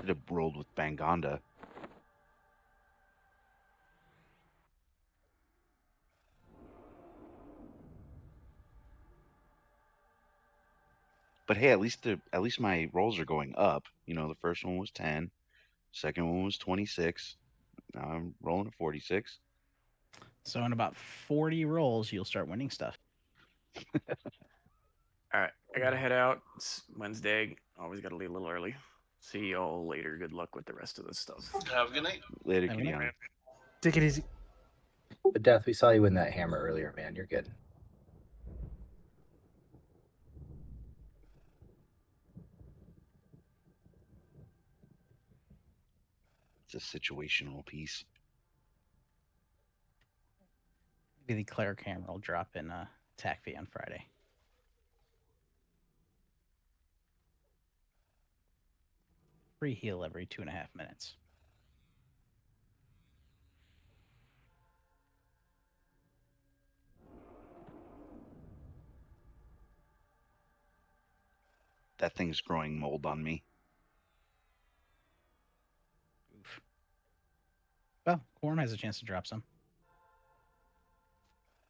Should have rolled with Bangonda. But hey, at least my rolls are going up. You know, the first one was 10, second one was 26. Now I'm rolling a 46. So in about 40 rolls, you'll start winning stuff. All right, I gotta head out. It's Wednesday. Always gotta leave a little early. See y'all later. Good luck with the rest of this stuff. Have a good night. Later, Have a good night. Kiana. Take it easy. But Death, we saw you win that hammer earlier, man. You're good. It's a situational piece. Maybe the Cleric Hammer will drop in attack fee on Friday. free heal every 2.5 minutes. That thing's growing mold on me. Oof. Well, Quorum has a chance to drop some.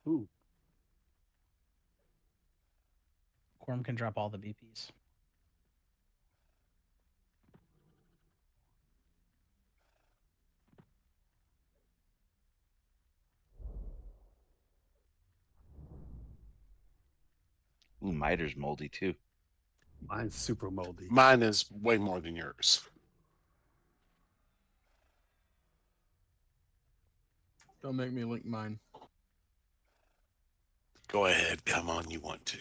Ooh. Quorum can drop all the BPs. Ooh, Miter's moldy too. Mine's super moldy. Mine is way more than yours. Don't make me link mine. Go ahead. Come on, you want to.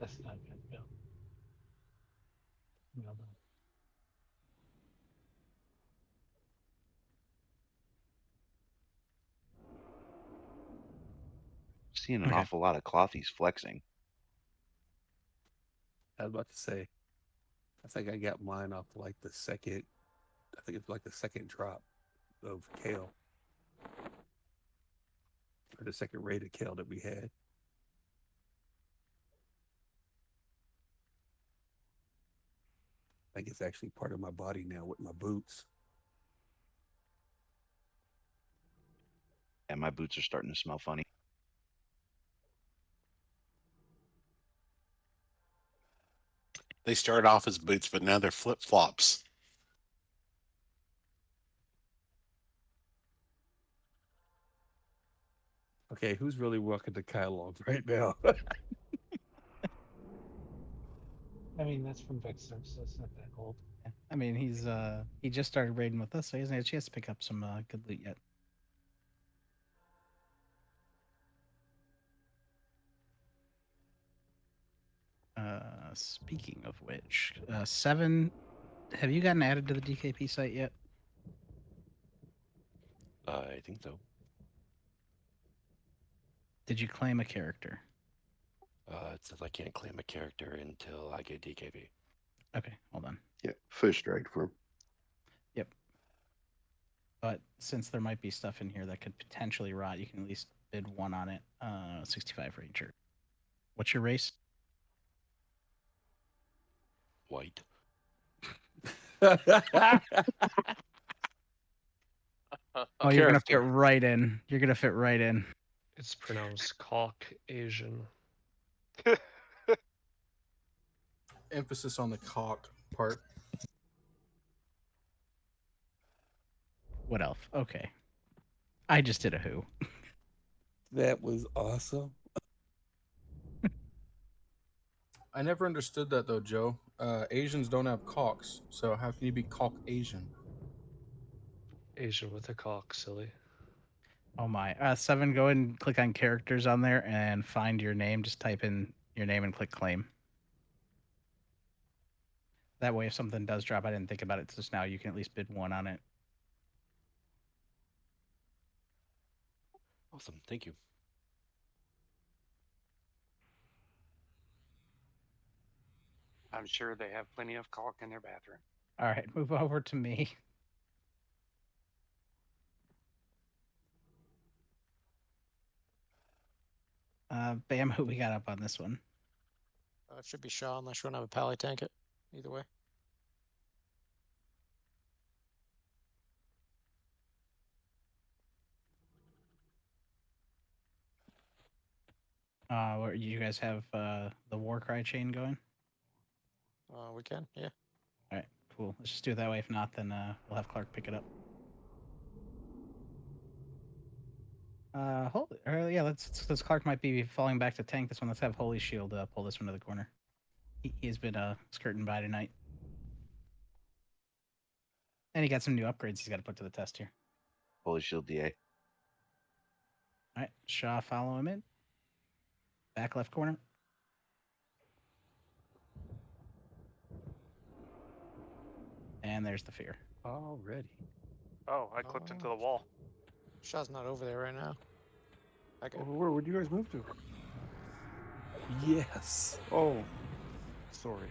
That's not good, Bill. Well done. Seeing an Okay. awful lot of clothies flexing. I was about to say, I think I got mine off like the second. I think it's like the second drop of kale, or the second rated kale that we had. I think it's actually part of my body now with my boots. And my boots are starting to smell funny. They started off as boots, but now they're flip flops. Okay, who's really walking the Kylon right now? I mean, that's from Vexor, so it's not that old. Yeah. I mean, he just started raiding with us, so he hasn't had a chance to pick up some good loot yet. Speaking of which, 7, have you gotten added to the DKP site yet? I think so. Did you claim a character? It says I can't claim a character until I get DKP. Okay, hold on. Yeah, fish straight for him. Yep. But since there might be stuff in here that could potentially rot, you can at least bid 1 on it. 65 Ranger. What's your race? White. Oh, you're gonna fit right in. You're gonna fit right in. It's pronounced Caucasian. Emphasis on the cock part. What elf? Okay. I just did a who. That was awesome. I never understood that though, Joe. Asians don't have cocks, so how can you be Caucasian? Asian with a cock, silly. Oh my. 7, go ahead and click on characters on there and find your name. Just type in your name and click claim. That way, if something does drop, I didn't think about it just now, you can at least bid 1 on it. Awesome. Thank you. I'm sure they have plenty of caulk in their bathroom. All right, move over to me. Bam, who we got up on this one? It should be Shaw unless you want to have a pally tank it. Either way. Where you guys have the war cry chain going? We can, yeah. All right, cool. Let's just do it that way. If not, then we'll have Clark pick it up. Hold it. Yeah, let's Clark might be falling back to tank this one. Let's have Holy Shield pull this one to the corner. He's been skirting by tonight. And he got some new upgrades he's got to put to the test here. Holy Shield DA. All right, Shaw, follow him in. Back left corner. And there's the fear. Already. Oh, I clipped into the wall. Shaw's not over there right now. Okay. Where'd you guys move to? Yes. Oh, sorry.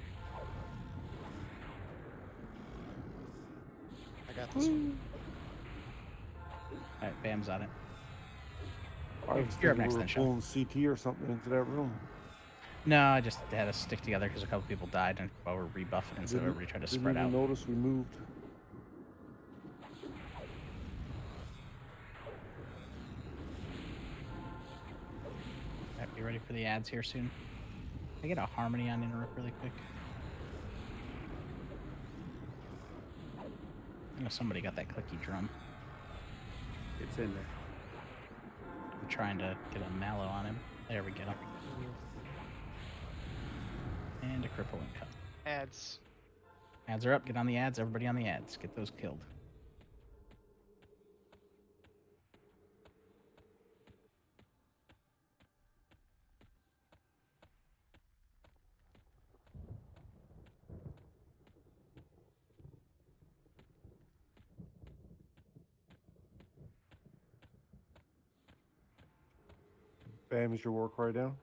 I got this one. All right, Bam's on it. I was You're up thinking next we were then, Sean. pulling CT or something into that room. No, I just had us stick together because a couple people died and while we're rebuffing instead of everybody trying to Didn't spread even out. notice we moved. All right, be ready for the ads here soon. Can I get a harmony on interrupt really quick? I know somebody got that clicky drum. It's in there. I'm trying to get a mallow on him. There we go. And a cripple and cut. Ads. Ads are up. Get on the ads. Everybody on the ads. Get those killed. Bam, is your war cry down?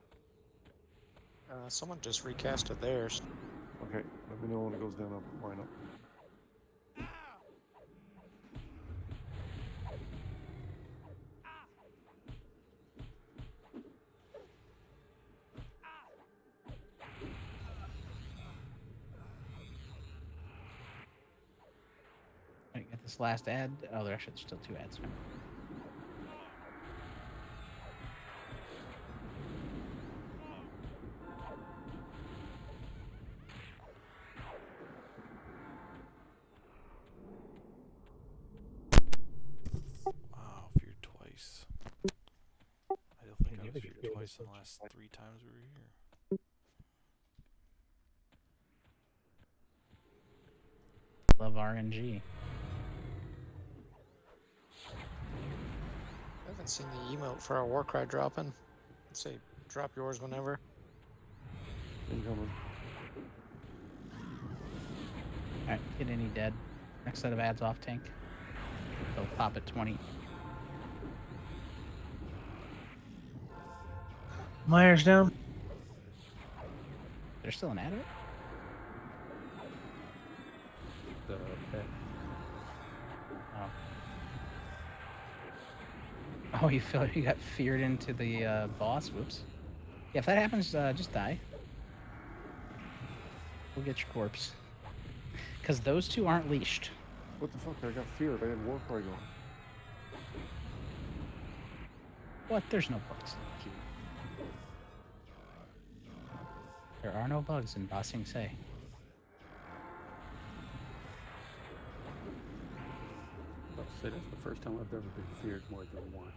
Someone just recasted theirs. Okay, let me know when it goes down. I'll put mine up. All right, get this last ad. Oh, there's still 2 ads. Wow, feared twice. I don't think I was feared twice in the last 3 times we were here. Love RNG. I haven't seen the emote for our Warcry dropping. Say, drop yours whenever. Incoming. Alright, get any dead. Next set of ads off tank. They'll pop at 20. Myers down. There's still an ad up? The pet. Oh, you feel you got feared into the boss? Whoops. Yeah, if that happens, just die. We'll get your corpse. Because those 2 aren't leashed. What the fuck? I got feared. I had war cry going. What? There's no bugs in the queue. There are no bugs in Ba Sing Se. I'll say that's the first time I've ever been feared more than once.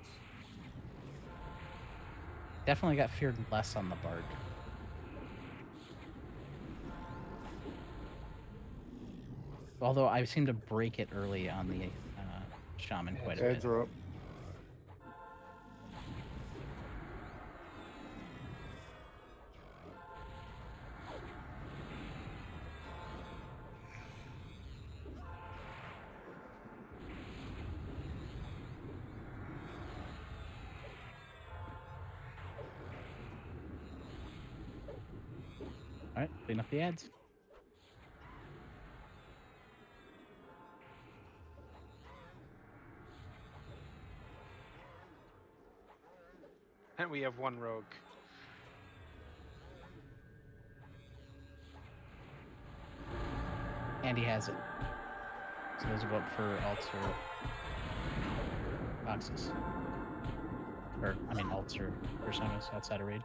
Definitely got feared less on the Bard. Although I seem to break it early on the Shaman quite a bit. Ads are up. Alright, clean up the ads. And we have 1 rogue. And he has it. So those will go up for alts or boxes. Or, I mean, alts or personas outside of raid.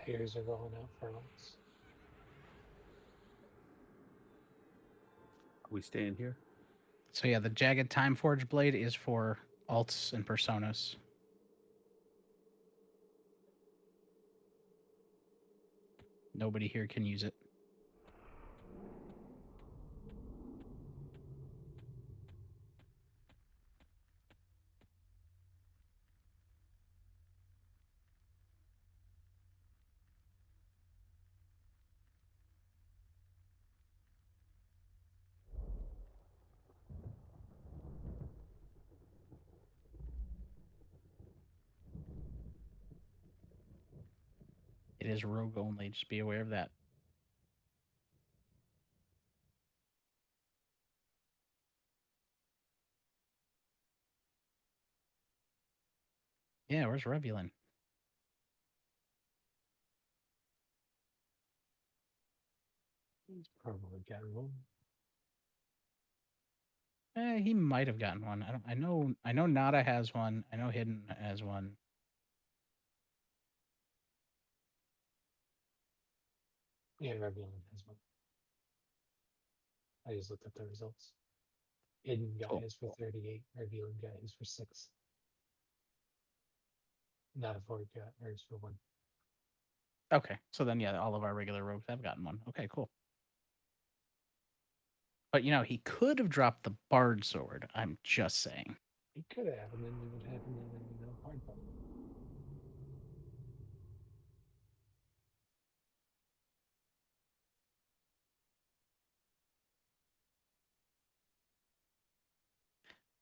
Fighters are rolling out for us. Are we staying here? So yeah, the Jagged Time Forge Blade is for alts and personas. Nobody here can use it. It is rogue only. Just be aware of that. Yeah, where's Revulin? He's probably got one. He might have gotten one. I know Nada has one. I know Hidden has one. Yeah, Revulon has one. I just looked up the results. Hidden got Cool. his for 38. Revulon got his for 6. Not a Ford got hers for 1. Okay, so then yeah, all of our regular rogues have gotten one. Okay, cool. But you know, he could have dropped the Bard Sword. I'm just saying. He could have, and then we would have him in a hard fight.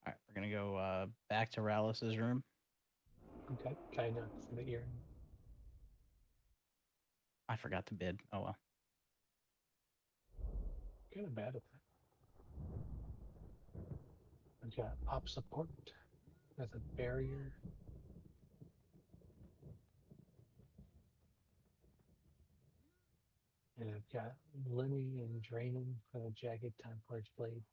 All right, we're gonna go back to Rallis's room. Okay, kind of for the earring. I forgot to bid. Oh well. Kind of bad at that. I've got pop support as a barrier. And I've got Limmy and Draining for the Jagged Time Forge Blade.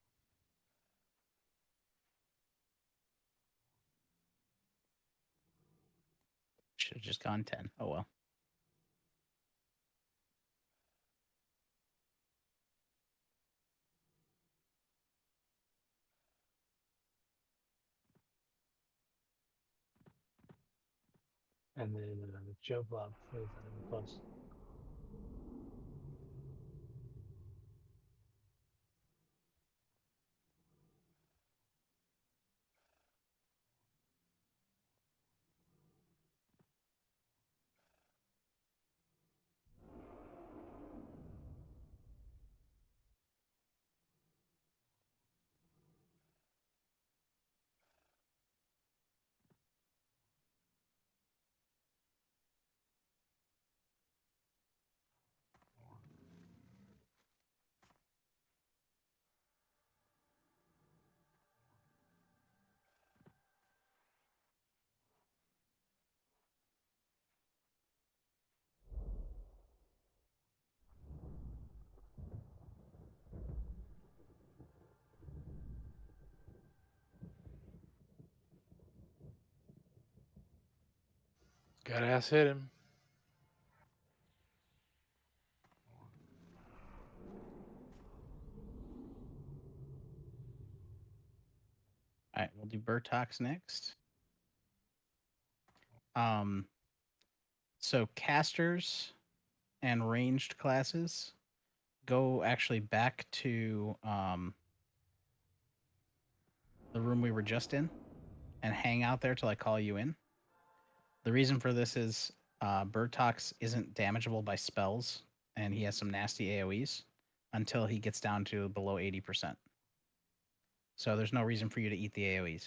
Should have just gone 10. Oh well. And then Joe Blob for the gloves. Got ass hit him. All right, we'll do Burtox next. So casters and ranged classes go actually back to the room we were just in and hang out there till I call you in. The reason for this is Burtox isn't damageable by spells, and he has some nasty AoEs until he gets down to below 80%. So there's no reason for you to eat the AoEs.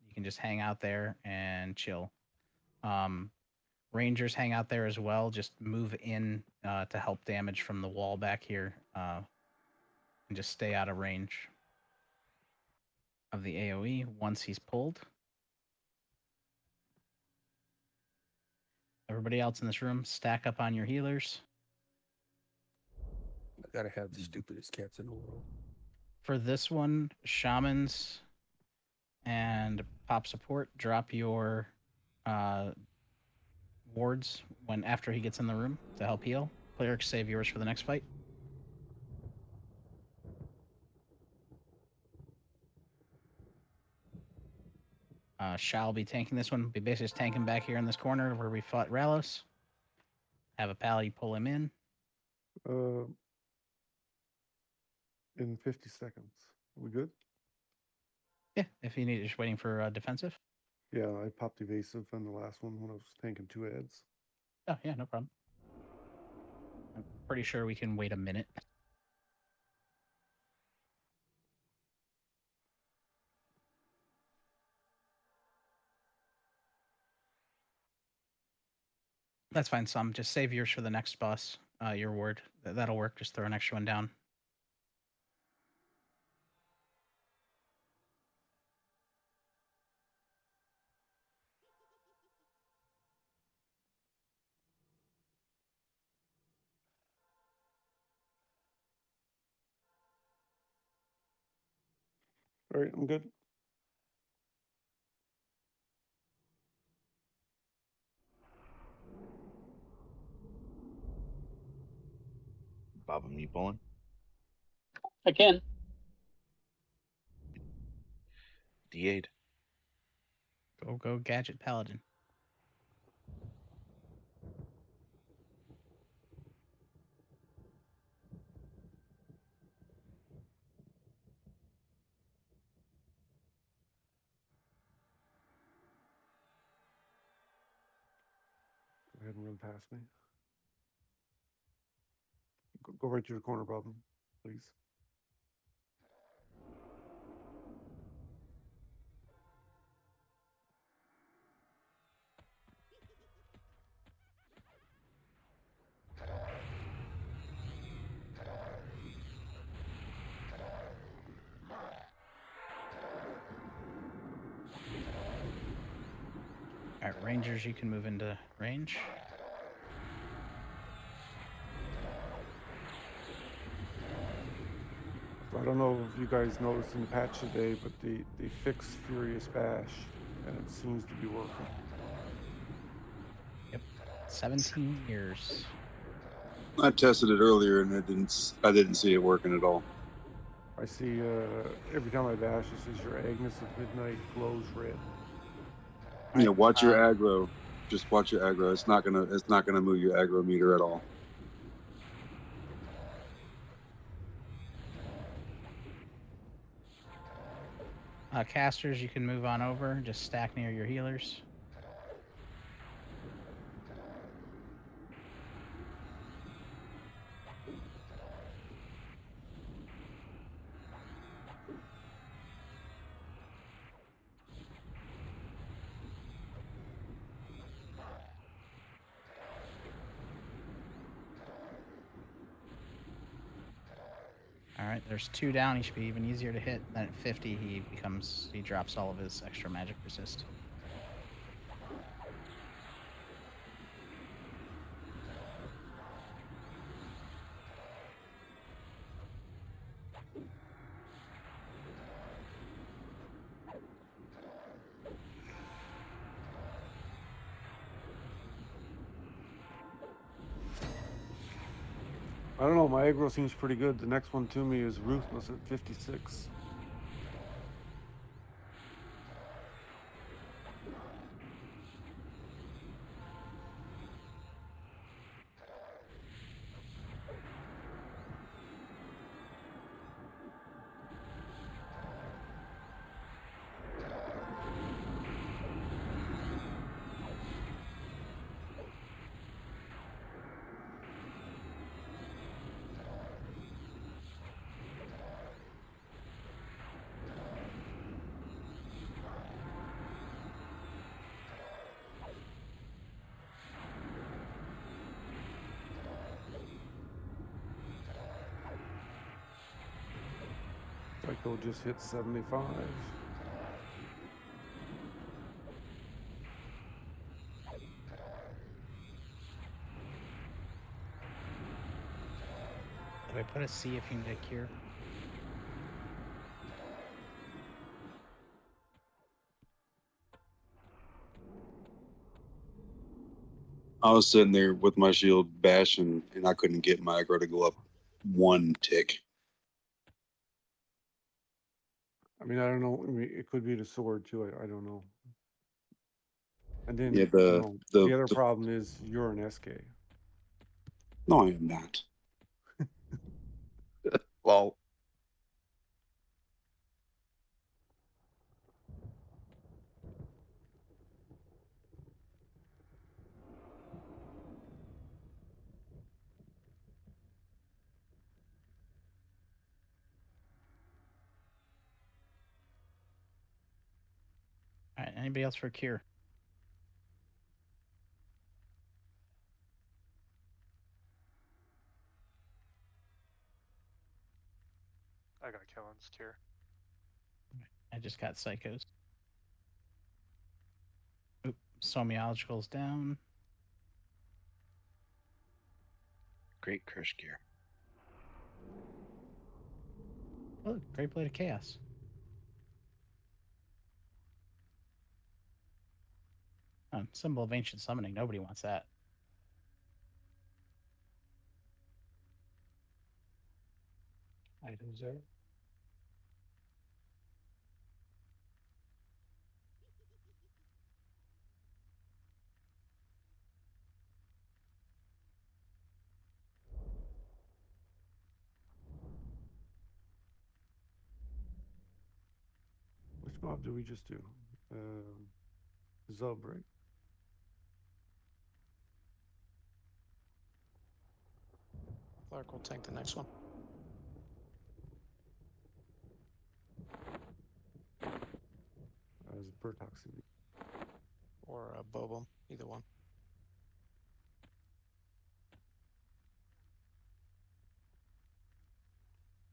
You can just hang out there and chill. Rangers hang out there as well. Just move in to help damage from the wall back here and just stay out of range of the AoE once he's pulled. Everybody else in this room, stack up on your healers. I gotta have the stupidest cats in the world. For this one, shamans and pop support, drop your wards when after he gets in the room to help heal. Clerics save yours for the next fight. Shall be tanking this one. Be basically just tanking back here in this corner where we fought Ralos. Have a pally pull him in. In 50 seconds. We good? Yeah, if you need, just waiting for defensive. Yeah, I popped evasive on the last one when I was tanking 2 ads. Oh yeah, no problem. I'm pretty sure we can wait a minute. That's fine, Some. Just save yours for the next boss. Your ward. That'll work. Just throw an extra one down. All right, I'm good. Bob, you pulling? I can. D8. Go, Gadget Paladin. Go ahead and run past me. Go right to the corner, Bob, please. All right, Rangers, you can move into range. So I don't know if you guys noticed in the patch today, but they fixed Furious Bash, and it seems to be working. Yep, 17 years. I tested it earlier and I didn't see it working at all. I see every time I bash, it says your Agnes of Midnight glows red. You know, watch your aggro. Just watch your aggro. It's not gonna move your aggro meter at all. Casters, you can move on over. Just stack near your healers. All right, there's 2 down. He should be even easier to hit. Then at 50, he drops all of his extra magic resist. I don't know, my aggro seems pretty good. The next one to me is Ruthless at 56. Psycho just hit 75. Did I put a C if you need a cure? I was sitting there with my shield bashing, and I couldn't get my aggro to go up one tick. I mean, I don't know. I mean, it could be the sword too. I don't know. And then Yeah, the other problem is you're an SK. No, I am not. Well, All right. Anybody else for cure? I got Kellen's cure. I just got psychos. Oop, Somiological's down. Great curse gear. Oh, Great Blade of Chaos. Oh, symbol of ancient summoning. Nobody wants that. Items are. Which mob do we just do? Zub, right? Clark will tank the next one. As Bertoxin. Or Bobum, either one.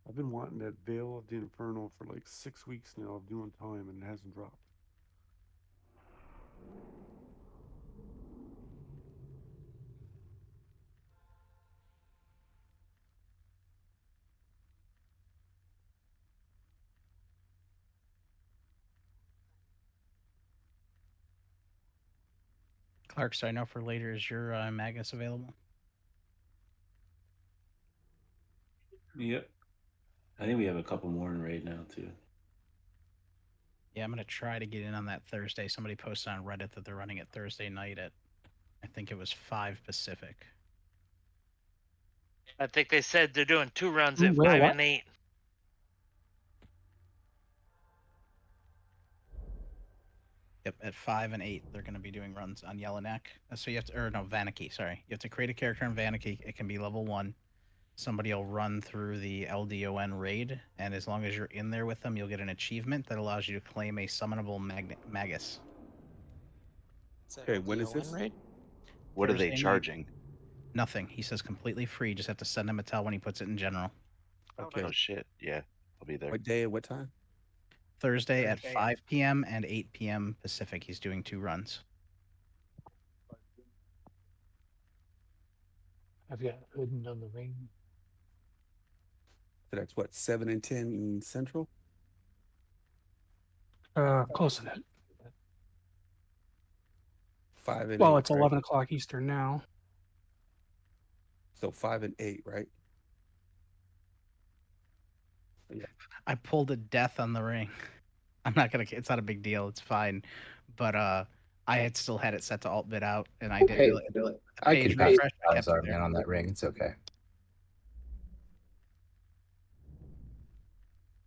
I've been wanting that Veil of the Inferno for like 6 weeks now of doing time, and it hasn't dropped. Clark, so I know for later, is your Magus available? Yep. I think we have a couple more in raid now too. Yeah, I'm gonna try to get in on that Thursday. Somebody posted on Reddit that they're running it Thursday night at, I think it was 5 Pacific. I think they said they're doing 2 runs Ooh, at where, 5 what? and 8. Yep, at 5 and 8, they're going to be doing runs on Yellowneck. So you have to, or no, Vanicky, sorry. You have to create a character in Vanicky. It can be level 1. Somebody will run through the LDON raid, and as long as you're in there with them, you'll get an achievement that allows you to claim a summonable Magus. Okay, when is this? Raid? What are they Thursday night. charging? Nothing. He says completely free. Just have to send him a tell when he puts it in general. Okay. Oh shit! Yeah, I'll be there. What day and what time? Thursday at 5 p.m. and 8 p.m. Pacific. He's doing 2 runs. I've got Hidden on the ring. So that's what, 7 and 10 in Central? Close to that. 5 and Well, 8. it's right? 11 o'clock Eastern now. So 5 and 8, right? Yeah. I pulled a death on the ring. I'm not gonna. It's not a big deal. It's fine. But I had still had it set to alt bid out, and I didn't Hey, really. The I page can pass refresh. I kept it Salazar, there. man, on that ring. It's okay.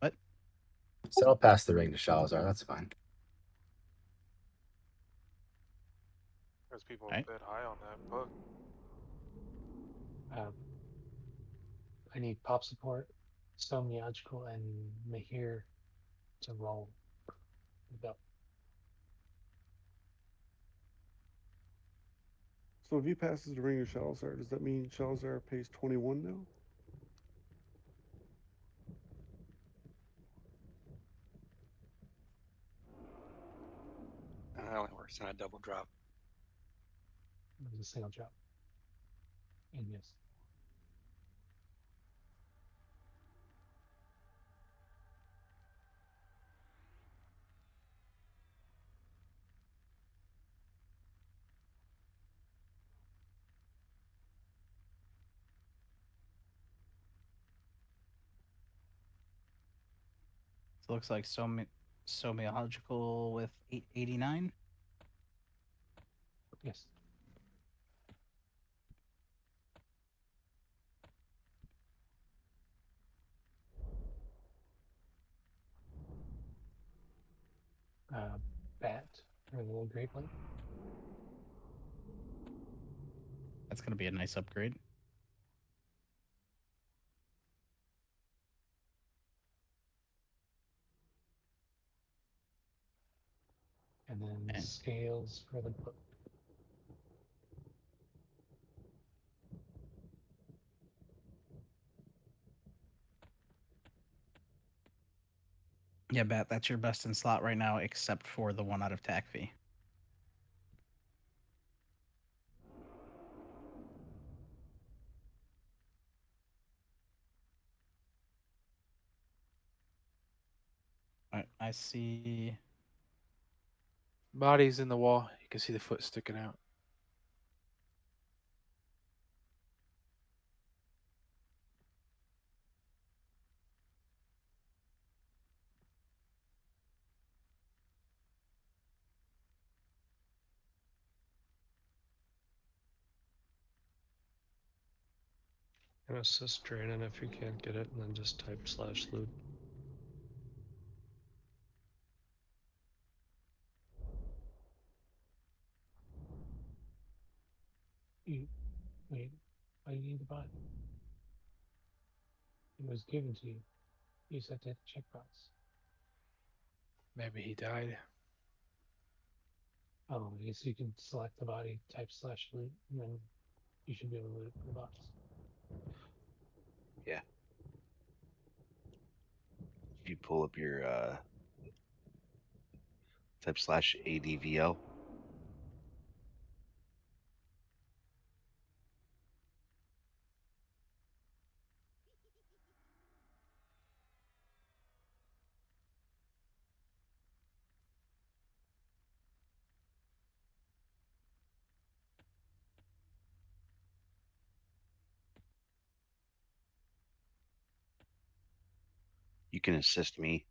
What? So I'll pass the ring to Shalazar. That's fine. There's people Right. a bit high on that book. I need pop support, Stoneological, and Mahir to roll the belt. So if he passes the ring to Shalazar, does that mean Shalazar pays 21 now? That only works on a double drop. It was a single drop. And yes. So it looks like somiological with 889. Yes. Bat or the little grape one. That's gonna be a nice upgrade. And then scales for the book. Yeah, Bat, that's your best in slot right now, except for the 1 out of TAC fee. Alright, I see. Body's in the wall. You can see the foot sticking out. And assist draining if you can't get it, and then just type /loot. Wait, why do you need the body? It was given to you. You just have to hit the checkbox. Maybe he died. Oh, I guess you can select the body, type /loot, and then you should be able to loot the box. Yeah. If you pull up your type /ADVL. You can assist me.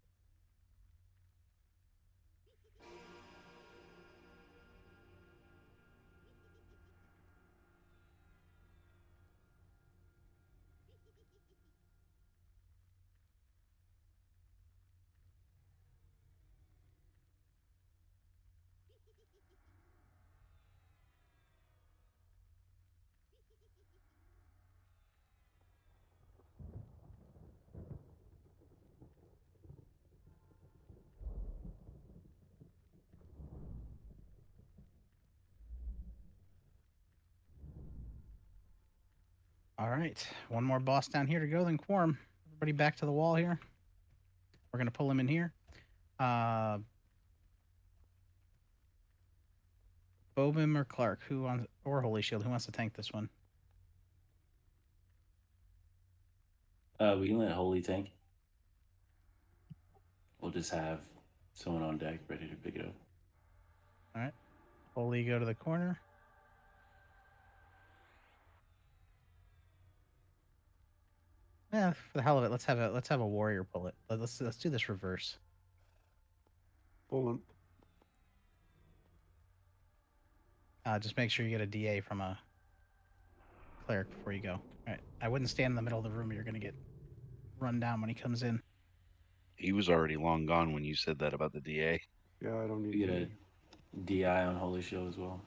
All right, one more boss down here to go, then quorum. Everybody back to the wall here. We're gonna pull him in here. Bobim or Clark, who wants, or Holy Shield, who wants to tank this one? We can let Holy tank. We'll just have someone on deck ready to pick it up. All right, Holy, go to the corner. Yeah, for the hell of it, let's have a warrior pull it. Let's do this reverse. Pull him. Just make sure you get a DA from a cleric before you go. All right, I wouldn't stand in the middle of the room. You're gonna get run down when he comes in. He was already long gone when you said that about the DA. Yeah, I don't need You get DA. a DI on Holy Shield as well.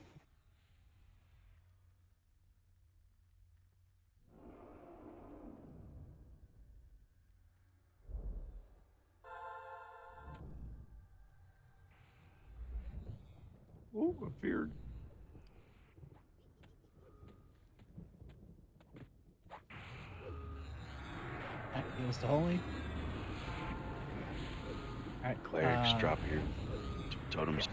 Oh, I feared. All right, heals to Holy. All right, Clerics, drop your totems.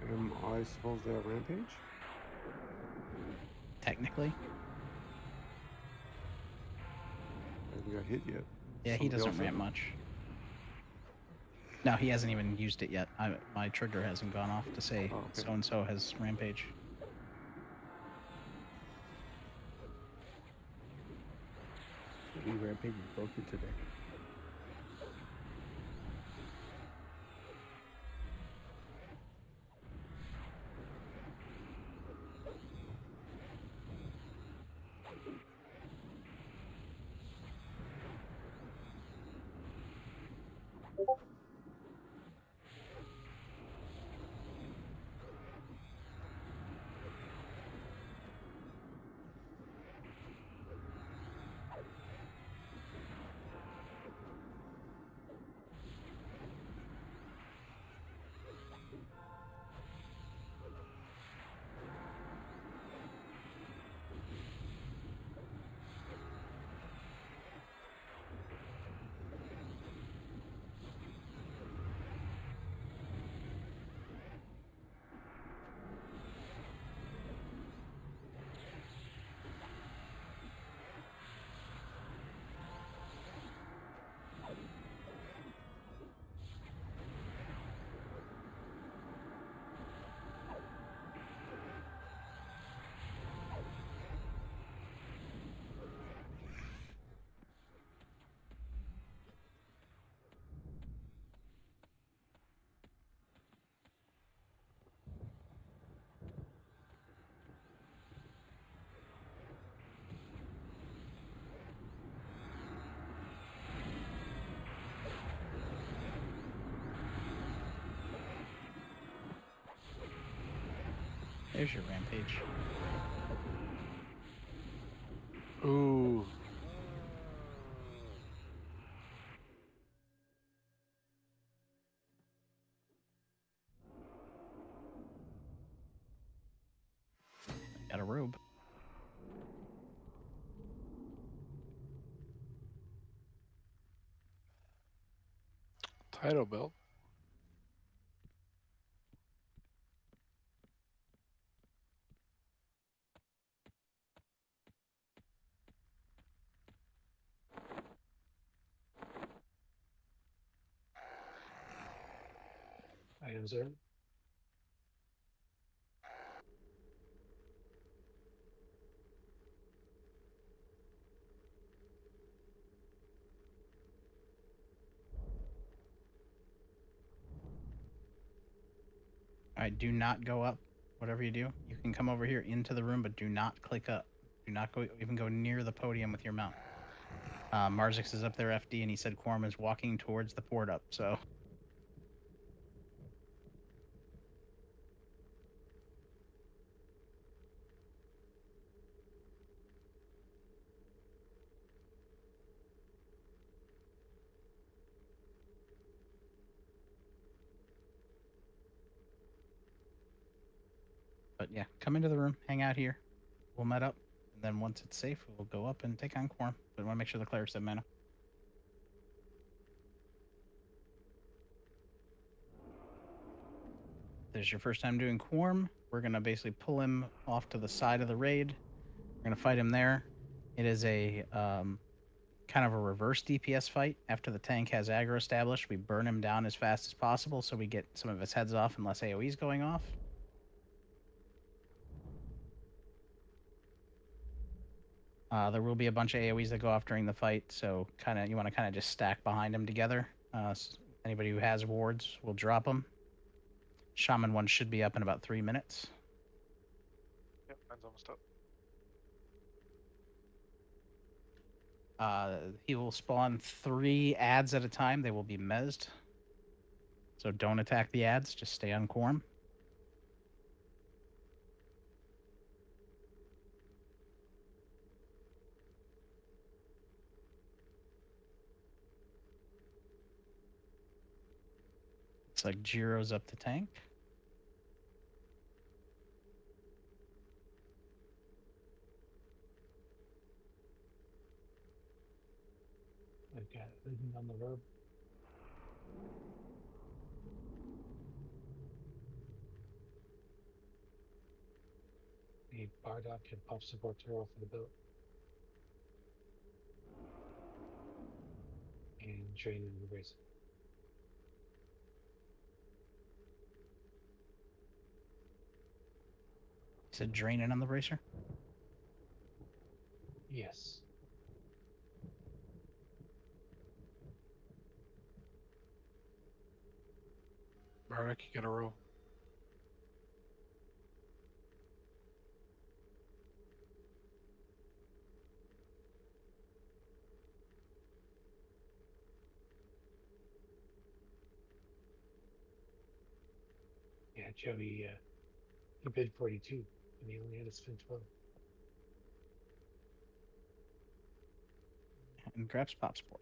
Am I supposed to have rampage? Technically. he got hit yet. Yeah, he Somebody doesn't else ramp hit? much. No, he hasn't even used it yet. My trigger hasn't gone off to say Oh, okay. so and so has rampage. He rampage is broken today. There's your rampage. Ooh. Got a robe. Title belt. Items there. All right, do not go up. Whatever you do, you can come over here into the room, but do not click up. Do not go even go near the podium with your mount. Marzix is up there, FD, and he said Quorum is walking towards the port up. So but yeah, come into the room, hang out here. We'll met up, and then once it's safe, we'll go up and take on Quorum. But we want to make sure the clerics have mana. This is your first time doing Quorum. We're gonna basically pull him off to the side of the raid. We're gonna fight him there. It is a kind of a reverse DPS fight. After the tank has aggro established, we burn him down as fast as possible so we get some of his heads off and less AoEs going off. There will be a bunch of AoEs that go off during the fight, so you want to kind of just stack behind them together. Anybody who has wards will drop them. Shaman 1 should be up in about 3 minutes. Yep, mine's almost up. He will spawn 3 ads at a time. They will be mezzed. So don't attack the ads, just stay on Quorum. It's like Jiro's up the tank. I've got it written on the robe. The Bardock and Puff support hero for the build. Drain in the bracer. You said draining on the bracer? Yes. Bardock, you gotta roll. Yeah, Joey, he bid 42, and he only had to spend 12. And grabs pop sport.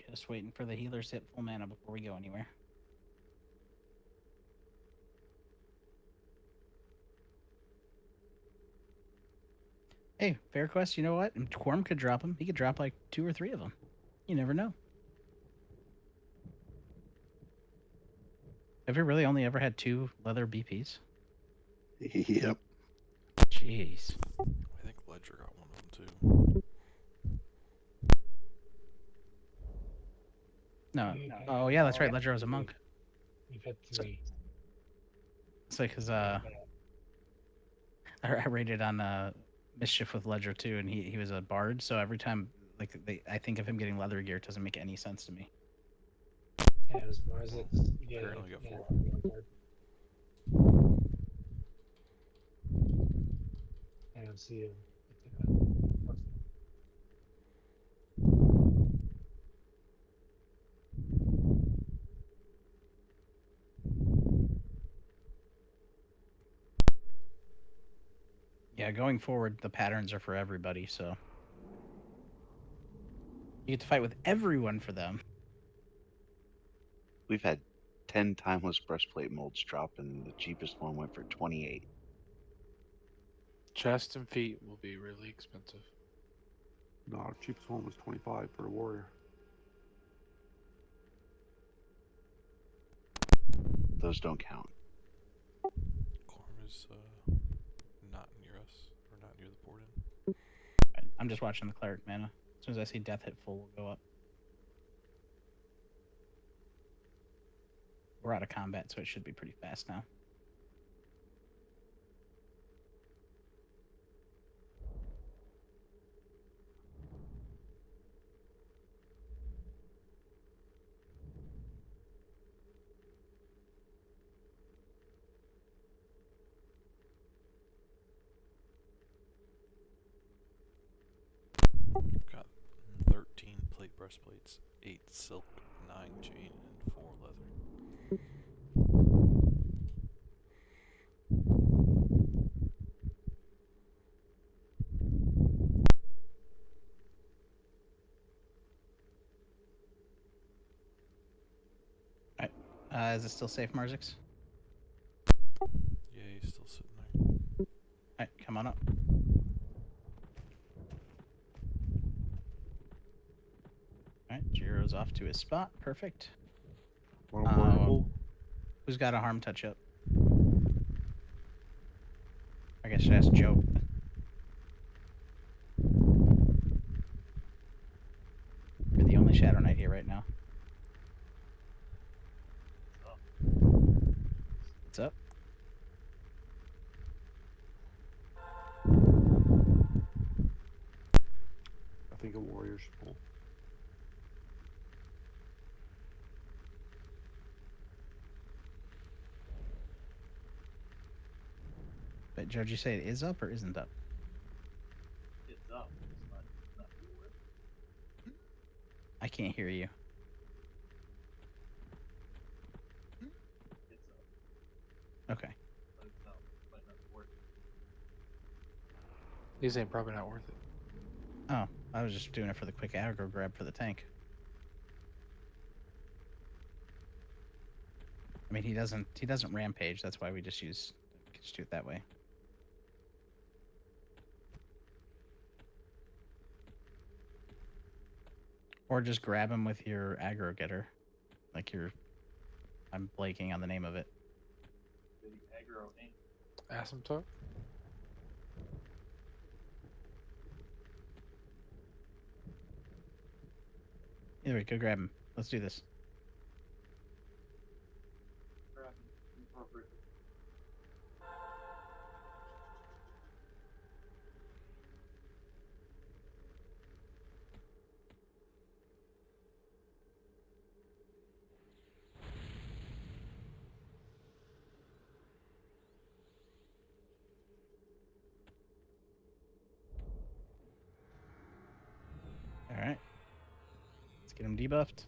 Just waiting for the healers to hit full mana before we go anywhere. Hey, fair quest, you know what? Quorm could drop him. He could drop like 2 or 3 of them. You never know. Have you really only ever had 2 leather BPs? Yep. Jeez. I think Ledger got one of them too. No. Oh, yeah, that's right. Ledger was a monk. We've had 3. It's like, because I rated on Mischief with Ledger too, and he was a bard, so every time I think of him getting leather gear, it doesn't make any sense to me. Yeah, it was Marzik. Yeah, Apparently got yeah, 4. I don't see him. Yeah, going forward, the patterns are for everybody, so you get to fight with everyone for them. We've had 10 timeless breastplate molds drop, and the cheapest one went for 28. Chest and feet will be really expensive. No, our cheapest one was 25 for a warrior. Those don't count. Quorum is not near us, or not near the Borden. I'm just watching the cleric mana. As soon as I see death hit full, we'll go up. We're out of combat, so it should be pretty fast now. Got 13 plate breastplates, 8 silk, 9 chain, and 4 leather. Alright. Is it still safe, Marzix? Yeah, he's still sitting there. Alright, come on up. Alright, Jiro's off to his spot. Perfect. Who's got a harm touch up? I guess I should ask Joe. You're the only Shadow Knight here right now. What's up? I think a warrior should pull. But Joe, did you say it is up or isn't up? It's up. It's not forward. I can't hear you. It's up. Okay. But it's not, might not work. These ain't probably not worth it. Oh, I was just doing it for the quick aggro grab for the tank. I mean, he doesn't rampage. That's why we just do it that way. Or just grab him with your aggro getter. Like I'm blanking on the name of it. Asymptote? Either way, go grab him. Let's do this. All right. Let's get him debuffed.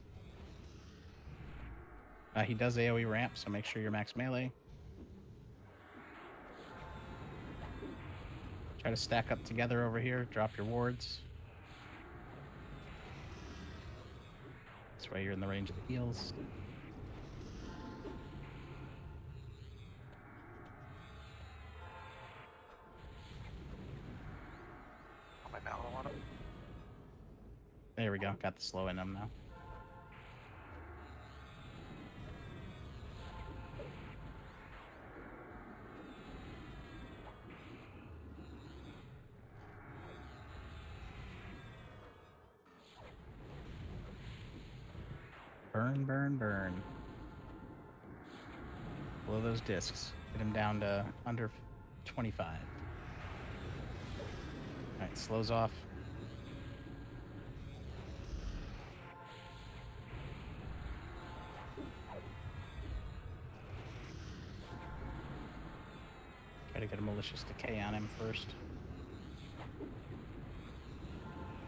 He does AoE ramp, so make sure you're max melee. Try to stack up together over here. Drop your wards. This way you're in the range of the heals. My mallow on him. There we go. Got the slow in him now. Burn, burn, burn. Blow those discs. Get him down to under 25. Alright, slows off. Try to get a malicious decay on him first.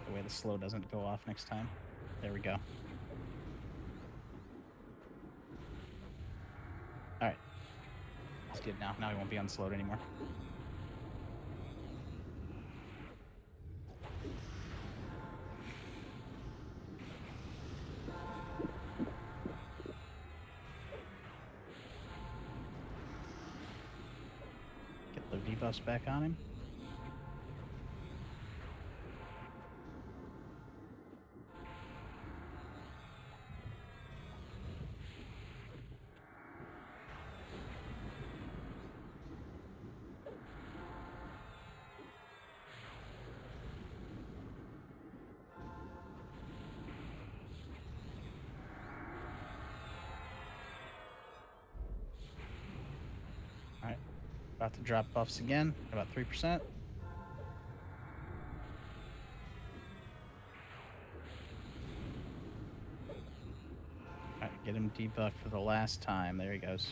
That way the slow doesn't go off next time. There we go. Alright. That's good now. Now he won't be unslowed anymore. Get the debuffs back on him. Alright. About to drop buffs again. About 3%. Alright, get him debuffed for the last time. There he goes.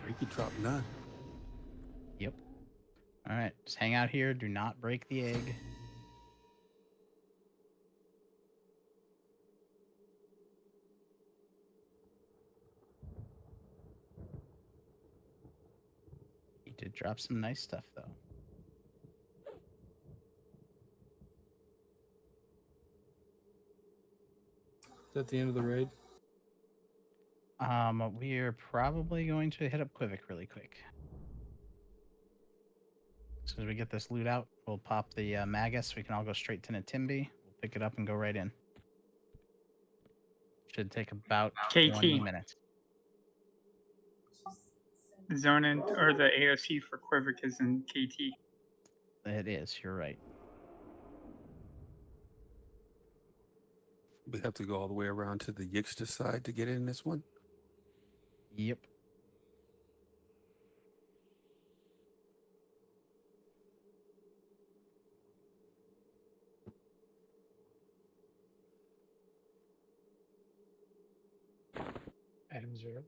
You could drop none. Yep. Alright, just hang out here. Do not break the egg. He did drop some nice stuff, though. Is that the end of the raid? We're probably going to hit up Quivik really quick. As soon as we get this loot out, we'll pop the Magus. We can all go straight to Natimbi. We'll pick it up and go right in. Should take about 20 minutes. The zone in, or the AOC for Quivik is in KT. It is, you're right. We have to go all the way around to the Yixta side to get in this one. Yep. Item 0.